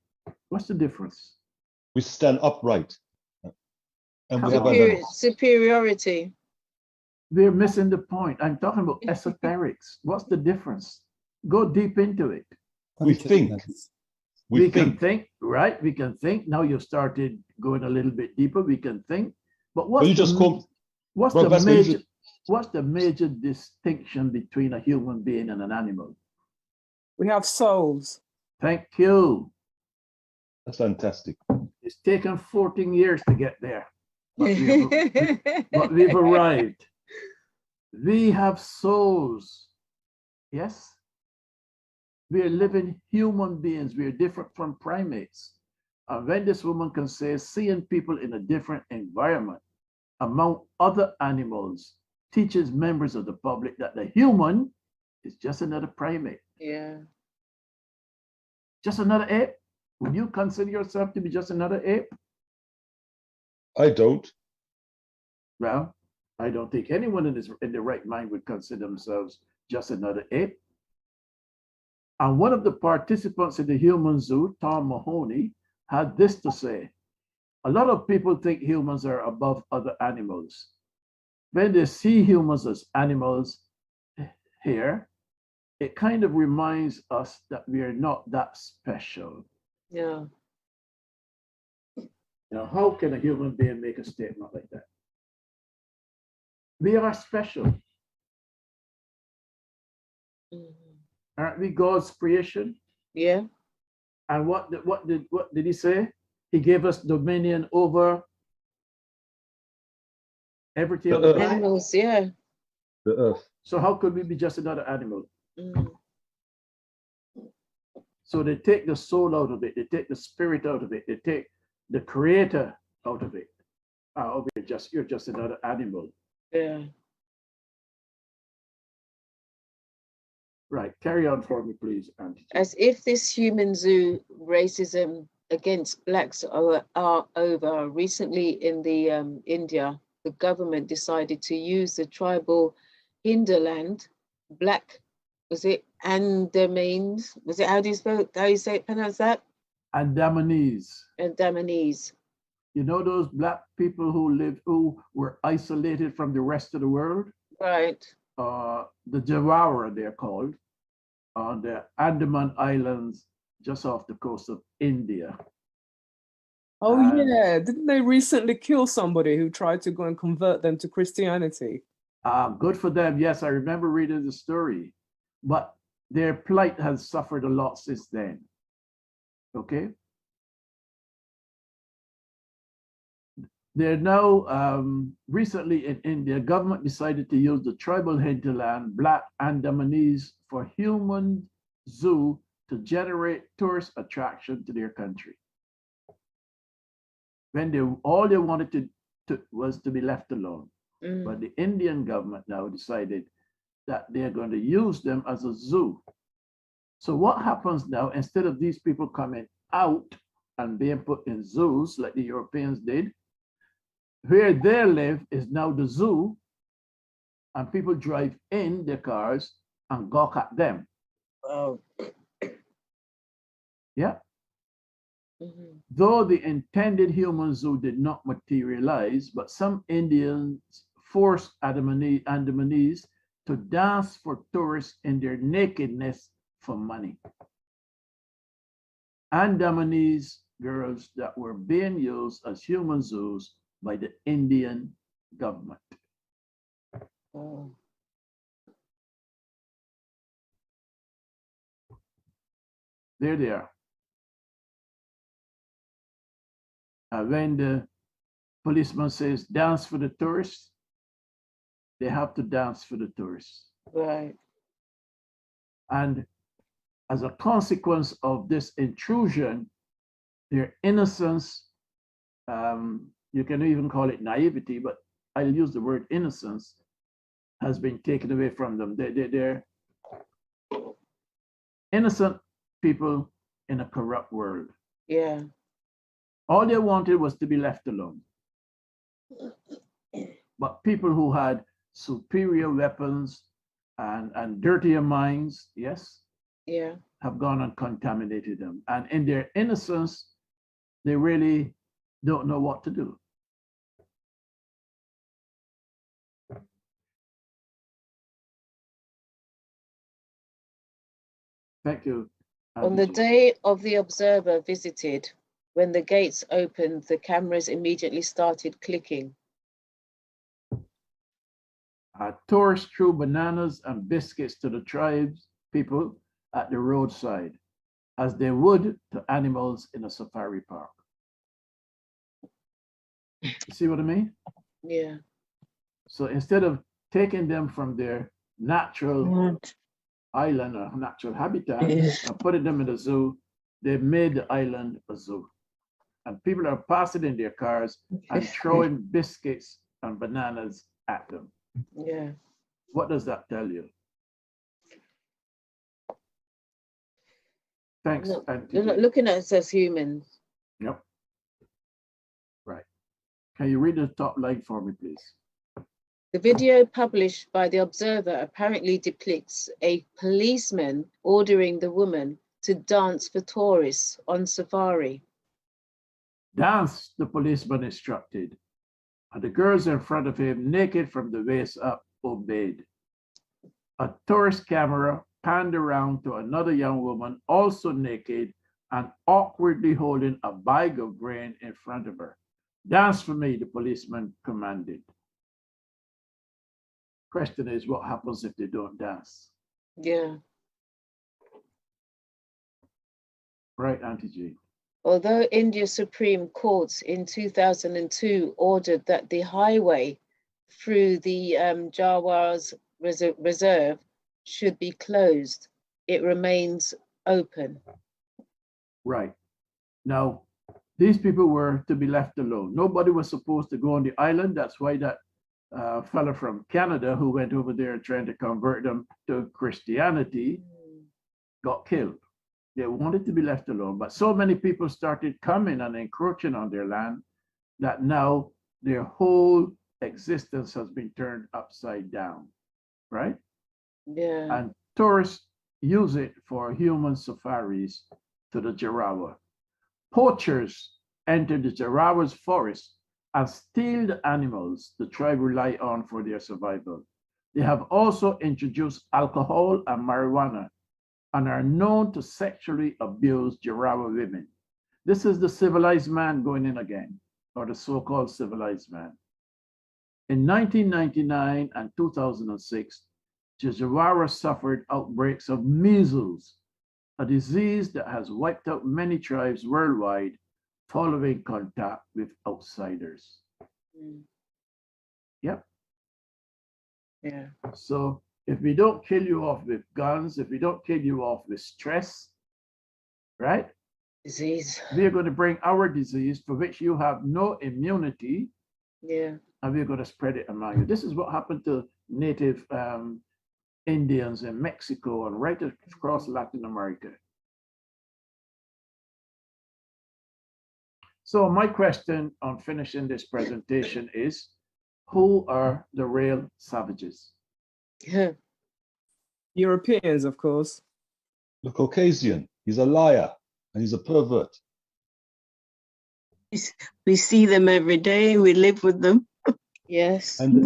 What's the difference? We stand upright. And we have superiority. We're missing the point. I'm talking about esoterics. What's the difference? Go deep into it. We think. We can think, right? We can think. Now you've started going a little bit deeper. We can think. But Well, you just called. what's Bro, the Vasco, you major just- what's the major distinction between a human being and an animal? We have souls. Thank you. That's fantastic. It's taken 14 years to get there, but we've arrived. We have souls. Yes. We are living human beings. We are different from primates. And when this woman can say, seeing people in a different environment among other animals teaches members of the public that the human is just another primate. Yeah. Just another ape. Would you consider yourself to be just another ape? I don't. Well, I don't think anyone in their right mind would consider themselves just another ape. And one of the participants in the human zoo, Tom Mahoney, had this to say. A lot of people think humans are above other animals. When they see humans as animals here, it kind of reminds us that we are not that special. Yeah. Now, how can a human being make a statement like that? We are special. Mhm. Aren't we God's creation? Yeah. And what did he say? He gave us dominion over everything on the planet. Animals, yeah. The earth. So how could we be just another animal? Mm. So they take the soul out of it, they take the spirit out of it, they take the creator out of it. Oh, you're just another animal. Yeah. Right, carry on for me, please, Auntie. As if this human zoo racism against blacks are over. Recently in the India, the government decided to use the tribal hinterland, black, was it Andamans? Was it, how do you say it, pronounce that? Andamanese. Andamanese. You know those black people who were isolated from the rest of the world? Right. The Jawara, they're called, on the Andaman Islands, just off the coast of India. Oh yeah, didn't they recently kill somebody who tried to go and convert them to Christianity? Good for them. Yes, I remember reading the story, but their plight has suffered a lot since then. Okay. They're now, recently in India, government decided to use the tribal hinterland, black Andamanese, for human zoo to generate tourist attraction to their country. When all they wanted was to be left alone. Mm. But the Indian government now decided that they're going to use them as a zoo. So what happens now, instead of these people coming out and being put in zoos like the Europeans did, where they live is now the zoo, and people drive in their cars and gawk at them. Wow. Yeah. Mm-hmm. Though the intended human zoo did not materialize, but some Indians forced Andamanese to dance for tourists in their nakedness for money. Andamanese girls that were being used as human zoos by the Indian government. Oh. There they are. When the policeman says dance for the tourists, they have to dance for the tourists. Right. And as a consequence of this intrusion, their innocence, you can even call it naivety, but I'll use the word innocence, has been taken away from them. They're innocent people in a corrupt world. Yeah. All they wanted was to be left alone. But people who had superior weapons and dirtier minds, yes, Yeah. have gone and contaminated them. And in their innocence, they really don't know what to do. Thank you. On the day of the observer visited, when the gates opened, the cameras immediately started clicking. Tourists threw bananas and biscuits to the tribes people at the roadside, as they would to animals in a safari park. You see what I mean? Yeah. So instead of taking them from their natural island or natural habitat and putting them in the zoo, they made the island a zoo. And people are passing in their cars and throwing biscuits and bananas at them. Yeah. What does that tell you? Thanks, Auntie They're not Jean. looking at us as humans. Yep. Right. Can you read the top line for me, please? The video published by The Observer apparently depicts a policeman ordering the woman to dance for tourists on safari. Dance, the policeman instructed, and the girls in front of him, naked from the waist up, obeyed. A tourist camera panned around to another young woman, also naked and awkwardly holding a bag of grain in front of her. Dance for me, the policeman commanded. Question is, what happens if they don't dance? Yeah. Right, Auntie Jean. Although India's Supreme Court in 2002 ordered that the highway through the Jawas Reserve should be closed, it remains open. Right. Now, these people were to be left alone. Nobody was supposed to go on the island. That's why that fella from Canada who went over there trying to convert them to Christianity got killed. They wanted to be left alone, but so many people started coming and encroaching on their land that now their whole existence has been turned upside down, right? Yeah. And tourists use it for human safaris to the Jarawa. Poachers enter the Jarawa's forest and steal the animals the tribe rely on for their survival. They have also introduced alcohol and marijuana and are known to sexually abuse Jarawa women. This is the civilized man going in again, or the so-called civilized man. In 1999 and 2006, Jarawa suffered outbreaks of measles, a disease that has wiped out many tribes worldwide following contact with outsiders. Yep. Yeah. So if we don't kill you off with guns, if we don't kill you off with stress, right? Disease. We are going to bring our disease for which you have no immunity. Yeah. And we're going to spread it among you. This is what happened to native Indians in Mexico and right across Latin America. So my question on finishing this presentation is, who are the real savages? Europeans, of course. The Caucasian, he's a liar and he's a pervert. We see them every day. We live with them. Yes. And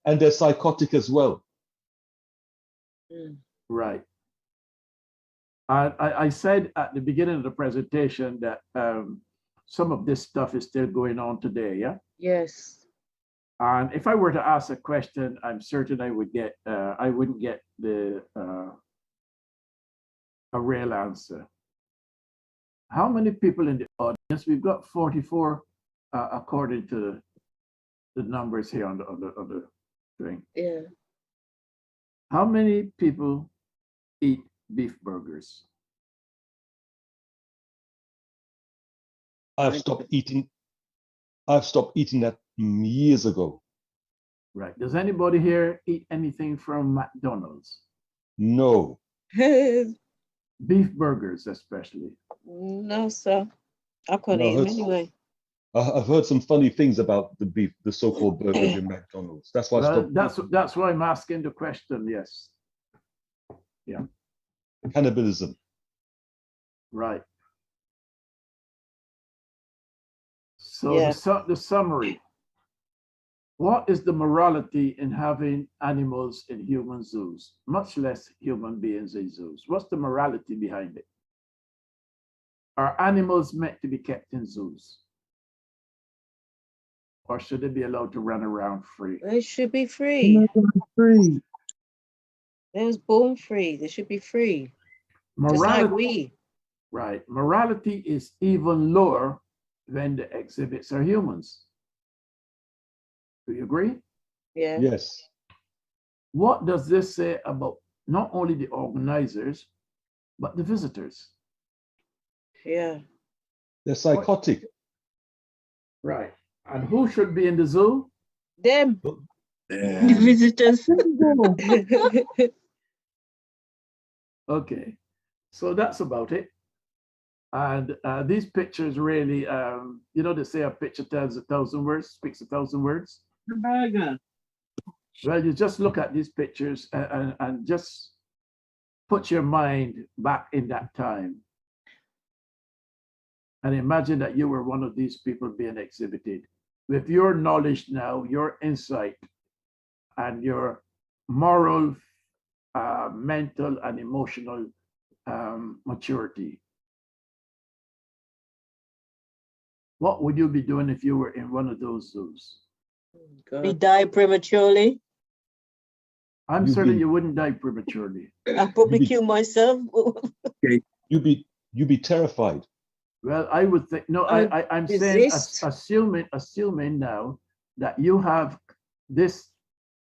they're psychotic as well. Right. I said at the beginning of the presentation that some of this stuff is still going on today, yeah? Yes. And if I were to ask a question, I'm certain I wouldn't get the a real answer. How many people in the audience? We've got 44 according to the numbers here on the thing. Yeah. How many people eat beef burgers? I've stopped eating that years ago. Right. Does anybody here eat anything from McDonald's? No. Beef burgers, especially. No, sir. I couldn't eat them anyway. I've heard some funny things about the so-called burgers in McDonald's. That's why I stopped. That's why I'm asking the question. Yes. Yeah. Cannibalism. Right. So the summary. What is the morality in having animals in human zoos, much less human beings in zoos? What's the morality behind it? Are animals meant to be kept in zoos? or should they be allowed to run around free? They should be free. Free. They was born free. They should be free. Just Morality, like we. right? Morality is even lower when the exhibits are humans. Do you agree? Yeah. Yes. What does this say about not only the organizers, but the visitors? Yeah. They're psychotic. Right. And who should be in the zoo? Them. The visitors. Okay. So that's about it. And these pictures really, you know, they say a picture tells 1,000 words, speaks 1,000 words. Well, you just look at these pictures and just put your mind back in that time. And imagine that you were one of these people being exhibited. With your knowledge now, your insight, and your moral, mental, and emotional maturity. What would you be doing if you were in one of those zoos? We die prematurely. I'm certain you wouldn't die prematurely. I probably kill myself. You be terrified. Well, I would think, no, I'm saying, assuming now that you have this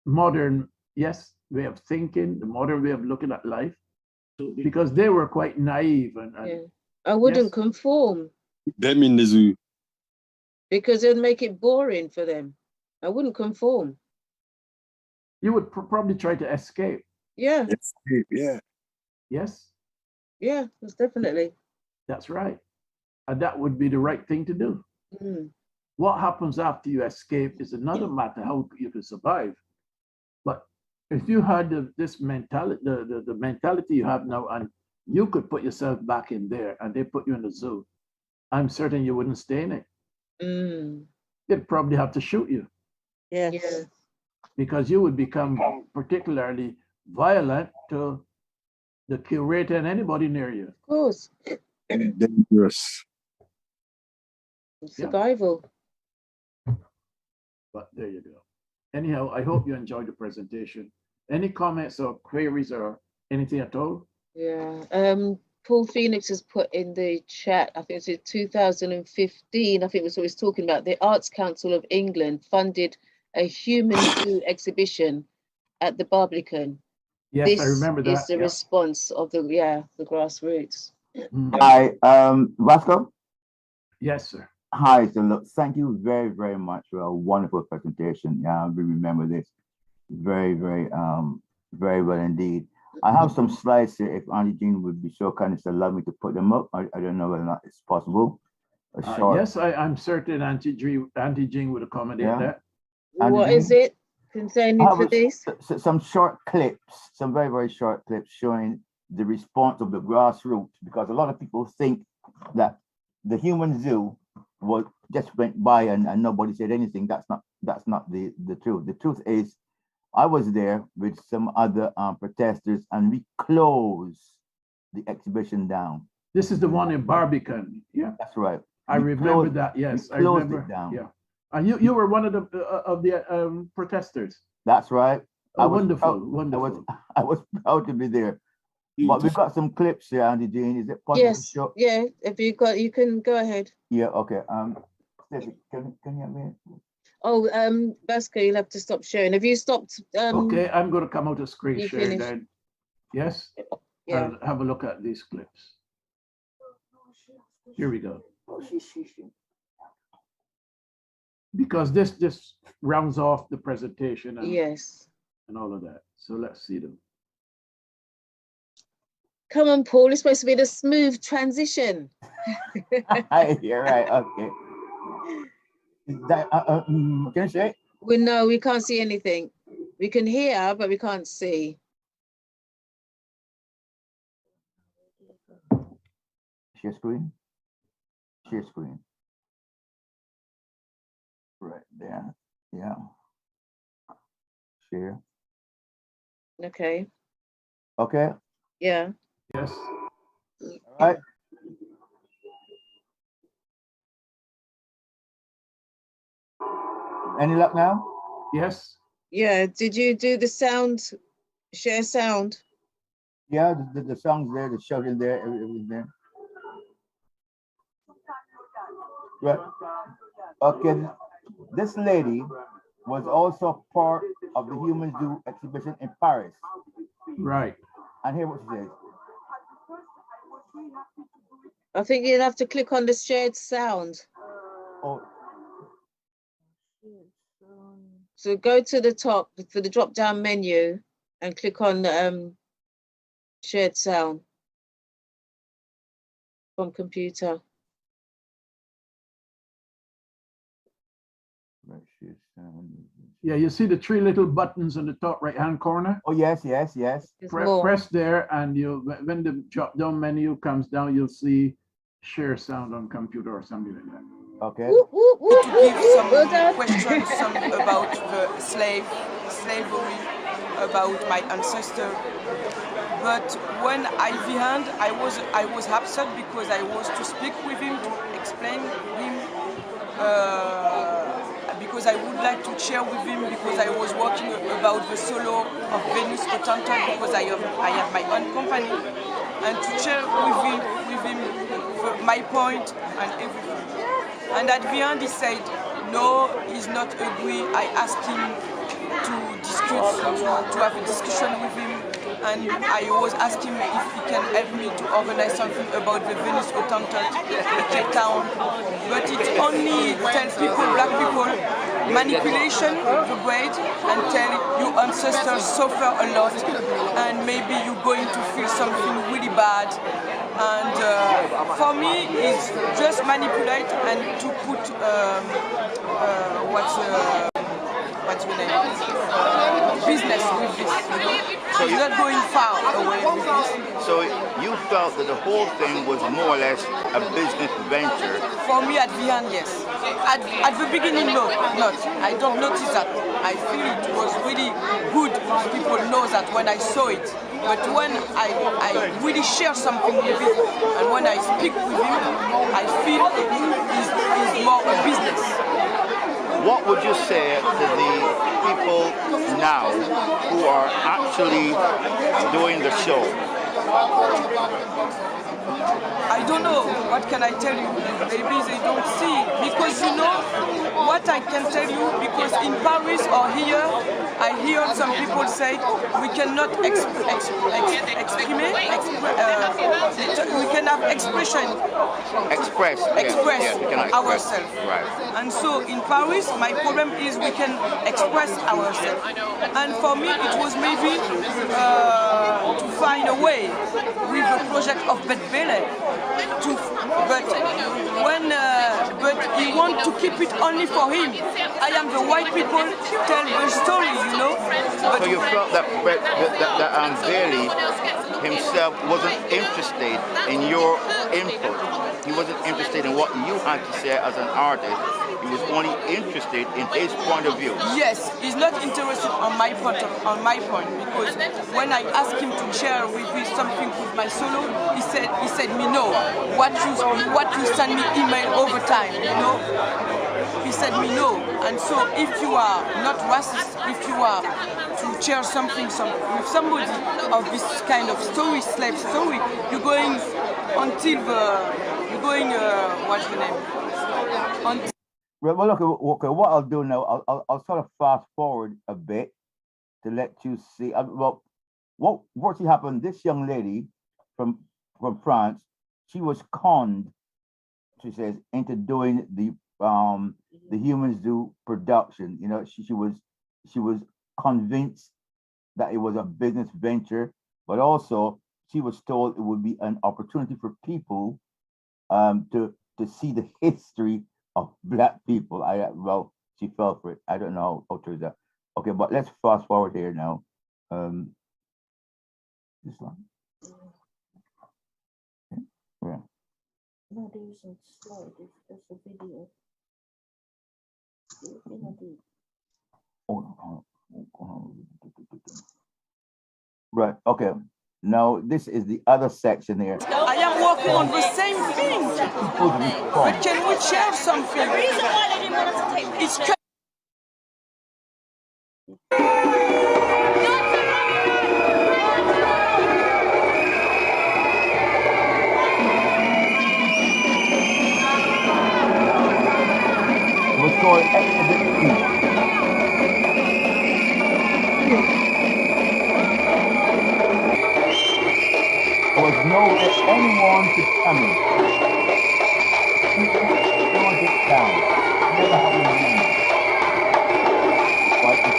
modern, yes, way of thinking, the modern way of looking at life, because they were quite naive. And yeah. I wouldn't conform. Them in the zoo. Because it'd make it boring for them. I wouldn't conform. You would probably try to escape. Yeah. Escape, yeah. Yes? Yeah, that's definitely. That's right. And that would be the right thing to do. Mm. What happens after you escape is another matter, how you can survive. But if you had this mentality, the mentality you have now, and you could put yourself back in there and they put you in the zoo, I'm certain you wouldn't stay in it. Mm. They'd probably have to shoot you. Yes. Yeah. Because you would become particularly violent to the curator and anybody near you. Of course. Dangerous. Survival. But there you go. Anyhow, I hope you enjoyed the presentation. Any comments or queries or anything at all? Yeah. Paul Phoenix has put in the chat, I think it's in 2015, I think that's what he's talking about. The Arts Council of England funded a human zoo exhibition at the Barbican. Yes, this I remember that. Is the response of the grassroots. Hi, Vasco. Yes, sir. Hi, so look, thank you very, very much for a wonderful presentation. Yeah, we remember this very, very well indeed. I have some slides here. If Auntie Jean would be so kind as to allow me to put them up, I don't know whether or not it's possible. Yes, I'm certain Auntie Jean would accommodate that. What is it concerning for this? Some short clips, some very, very short clips showing the response of the grassroots, because a lot of people think that the human zoo just went by and nobody said anything. That's not the truth. The truth is, I was there with some other protesters, and we closed the exhibition down. This is the one in Barbican. Yeah, that's right. I remember that. Yes, I remember. It down. Yeah, and you were one of the protesters. That's right. Wonderful. I was proud to be there. But we've got some clips here, Auntie Jean. Is it possible? Yes. Yeah. If you can go ahead. Yeah. Okay. Stacey, can you help me? Oh, Vasco, you'll have to stop sharing. Have you stopped? Okay, I'm going to come out of screen share then. Yes? Yeah. I'll have a look at these clips. Here we go. Because this rounds off the presentation. And, yes. And all of that. So let's see them. Come on, Paul. It's supposed to be the smooth transition. You're right. Okay. Can you say? We can't see anything. We can hear, but we can't see. Share screen. Share screen. Right there. Yeah. Share. Okay. Okay. Yeah. Yes. All right. Any luck now? Yes. Yeah. Did you do the sound? Share sound. Yeah, the song's there, the shouting there, everything there. Right. Okay. This lady was also part of the Human Zoo exhibition in Paris. Right. And hear what she says. I think you'll have to click on the shared sound. Oh. So go to the top for the drop-down menu and click on shared sound from computer. Yeah, you see the three little buttons on the top right-hand corner? Oh, yes, yes, yes. Press there, and when the drop-down menu comes down, you'll see share sound on computer or something like that. Okay. To give some questions about the slavery, about my ancestor. But when I began, I was upset because I was to speak with him, to explain him, because I would like to share with him, because I was working about the solo of Venus Authentics, because I have my own company, and to share with him my point and everything. And at the end he said, no, he's not agree. I asked him to discuss, to have a discussion with him, and I was asking him if he can help me to organize something about the Venus Authentics in Cape Town. But it only tells people, black people, manipulation, the braid, and tell your ancestors suffer a lot, and maybe you're going to feel something really bad. And for me, it's just manipulate and to put what's your name? Business with this. So you're not going far away with this. So you felt that the whole thing was more or less a business venture? For me, at the end, yes. At the beginning, no, not. I don't notice that. I feel it was really good. People know that when I saw it. But when I really share something with him, and when I speak with him, I feel it's more a business. What would you say to the people now who are actually doing the show? I don't know, what can I tell you? Maybe they don't see, because you know what I can tell you, because in Paris or here, I hear some people say we cannot we can have expression. Express ourselves. Right. And so in Paris, my problem is we can express ourselves. And for me, it was maybe to find a way with the project of Bele, but he wants to keep it only for him. I am the white people tell the story, you know. But so you felt that Bailey himself wasn't interested in your input. He wasn't interested in what you had to say as an artist. He was only interested in his point of view. Yes, he's not interested on my point, because when I asked him to share with me something with my solo, he said me no. What you send me email over time, you know. He said me no. And so if you are not racist, if you are to share something with somebody of this kind of story, slave story, you're going until what's the name? Well, okay. What I'll do now, I'll sort of fast forward a bit to let you see. Well, what actually happened? This young lady from France, she was conned, she says, into doing the Human Zoo production. You know, she was convinced that it was a business venture, but also she was told it would be an opportunity for people to see the history of Black people. Well, she fell for it. I don't know how true that. Okay, but let's fast forward here now. This one. Yeah. No, there isn't slide. It's a video. Right. Okay. Now this is the other section here. I am working on the same thing. But can we share something? The reason why they didn't want us to take called Exodus 2. There was nowhere anyone could come in. Close it down. Never happened again. But it's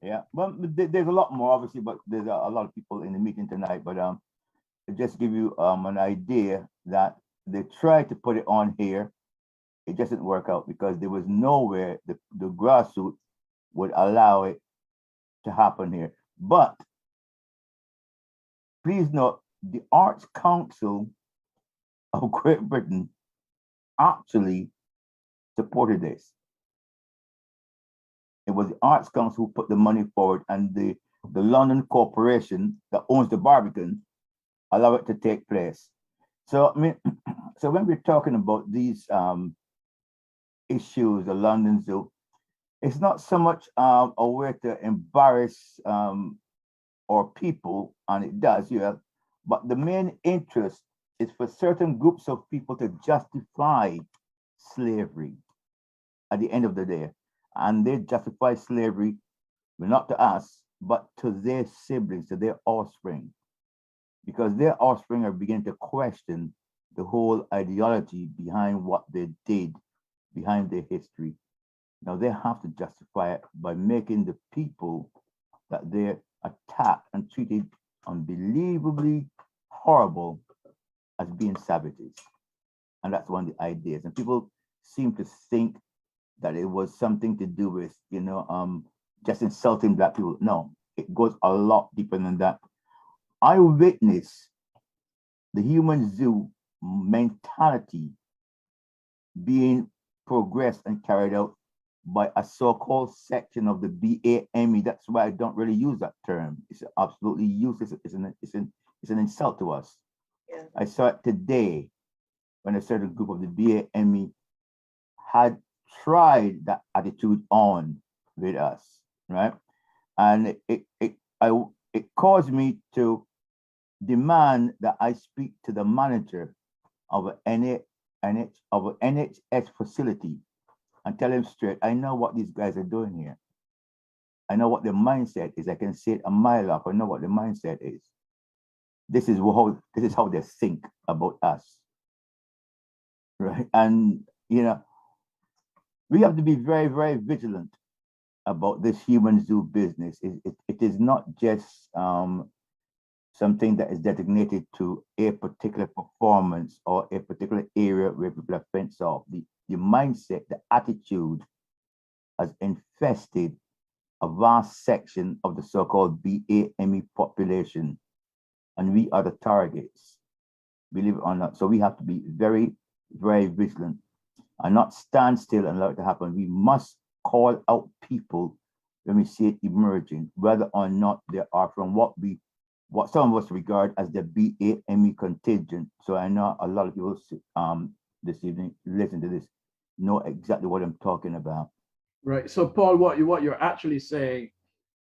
yeah, well, there's a lot more, obviously, but there's a lot of people in the meeting tonight. But to just give you an idea that they tried to put it on here, it just didn't work out because there was nowhere the grassroots would allow it to happen here. But please note, the Arts Council of Great Britain actually supported this. It was the Arts Council who put the money forward, and the London corporation that owns the Barbican allowed it to take place. So I mean, so when we're talking about these issues, the London Zoo, it's not so much a way to embarrass our people, and it does, yeah, but the main interest is for certain groups of people to justify slavery at the end of the day. And they justify slavery, but not to us, but to their siblings, to their offspring, because their offspring are beginning to question the whole ideology behind what they did, behind their history. Now they have to justify it by making the people that they attacked and treated unbelievably horrible as being savages. And that's one of the ideas. And people seem to think that it was something to do with, just insulting Black people. No, it goes a lot deeper than that. I witnessed the human zoo mentality being progressed and carried out by a so-called section of the BAME. That's why I don't really use that term. It's absolutely useless. It's an insult to us. Yeah. I saw it today when a certain group of the BAME had tried that attitude on with us, right? And it caused me to demand that I speak to the manager of an NHS facility and tell him straight, I know what these guys are doing here. I know what their mindset is. I can say it a mile off. I know what their mindset is. This is how they think about us, right? And we have to be very, very vigilant about this human zoo business. It is not just something that is designated to a particular performance or a particular area where people are fenced off. The mindset, the attitude has infested a vast section of the so-called BAME population, and we are the targets, believe it or not. So we have to be very, very vigilant and not stand still and allow it to happen. We must call out people when we see it emerging, whether or not they are from what some of us regard as the BAME contingent. So I know a lot of people this evening listen to this know exactly what I'm talking about. Right. So Paul, what you're actually saying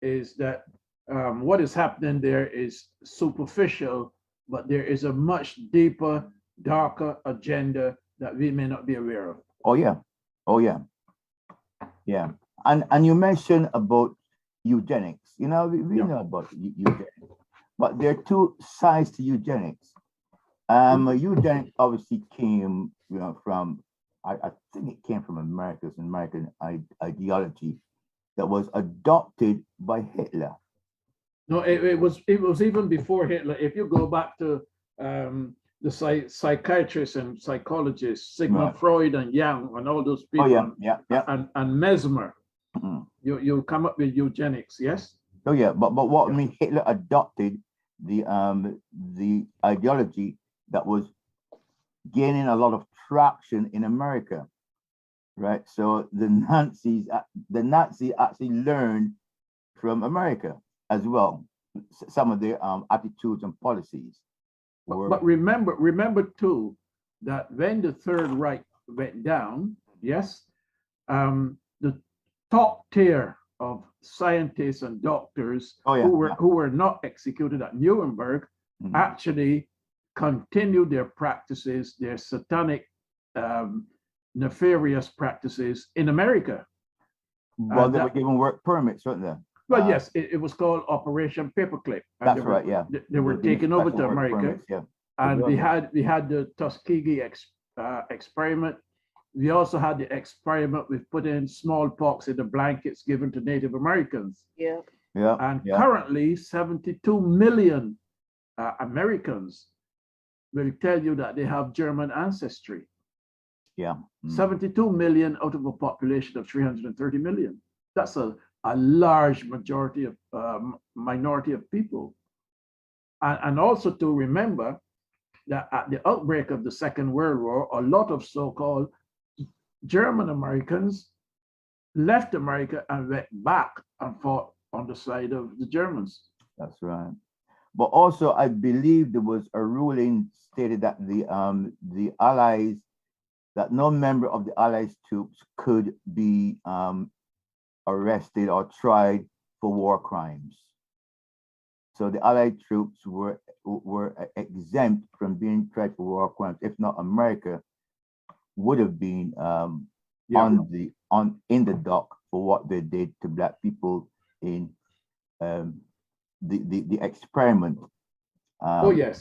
is that what is happening there is superficial, but there is a much deeper, darker agenda that we may not be aware of. Oh yeah. Yeah. And you mentioned about eugenics. We know about eugenics, but there are two sides to eugenics. Eugenics obviously came, from I think it came from America's American ideology that was adopted by Hitler. No, it was even before Hitler. If you go back to the psychiatrists and psychologists, Sigmund Freud and Jung and all those people, and Mesmer, you'll come up with eugenics, yes? Oh yeah, but what I mean, Hitler adopted the ideology that was gaining a lot of traction in America, right? So the Nazi actually learned from America as well, some of their attitudes and policies. But remember too, that when the Third Reich went down, yes, the top tier of scientists and doctors who were not executed at Nuremberg actually continued their practices, their satanic, nefarious practices in America. Well, they were given work permits, weren't they? Well, yes, it was called Operation Paperclip. That's right, yeah. They were taken over to America. Permits, yeah. And we had the Tuskegee experiment. We also had the experiment with putting smallpox in the blankets given to Native Americans. Yeah. Yeah. And currently, 72 million Americans will tell you that they have German ancestry. Yeah. 72 million out of a population of 330 million. That's a large majority of minority of people. And also to remember that at the outbreak of the Second World War, a lot of so-called German Americans left America and went back and fought on the side of the Germans. That's right. But also, I believe there was a ruling stated that the Allies, that no member of the Allies troops could be arrested or tried for war crimes. So the Allied troops were exempt from being tried for war crimes. If not, America would have been in the dock for what they did to Black people in the experiment. America,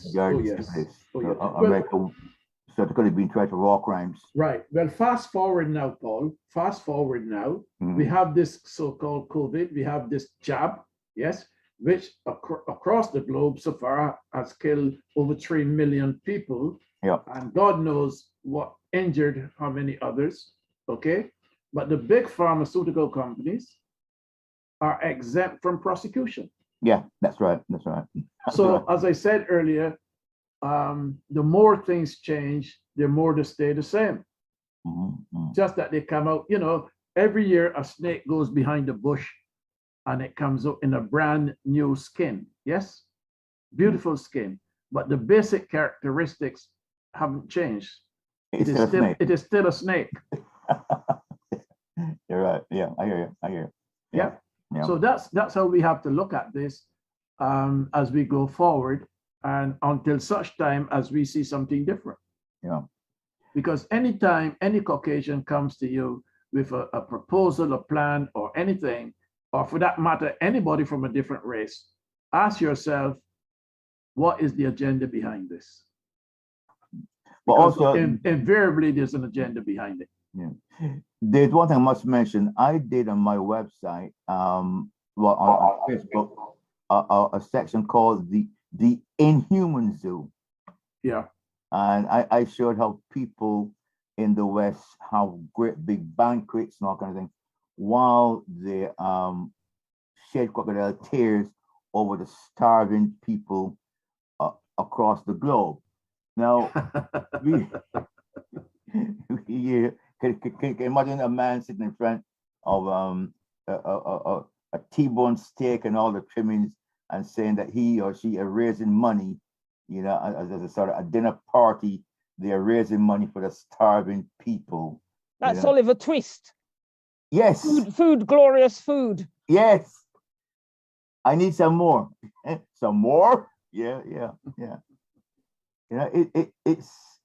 so it could have been tried for war crimes. Right. Well, fast forward now, Paul. Fast forward now. We have this so-called COVID. We have this jab, yes, which across the globe so far has killed over 3 million people. Yeah. And God knows what injured how many others. Okay. But the big pharmaceutical companies are exempt from prosecution. Yeah, that's right. That's right. So as I said earlier, the more things change, the more they stay the same. Just that they come out, every year a snake goes behind the bush and it comes up in a brand new skin. Yes, beautiful skin, but the basic characteristics haven't changed. It is still a snake. You're right. Yeah, I hear you. Yeah. So that's how we have to look at this as we go forward, and until such time as we see something different. Yeah. Because anytime any Caucasian comes to you with a proposal, a plan, or anything, or for that matter, anybody from a different race, ask yourself, what is the agenda behind this? But also, invariably, there's an agenda behind it. Yeah. There's one thing I must mention. I did on my website, on Facebook, a section called the Inhuman Zoo. Yeah. And I showed how people in the West have great big banquets and all kinds of things, while they shed crocodile tears over the starving people across the globe. Now, can imagine a man sitting in front of a T-bone steak and all the trimmings and saying that he or she are raising money, as a sort of a dinner party, they are raising money for the starving people. That's Oliver Twist. Yes. Food, glorious food. Yes. I need some more. Some more? Yeah. It's.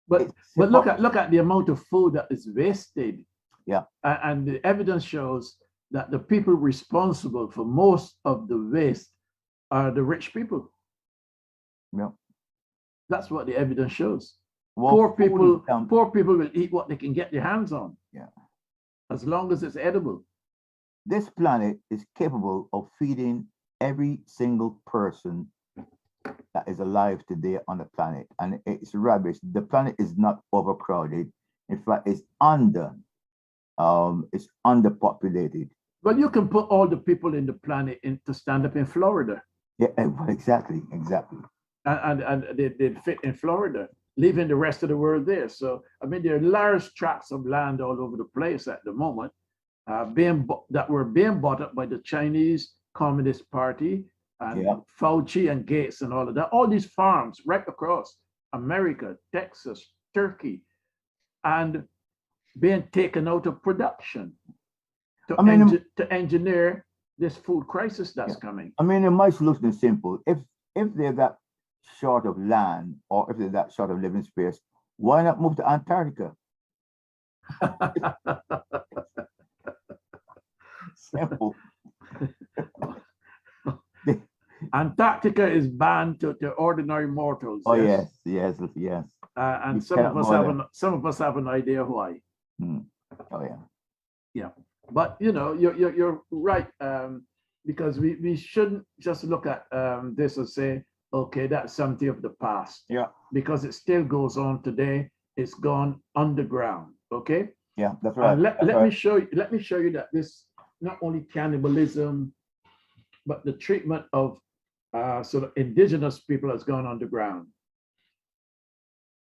But look at the amount of food that is wasted. Yeah. And the evidence shows that the people responsible for most of the waste are the rich people. Yeah. That's what the evidence shows. Well, poor people will eat what they can get their hands on. Yeah. As long as it's edible. This planet is capable of feeding every single person that is alive today on the planet, and it's rubbish. The planet is not overcrowded. In fact, it's underpopulated. Well, you can put all the people in the planet to stand up in Florida. Yeah, exactly. and they'd fit in Florida, leaving the rest of the world there. So, I mean, there are large tracts of land all over the place at the moment that were being bought up by the Chinese Communist Party and Fauci and Gates and all of that. All these farms right across America, Texas, Turkey, and being taken out of production to engineer this food crisis that's coming. I mean, my solution is simple. If they're that short of land or if they're that short of living space, why not move to Antarctica? Simple. Antarctica is banned to ordinary mortals. Oh yes. And some of us have an idea why. Oh yeah. Yeah, but you know, you're right, because we shouldn't just look at this and say, okay, that's something of the past. Yeah. Because it still goes on today. It's gone underground. Okay. Yeah, that's right. Let me show you that this not only cannibalism, but the treatment of sort of indigenous people has gone underground.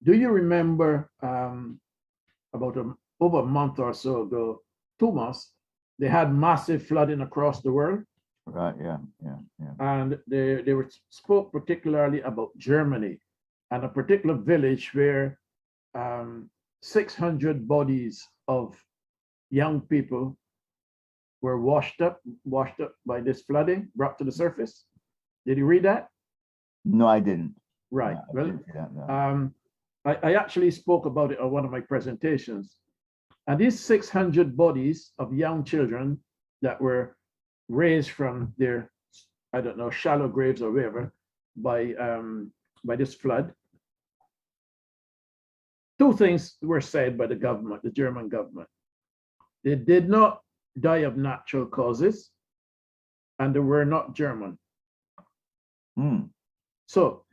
Do you remember about over a month or so ago, 2 months, they had massive flooding across the world? Right, yeah. And they spoke particularly about Germany and a particular village where 600 bodies of young people were washed up by this flooding, brought to the surface. Did you read that? No, I didn't. Right. No, I well, didn't see that, no. I actually spoke about it on one of my presentations. And these 600 bodies of young children that were raised from their, I don't know, shallow graves or wherever by this flood. Two things were said by the government, the German government. They did not die of natural causes, and they were not German. So,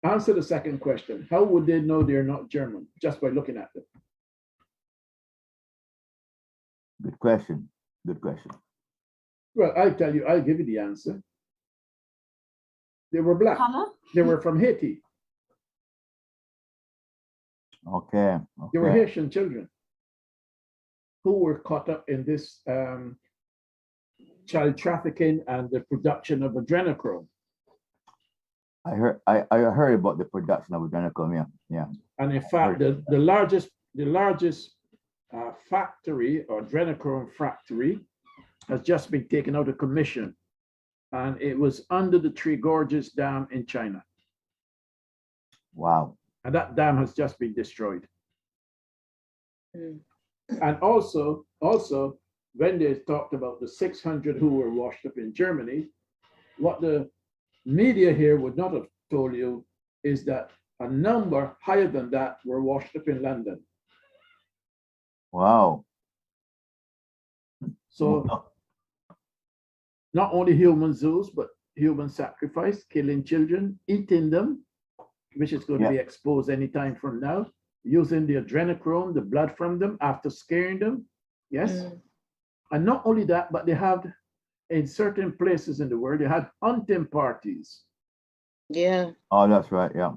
answer the second question. How would they know they're not German? Just by looking at them. Good question. Well, I'll tell you, I'll give you the answer. They were black. They were from Haiti. Okay. They were Haitian children who were caught up in this child trafficking and the production of adrenochrome. I heard about the production of adrenochrome. Yeah. And in fact, the largest factory or adrenochrome factory has just been taken out of commission, and it was under the Three Gorges Dam in China. Wow. And that dam has just been destroyed. And also, when they talked about the 600 who were washed up in Germany, what the media here would not have told you is that a number higher than that were washed up in London. Wow. So not only human zoos, but human sacrifice, killing children, eating them, which is going to be exposed anytime from now, using the adrenochrome, the blood from them after scaring them. Yes. And not only that, but they have, in certain places in the world, they had hunting parties. Yeah. Oh, that's right. Yeah.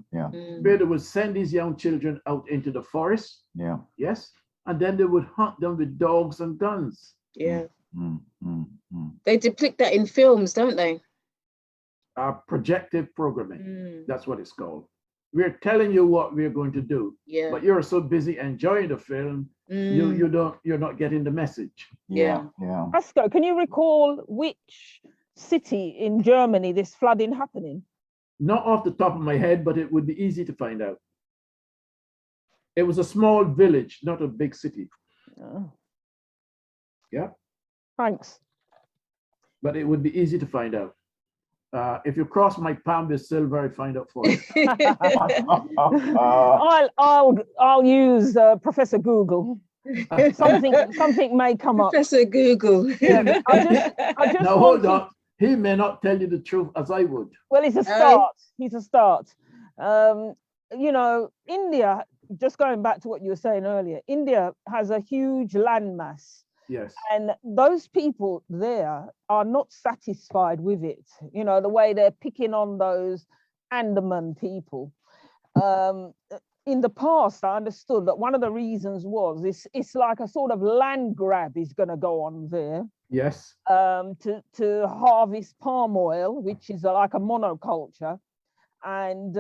Where they would send these young children out into the forest. Yeah. Yes. And then they would hunt them with dogs and guns. Yeah. They depict that in films, don't they? Projective programming. That's what it's called. We're telling you what we're going to do. Yeah. But you're so busy enjoying the film, you're not getting the message. Yeah. Vasco, can you recall which city in Germany this flooding happening? Not off the top of my head, but it would be easy to find out. It was a small village, not a big city. Oh. Yeah. Thanks. But it would be easy to find out. If you cross my palm with silver, I'd find out for you. I'll use Professor Google. Something may come up. Professor Google. Yeah, I just now hold on. He may not tell you the truth as I would. Well, it's a start. He's a start. You know, India, just going back to what you were saying earlier, India has a huge landmass. Yes. And those people there are not satisfied with it. You know, the way they're picking on those Andaman people. In the past, I understood that one of the reasons was it's like a sort of land grab is going to go on there. Yes. To harvest palm oil, which is like a monoculture. And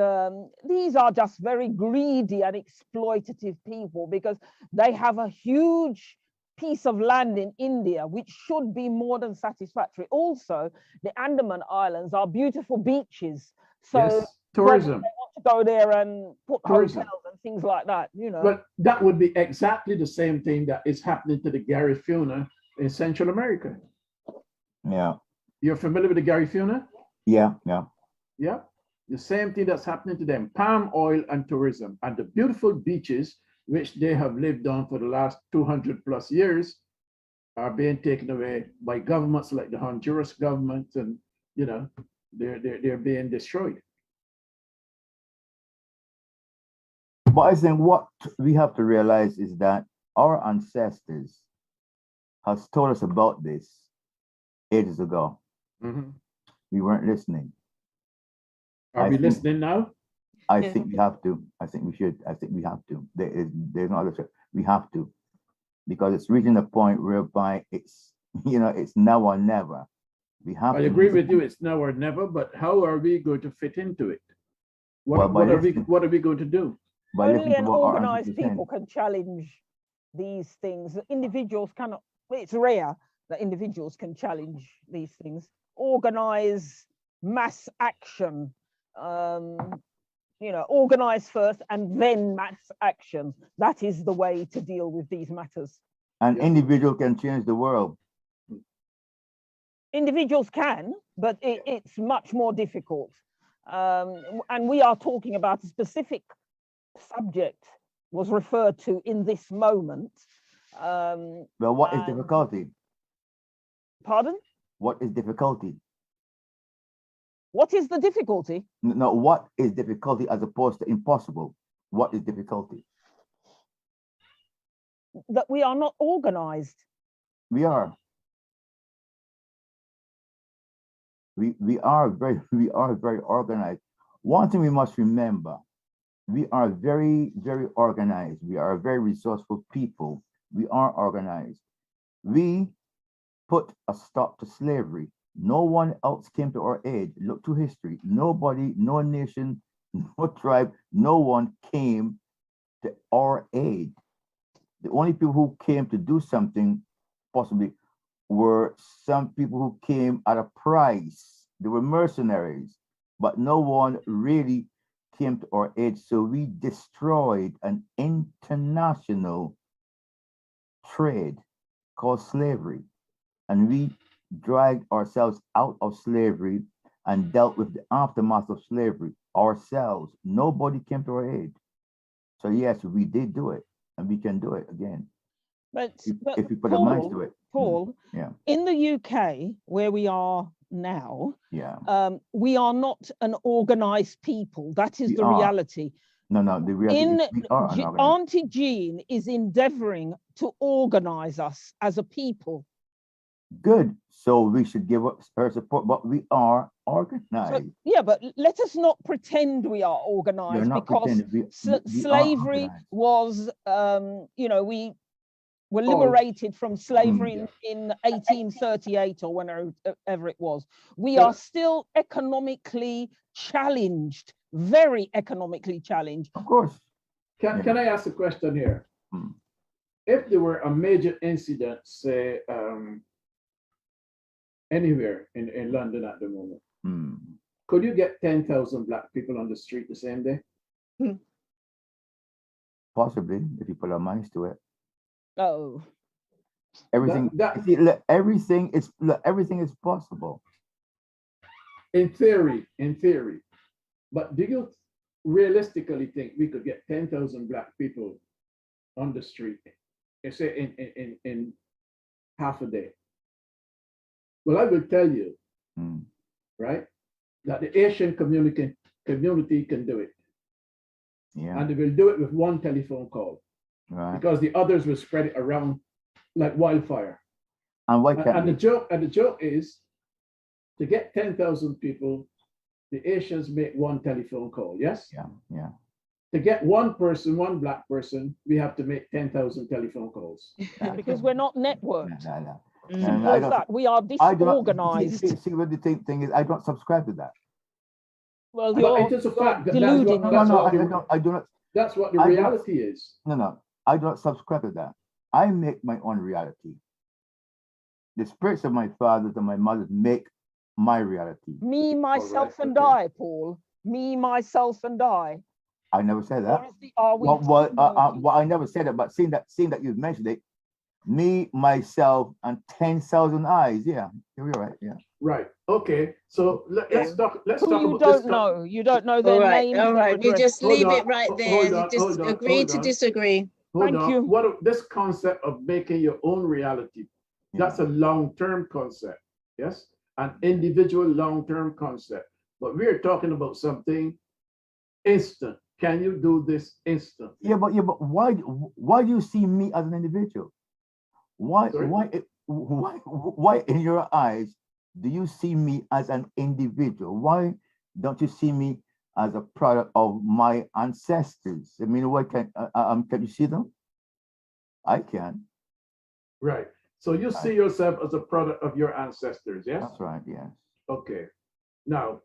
these are just very greedy and exploitative people because they have a huge piece of land in India, which should be more than satisfactory. Also, the Andaman Islands are beautiful beaches. So yes. Tourism. They want to go there and put Tourism. hotels and things like that, you know. But that would be exactly the same thing that is happening to the Garifuna in Central America. Yeah. You're familiar with the Garifuna? Yeah. Yeah. The same thing that's happening to them, palm oil and tourism, and the beautiful beaches which they have lived on for the last 200 plus years are being taken away by governments like the Honduras government, and you know, they're being destroyed. But I think what we have to realize is that our ancestors has told us about this ages ago. Mm-hmm. We weren't listening. Are we listening now? I think we have to. I think we should. I think we have to. There's no other choice. We have to, because it's reaching a point whereby it's, you know, it's now or never. We have. I agree with you. It's now or never. But how are we going to fit into it? What are we going to do? Only an organized people can challenge these things. Individuals cannot. It's rare that individuals can challenge these things. Organize mass action. You know, organize first and then mass action. That is the way to deal with these matters. An individual can change the world. Individuals can, but it's much more difficult. And we are talking about a specific subject was referred to in this moment. Well, what is difficulty? Pardon? What is difficulty? What is the difficulty? No, what is difficulty as opposed to impossible? What is difficulty? That we are not organized. We are. We are very organized. One thing we must remember, we are very, very organized. We are very resourceful people. We are organized. We put a stop to slavery. No one else came to our aid. Look to history. Nobody, no nation, no tribe, no one came to our aid. The only people who came to do something possibly were some people who came at a price. They were mercenaries, but no one really came to our aid. So we destroyed an international trade called slavery, and we dragged ourselves out of slavery and dealt with the aftermath of slavery ourselves. Nobody came to our aid. So yes, we did do it, and we can do it again. But if we put our minds to it. Paul, yeah. In the UK, where we are now, yeah, we are not an organized people. That is the reality. No, the reality is we are unorganized. Auntie Jean is endeavoring to organize us as a people. Good. So we should give her support, but we are organized. So, yeah, but let us not pretend we are organized, because slavery was, you know, we were liberated from slavery in 1838 or whenever it was. We are still economically challenged, very economically challenged. Of course. Can I ask a question here? If there were a major incident, say, anywhere in London at the moment, could you get 10,000 Black people on the street the same day? Possibly, if you put our minds to it. Oh, everything is possible. In theory. But do you realistically think we could get 10,000 Black people on the street, say in half a day? Well, I will tell you, right, that the Asian community can do it. Yeah. And they will do it with one telephone call. Right. Because the others will spread it around like wildfire. And why can't the joke is to get 10,000 people the Asians make one telephone call, yes? Yeah, yeah. To get one person, one black person, we have to make 10,000 telephone calls. Because we're not networked. And Simple as that. We are disorganized. See what the thing is, I don't subscribe to that. Well, But you're it is a fact that deluding. I do not. That's what the I don't- reality is. No, I don't subscribe to that. I make my own reality. The spirits of my fathers and my mothers make my reality. Me, myself, and I, Paul. Me, myself, and I. I never said that. Or is the are we Well, I never said it, but seeing that you've mentioned it, me, myself, and 10,000 eyes. Yeah, you're right. Yeah. Right. Okay. So let's talk. Let's Who talk you about don't this. know. You don't know their names. All or right. We address. just Hold leave on, it right there. hold You on, just hold on, agree hold to on. disagree. Hold Thank on. you. What this concept of making your own reality? That's a long-term concept. Yes, an individual long-term concept. But we're talking about something instant. Can you do this instant? Yeah, but why do you see me as an individual? Why in your eyes do you see me as an individual? Why don't you see me as a product of my ancestors? I mean, why can you see them? I can. Right. So you see yourself as a product of your ancestors, yes? That's right, yes. Okay. Now,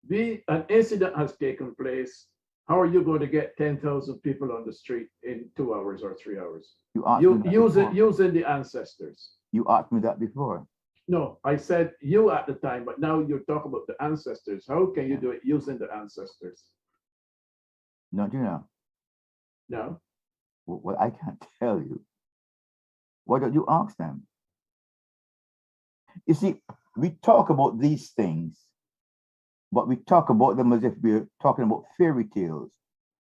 an incident has taken place. How are you going to get 10,000 people on the street in 2 hours or 3 hours? Using the ancestors. You asked me that before. No, I said you at the time, but now you're talking about the ancestors. How can you do it using the ancestors? Don't you know? No. Well, I can't tell you. Why don't you ask them? You see, we talk about these things, but we talk about them as if we're talking about fairy tales.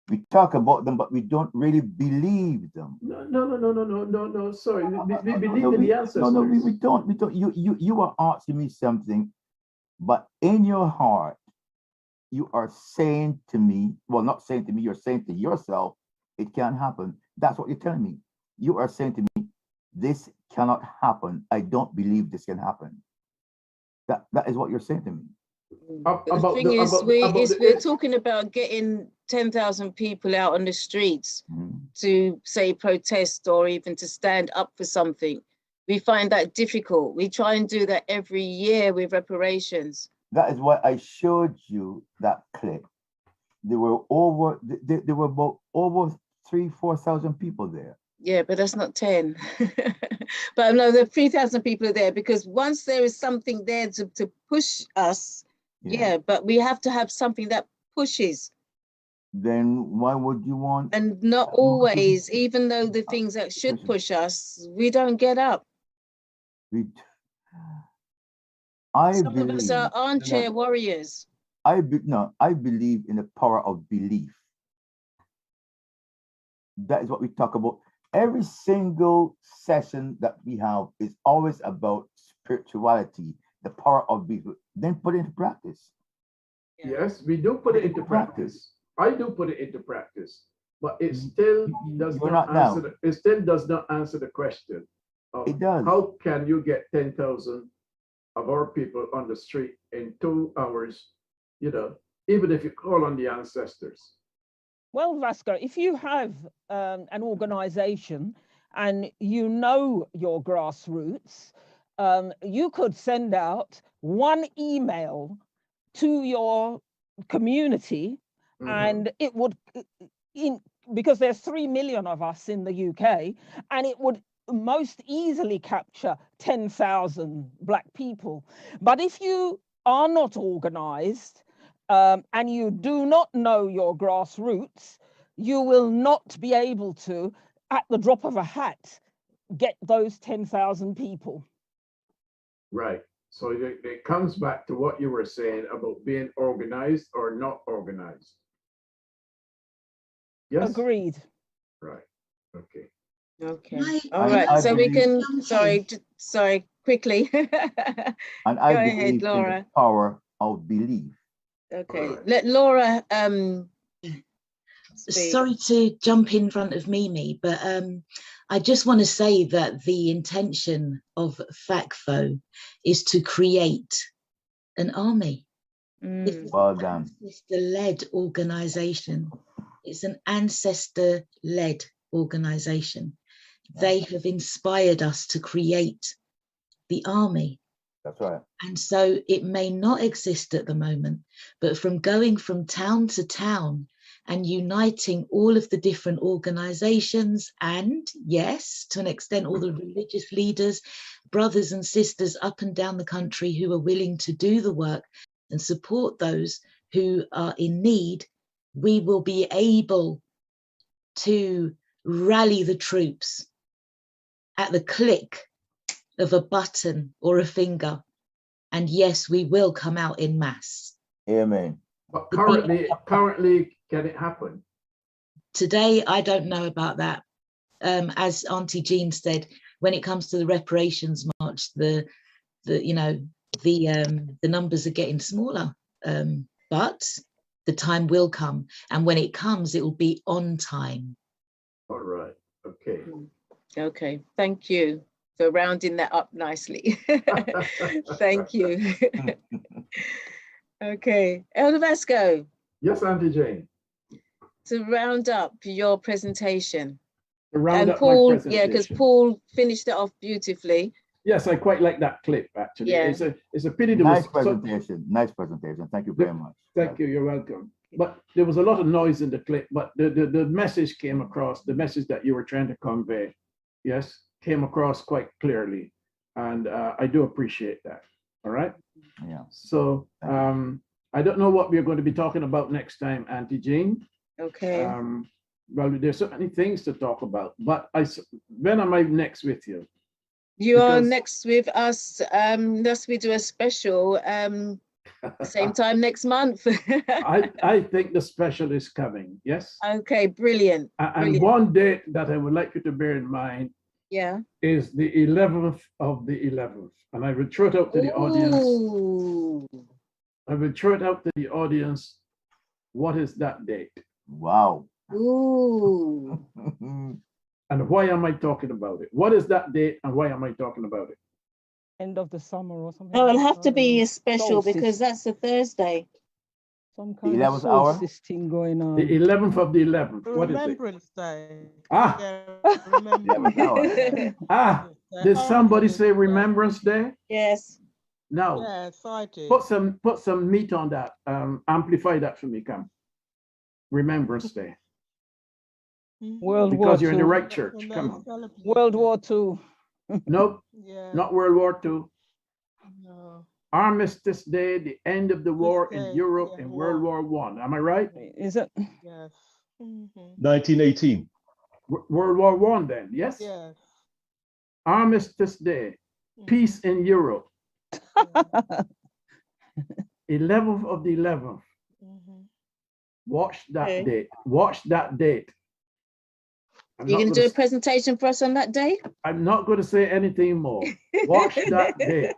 We talk about them, but we don't really believe them. No. Sorry, we believe in the ancestors. No, we don't. We don't. You are asking me something, but in your heart, you are saying to me, well, not saying to me, you're saying to yourself, it can't happen. That's what you're telling me. You are saying to me, this cannot happen. I don't believe this can happen. That is what you're saying to me. The thing is, we're talking about getting 10,000 people out on the streets to say protest or even to stand up for something. We find that difficult. We try and do that every year with reparations. That is why I showed you that clip. There were about over 3,000-4,000 people there. Yeah, but that's not 10. But no, the 3,000 people are there because once there is something there to push us, yeah, but we have to have something that pushes. Then why would you want? And not always, even though the things that should push us, we don't get up. Some of us are armchair warriors. I believe in the power of belief. That is what we talk about. Every single session that we have is always about spirituality, the power of belief. Then put it into practice. Yes, we do put it into practice. I do put it into practice, but it still does not answer. It still does not answer the question. It does. How can you get 10,000 of our people on the street in 2 hours? You know, even if you call on the ancestors. Well, Vasco, if you have an organization and you know your grassroots, you could send out one email to your community and it would, because there's 3 million of us in the UK, and it would most easily capture 10,000 Black people. But if you are not organized, and you do not know your grassroots, you will not be able to, at the drop of a hat, get those 10,000 people. Right. So it comes back to what you were saying about being organized or not organized. Yes? Agreed. Right. Okay. Okay. All right. So we can, sorry, quickly. And I Go believe ahead, Laura. in the power of belief. Okay, let Laura Sorry to jump in front of Mimi, but I just want to say that the intention of FACFO is to create an army. Well done. Ancestor-led organization. It's an ancestor-led organization. They have inspired us to create the army. That's right. And so it may not exist at the moment, but from going from town to town and uniting all of the different organizations and, yes, to an extent, all the religious leaders, brothers and sisters up and down the country who are willing to do the work and support those who are in need, we will be able to rally the troops at the click of a button or a finger. And yes, we will come out in mass. Amen. But currently, can it happen? Today, I don't know about that. As Auntie Jean said, when it comes to the reparations march, the numbers are getting smaller. But the time will come, and when it comes, it will be on time. All right. Okay. Okay. Thank you for rounding that up nicely. Thank you. Okay, Elder Vasco. Yes, Auntie Jane. To round up your presentation. To round and up Paul, my presentation. yeah, because Paul finished it off beautifully. Yes, I quite like that clip actually. Yeah. It's a pity there Nice was presentation. Nice presentation. Thank you very much. Thank you. You're welcome. But there was a lot of noise in the clip, but the message came across, the message that you were trying to convey, yes, came across quite clearly. And I do appreciate that. All right. Yeah. So I don't know what we're going to be talking about next time, Auntie Jean. Okay. Well, there's so many things to talk about, but when am I next with you? You are next with us. Thus we do a special same time next month. I think the special is coming. Yes. Okay, brilliant. And one date that I would like you to bear in mind, yeah, is the 11th of the 11th. And I will throw it out to the audience. I will throw it out to the audience. What is that date? Wow. Ooh. And why am I talking about it? What is that date and why am I talking about it? End of the summer or something. No, it'll have to be a special solstice. because that's a Thursday. Some kind of solstice thing going on. The 11th of the 11th. What is it? Remembrance Day. Ah. Yeah, Ah, did somebody say Remembrance Day? Yes. No. Yes, I did. Put some meat on that. Amplify that for me, come. Remembrance Day. World War Because you're in the II. right church. Come on. World War II. Nope. Yeah. Not World War II. No. Armistice Day, the end of the war in Europe in World War I. Am I right? Is it? Yes. 1918. World War I then, yes? Yes. Armistice Day, peace in Europe. 11th of the 11th. Watch that date. Watch that date. You're going to do a presentation for us on that day? I'm not going to say anything more. Watch that date.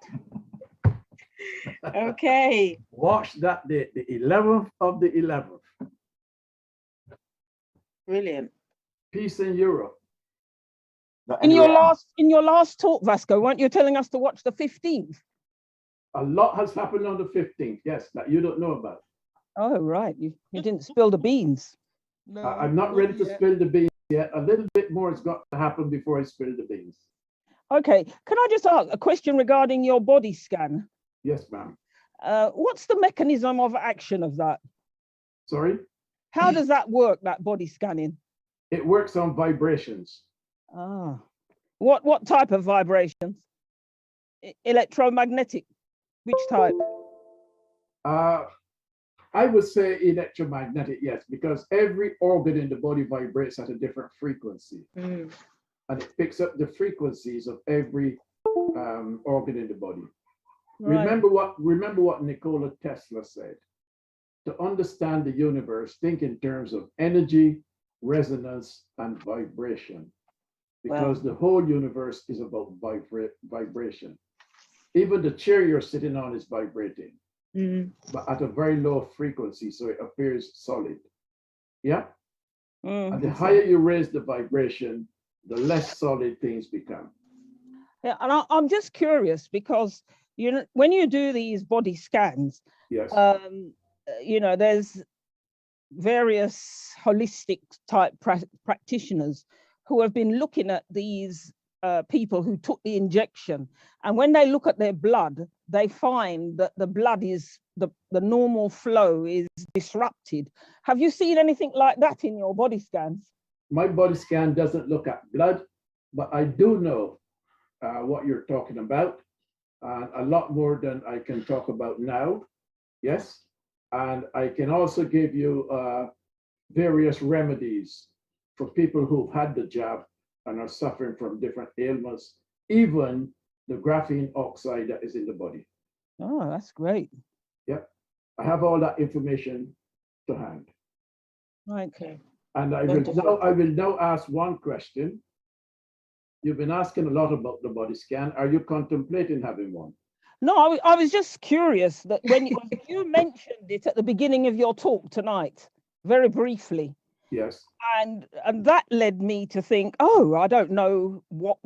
Okay. Watch that date, the 11th of the 11th. Brilliant. Peace in Europe. In your last talk, Vasco, weren't you telling us to watch the 15th? A lot has happened on the 15th, yes, that you don't know about. Oh, right. You didn't spill the beans. No, I'm not ready to spill the beans yet. A little bit more has got to happen before I spill the beans. Okay. Can I just ask a question regarding your body scan? Yes, ma'am. What's the mechanism of action of that? Sorry? How does that work, that body scanning? It works on vibrations. Ah. What type of vibrations? Electromagnetic? Which type? I would say electromagnetic, yes, because every organ in the body vibrates at a different frequency. And it picks up the frequencies of every organ in the body. Right. Remember what Nikola Tesla said. To understand the universe, think in terms of energy, resonance, and vibration. Because the whole universe is about vibration. Even the chair you're sitting on is vibrating, but at a very low frequency, so it appears solid. Yeah? And the higher you raise the vibration, the less solid things become. Yeah, and I'm just curious because you know, when you do these body scans, Yes. You know, there's various holistic type practitioners who have been looking at these people who took the injection, and when they look at their blood, they find that the blood is the normal flow is disrupted. Have you seen anything like that in your body scans? My body scan doesn't look at blood, but I do know what you're talking about, a lot more than I can talk about now. Yes, and I can also give you various remedies for people who've had the jab and are suffering from different ailments, even the graphene oxide that is in the body. Oh, that's great. Yep, I have all that information to hand. Okay. And I will now ask one question. You've been asking a lot about the body scan. Are you contemplating having one? No, I was just curious that when you mentioned it at the beginning of your talk tonight, very briefly. Yes. And that led me to think, oh, I don't know what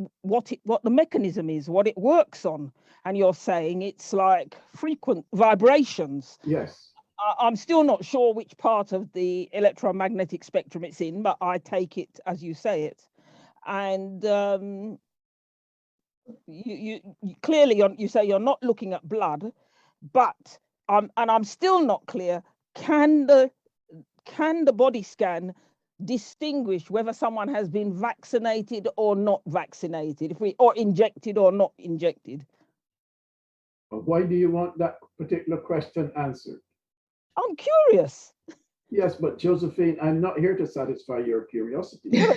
the mechanism is, what it works on. And you're saying it's like frequent vibrations. Yes. I'm still not sure which part of the electromagnetic spectrum it's in, but I take it as you say it. And you clearly, you say you're not looking at blood, but I'm still not clear. Can the body scan distinguish whether someone has been vaccinated or not vaccinated, or injected or not injected? Why do you want that particular question answered? I'm curious. Yes, but Josephine, I'm not here to satisfy your curiosity. Tell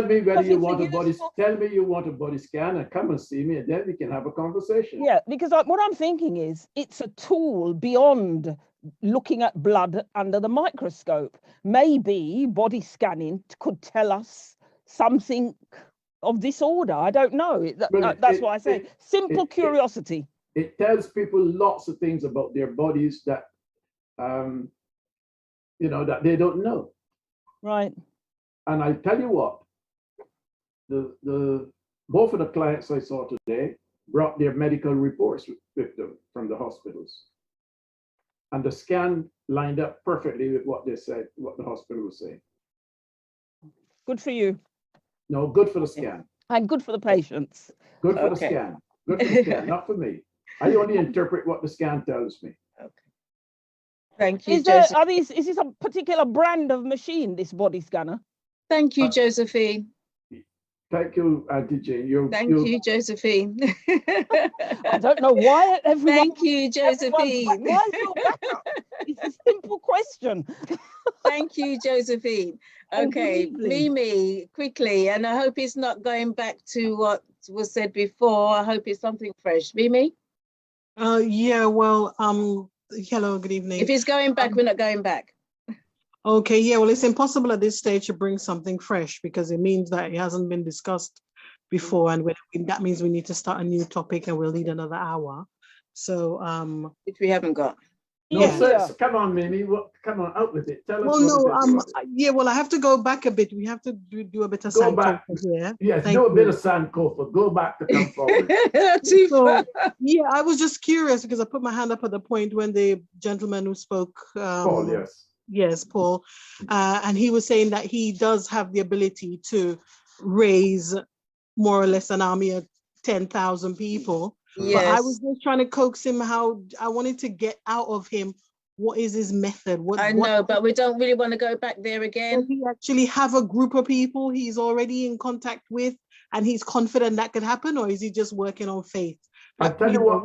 me whether you want a body. Tell me you want a body scan and come and see me, and then we can have a conversation. Yeah, because what I'm thinking is it's a tool beyond looking at blood under the microscope. Maybe body scanning could tell us something of disorder. I don't know. That's why I say simple curiosity. It tells people lots of things about their bodies that you know, that they don't know. Right. And I tell you what, the both of the clients I saw today brought their medical reports with them from the hospitals. And the scan lined up perfectly with what they said, what the hospital was saying. Good for you. No, good for the scan. And good for the patients. Good for the scan. Good for the scan, not for me. I only interpret what the scan tells me. Okay. Thank you, Is this a particular brand of machine, this body scanner? Thank you, Josephine. Thank you, Auntie Jane. Thank you, Josephine. I don't know why everyone. Thank you, Josephine. Why is your backup? It's a simple question. Thank you, Josephine. Okay, Mimi, quickly, and I hope it's not going back to what was said before. I hope it's something fresh. Mimi? Yeah, well, hello, good evening. If it's going back, we're not going back. Okay, yeah, well, it's impossible at this stage to bring something fresh because it means that it hasn't been discussed before, and that means we need to start a new topic, and we'll need another hour. So, which we haven't got. No, yeah. so come on, Mimi. Come on, out with it. Tell us. Well, no, yeah, well, I have to go back a bit. We have to do a bit of Sankofa here. Yes, do a bit of Sankofa. Go back to come forward. Yeah, I was just curious because I put my hand up at the point when the gentleman who spoke. Paul, yes. Yes, Paul. And he was saying that he does have the ability to raise more or less an army of 10,000 people. Yes. But I was just trying to coax him how I wanted to get out of him. What is his method? I know, but we don't really want to go back there again. Does he actually have a group of people he's already in contact with and he's confident that could happen? Or is he just working on faith? I tell you what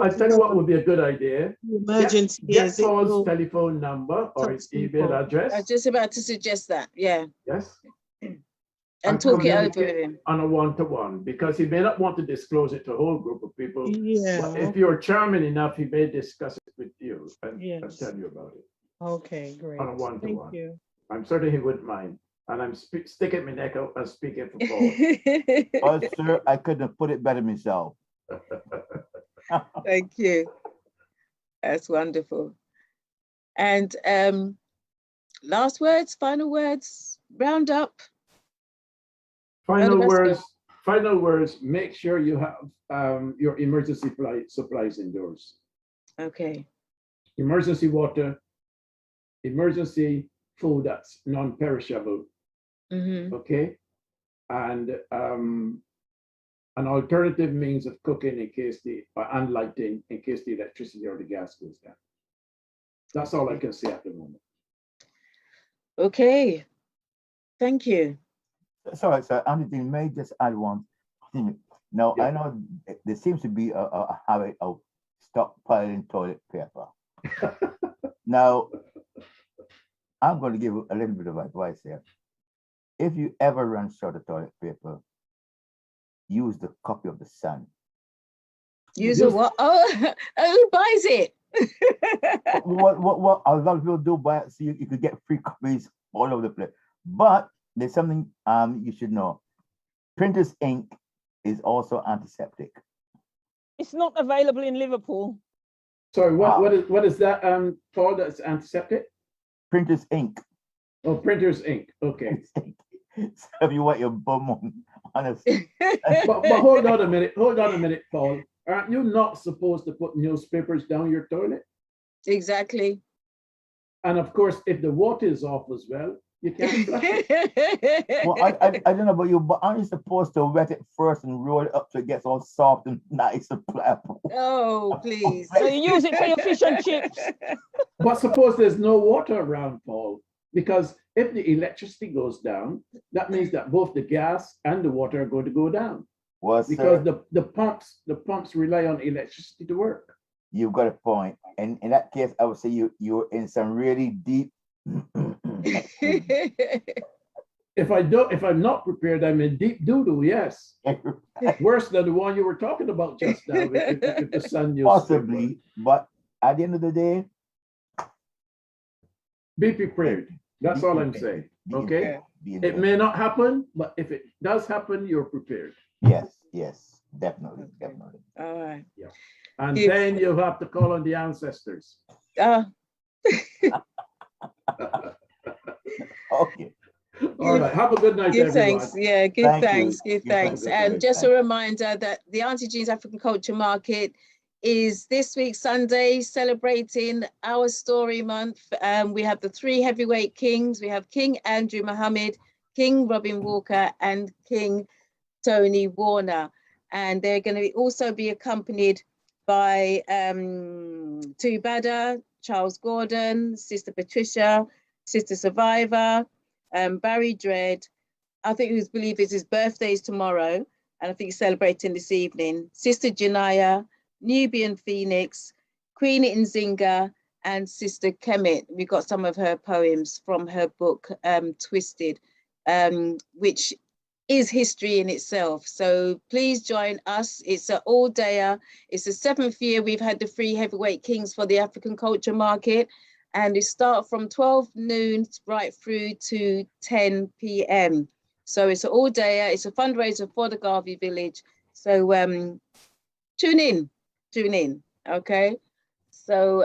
would be a good idea. Emergency. Get Paul's telephone number or his email address. I was just about to suggest that. Yeah. Yes. And talk it over with him. On a one-to-one, because he may not want to disclose it to a whole group of people. Yeah. But if you're charming enough, he may discuss it with you and tell you about it. Okay, great. On a one-to-one. Thank you. I'm certain he wouldn't mind. And I'm sticking my neck out and speaking for Paul. Oh, sir, I couldn't have put it better myself. Thank you. That's wonderful. And last words, final words, round up. Final words. Final words, make sure you have your emergency supplies indoors. Okay. Emergency water, emergency food that's non-perishable. Okay. And an alternative means of cooking in case and lighting in case the electricity or the gas goes down. That's all I can say at the moment. Okay. Thank you. Sorry, sir. Auntie Jean, may I just add one thing? Now, I know there seems to be a habit of stockpiling toilet paper. Now, I'm going to give a little bit of advice here. If you ever run short of toilet paper, use the copy of the Sun. Use a what? Oh, who buys it? what a lot of people do buy it, so you could get free copies all over the place. But there's something you should know. Printer's ink is also antiseptic. It's not available in Liverpool. Sorry, what is that, Paul, that's antiseptic? Printer's ink. Oh, printer's ink. Okay. So if you want your bum on, honestly. but hold on a minute, Paul. Aren't you not supposed to put newspapers down your toilet? Exactly. And of course, if the water is off as well, you can't flush it. Well, I don't know about you, but aren't you supposed to wet it first and roll it up so it gets all soft and nice and pliable? Oh, please. So you use it for your fish and chips. But suppose there's no water around, Paul, because if the electricity goes down, that means that both the gas and the water are going to go down. Well, because sir, the pumps rely on electricity to work. You've got a point. And in that case, I would say you're in some really deep. If I'm not prepared, I'm in deep doo-doo, yes. Worse than the one you were talking about just now with the sun newspaper. Possibly, but at the end of the day, be prepared. That's all I'm saying. Okay? It may not happen, but if it does happen, you're prepared. Yes, definitely. All right. Yeah. And then you have to call on the ancestors. Okay. All right. Have a good night, Give everyone. thanks. Yeah, give thanks. And just a reminder that the Auntie Jean's African Culture Market is this week, Sunday, celebrating our story month. We have the 3 heavyweight kings. We have King Andrew Muhammad, King Robin Walker, and King Tony Warner. And they're going to also be accompanied by Tubada, Charles Gordon, Sister Patricia, Sister Survivor, Barry Dredd. I think who's believe it's his birthday is tomorrow, and I think he's celebrating this evening. Sister Janaya, Nubian Phoenix, Queen Nzinga, and Sister Kemet. We got some of her poems from her book, Twisted, which is history in itself. So please join us. It's an all-dayer. It's the 7th year we've had the 3 heavyweight kings for the African Culture Market. And it starts from 12 noon right through to 10 p.m. So it's an all-dayer. It's a fundraiser for the Garvey Village. So tune in, okay? So